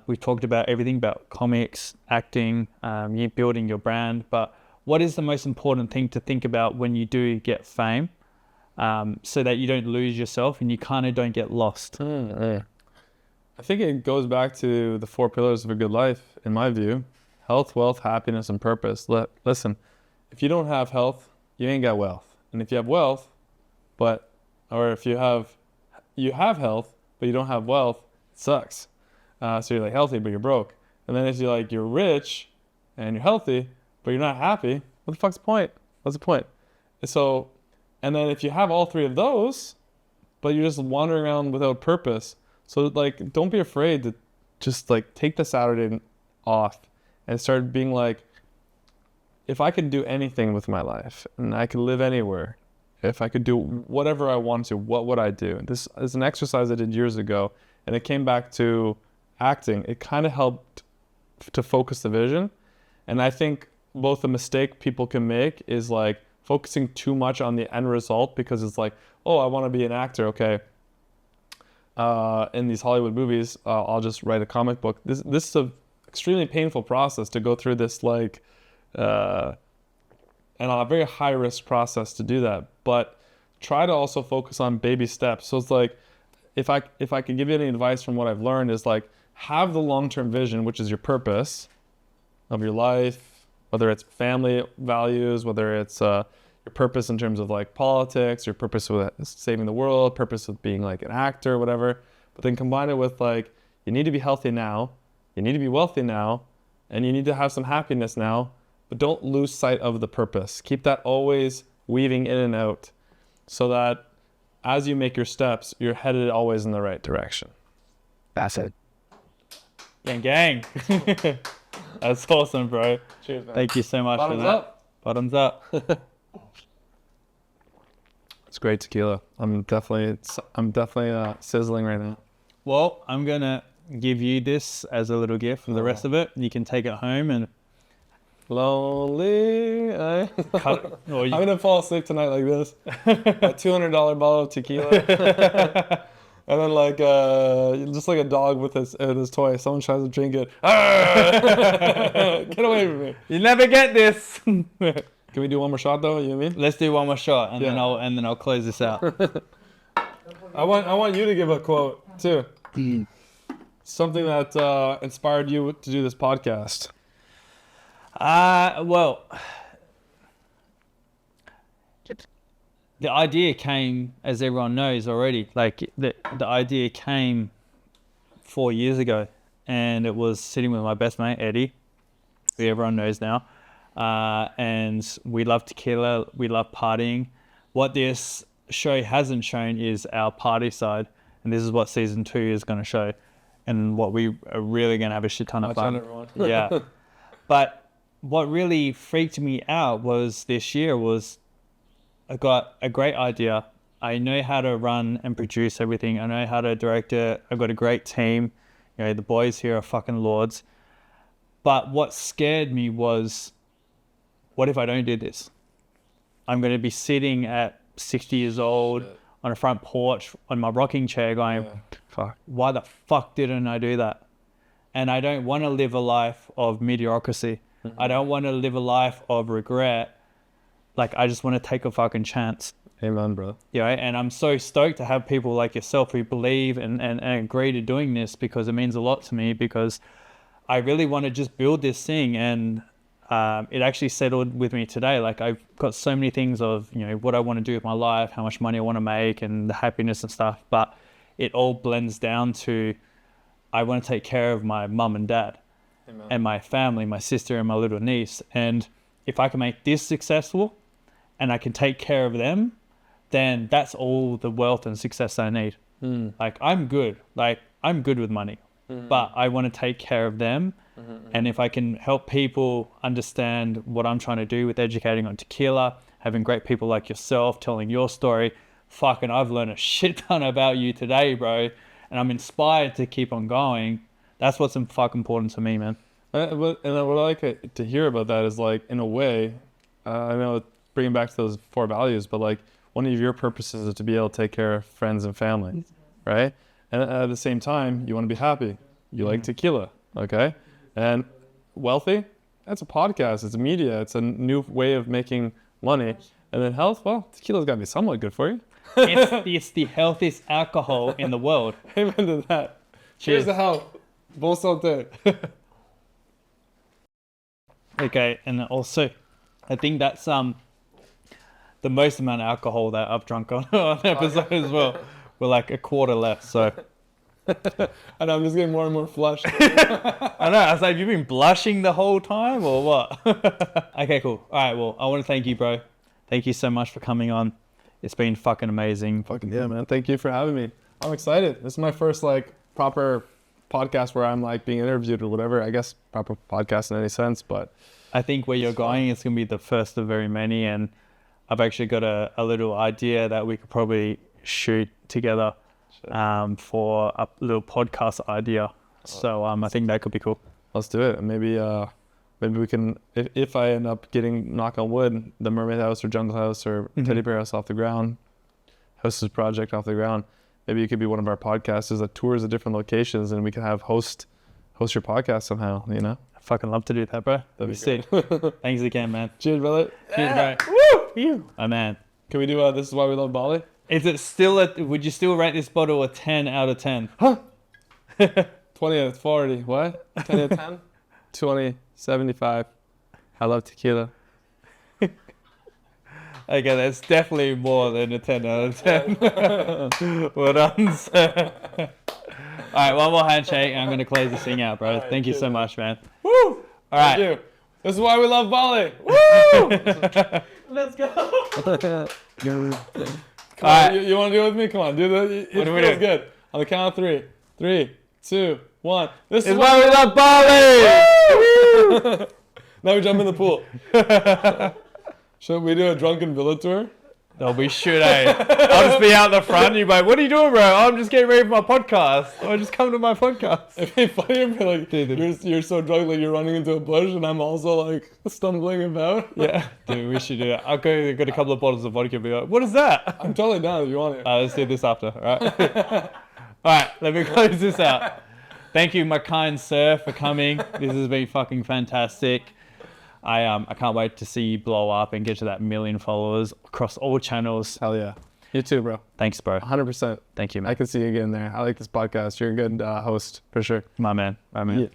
We've talked about everything about comics, acting, you building your brand, but what is the most important thing to think about when you do get fame, so that you don't lose yourself and you kind of don't get lost? I think it goes back to the 4 pillars of a good life, in my view: health, wealth, happiness, and purpose. Listen, if you don't have health, you ain't got wealth. And if you have wealth, or if you have health, but you don't have wealth, it sucks. So you're like healthy, but you're broke. And then if you're rich and you're healthy, but you're not happy, what the fuck's the point? What's the point? So, and then if you have all 3 of those, but you're just wandering around without purpose, so don't be afraid to just take the Saturday off and start being like, if I could do anything with my life and I could live anywhere, if I could do whatever I want to, what would I do? This is an exercise I did years ago, and it came back to acting. It kind of helped to focus the vision. And I think both the mistake people can make is focusing too much on the end result, because it's oh, I want to be an actor. Okay. In these Hollywood movies, I'll just write a comic book. This is an extremely painful process to go through this, and a very high risk process to do that. But try to also focus on baby steps. So it's if I could give you any advice from what I've learned is have the long-term vision, which is your purpose of your life, whether it's family values, whether it's your purpose in terms of politics, your purpose with saving the world, purpose with being an actor, whatever. But then combine it with you need to be healthy now, you need to be wealthy now, and you need to have some happiness now, but don't lose sight of the purpose. Keep that always weaving in and out, so that as you make your steps, you're headed always in the right direction. That's it. Gang. That's awesome, bro. Cheers, man. Thank you so much Bottoms for that. up. Bottoms up. It's great tequila. I'm definitely sizzling right now. Well, I'm going to give you this as a little gift for the rest of it. You can take it home and lonely. cut it. Or I'm gonna fall asleep tonight like this. A $200 bottle of tequila. And then like just like a dog with his toy. Someone tries to drink it. Get away from me. You never get this. Can we do one more shot though? You know what I mean? Let's do one more shot, and Yeah. then I'll close this out. I want you to give a quote too. Something that inspired you to do this podcast. Well, the idea came, as everyone knows already. Like the idea came 4 years ago, and it was sitting with my best mate Eddie, who everyone knows now. And we love tequila. We love partying. What this show hasn't shown is our party side, and this is what season 2 is going to show, and what we are really going to have a shit ton of fun. Yeah. But what really freaked me out was this year was I got a great idea. I know how to run and produce everything. I know how to direct it. I've got a great team. You know, the boys here are fucking lords. But what scared me was, what if I don't do this? I'm going to be sitting at 60 years old on a front porch on my rocking chair going, fuck, why the fuck didn't I do that? And I don't want to live a life of mediocrity. I don't want to live a life of regret. Like, I just want to take a fucking chance. Amen, bro. Yeah, and I'm so stoked to have people like yourself who believe and agree to doing this, because it means a lot to me, because I really want to just build this thing. And it actually settled with me today. Like, I've got so many things of, you know, what I want to do with my life, how much money I want to make, and the happiness and stuff. But it all blends down to, I want to take care of my mum and dad. Amen. And my family, my sister and my little niece. And if I can make this successful and I can take care of them, then that's all the wealth and success I need. Like, I'm good. Like, I'm good with money, but I want to take care of them. And if I can help people understand what I'm trying to do with educating on tequila, having great people like yourself telling your story, fucking, I've learned a shit ton about you today, bro. And I'm inspired to keep on going. That's what's fucking important to me, man. And what I like to hear about that is, like, in a way, I know bringing back to those 4 values, but like, one of your purposes is to be able to take care of friends and family, right? And at the same time, you want to be happy. You like tequila, okay? And wealthy, that's a podcast, it's a media, it's a new way of making money. And then health, well, tequila's got to be somewhat good for you. It's the healthiest alcohol in the world. Amen to that. Cheers. Cheers to health. Bon santé. Okay, and also, I think that's the most amount of alcohol that I've drunk on an episode as well. We're like a quarter left, so. And I'm just getting more and more flushed. I know, I was like, you've been blushing the whole time or what? Okay, cool. All right, well, I want to thank you, bro. Thank you so much for coming on. It's been fucking amazing. Fucking yeah, man. Thank you for having me. I'm excited. This is my first like proper podcast where I'm like being interviewed or whatever. I guess proper podcast in any sense, but I think where you're going, it's going to be the first of very many. And I've actually got a little idea that we could probably shoot together for a little podcast idea. So I think that could be cool. Let's do it. And maybe we can, if I end up getting, knock on wood, the Mermaid House or Jungle House or Teddy Bear House off the ground, House's project off the ground, maybe you could be one of our podcasters that tours at different locations, and we can have host your podcast somehow, you know? I fucking love to do that, bro. That'd be sick. Thanks again, man. Cheers, brother. Cheers, bro. Woo! Oh, man. Can we do This Is Why We Love Bali? Is it still would you still rate this bottle a 10 out of 10? Huh? 20 out of 40. What? 10 out of 10? 20, 75. I love tequila. Okay, that's definitely more than a 10 out of 10. Well done, sir. All right, one more handshake, and I'm going to close this thing out, bro. Right, Thank you so man. much, man. Woo! All right. Thank you. This is why we love Bali. Woo! Let's go. Come All on, right. you want to do it with me? Come on, do the. It What do we feels do? good. On the count of 3. 3, 2, 1. This It's is why we love Bali! Now we jump in the pool. Should we do a drunken villa tour? No, we should, eh? I'll just be out the front. You're like, what are you doing, bro? Oh, I'm just getting ready for my podcast. Oh, just come to my podcast. It'd be funny if you're like, Dude. you're so drunk, like you're running into a bush, and I'm also like stumbling about. Yeah, dude, we should do that. I'll go get a couple of bottles of vodka and be like, what is that? I'm totally down if you want it. Let's do this after, all right? All right, let me close this out. Thank you, my kind sir, for coming. This has been fucking fantastic. I can't wait to see you blow up and get to that 1 million followers across all channels. Hell yeah. You too, bro. Thanks, bro. 100%. Thank you, man. I can see you getting there. I like this podcast. You're a good host for sure. My man. Yeah.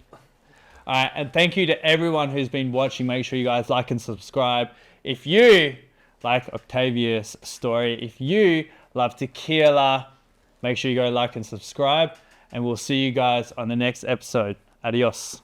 All right, and thank you to everyone who's been watching. Make sure you guys like and subscribe. If you like Octavius' story, if you love tequila, make sure you go like and subscribe. And we'll see you guys on the next episode. Adios.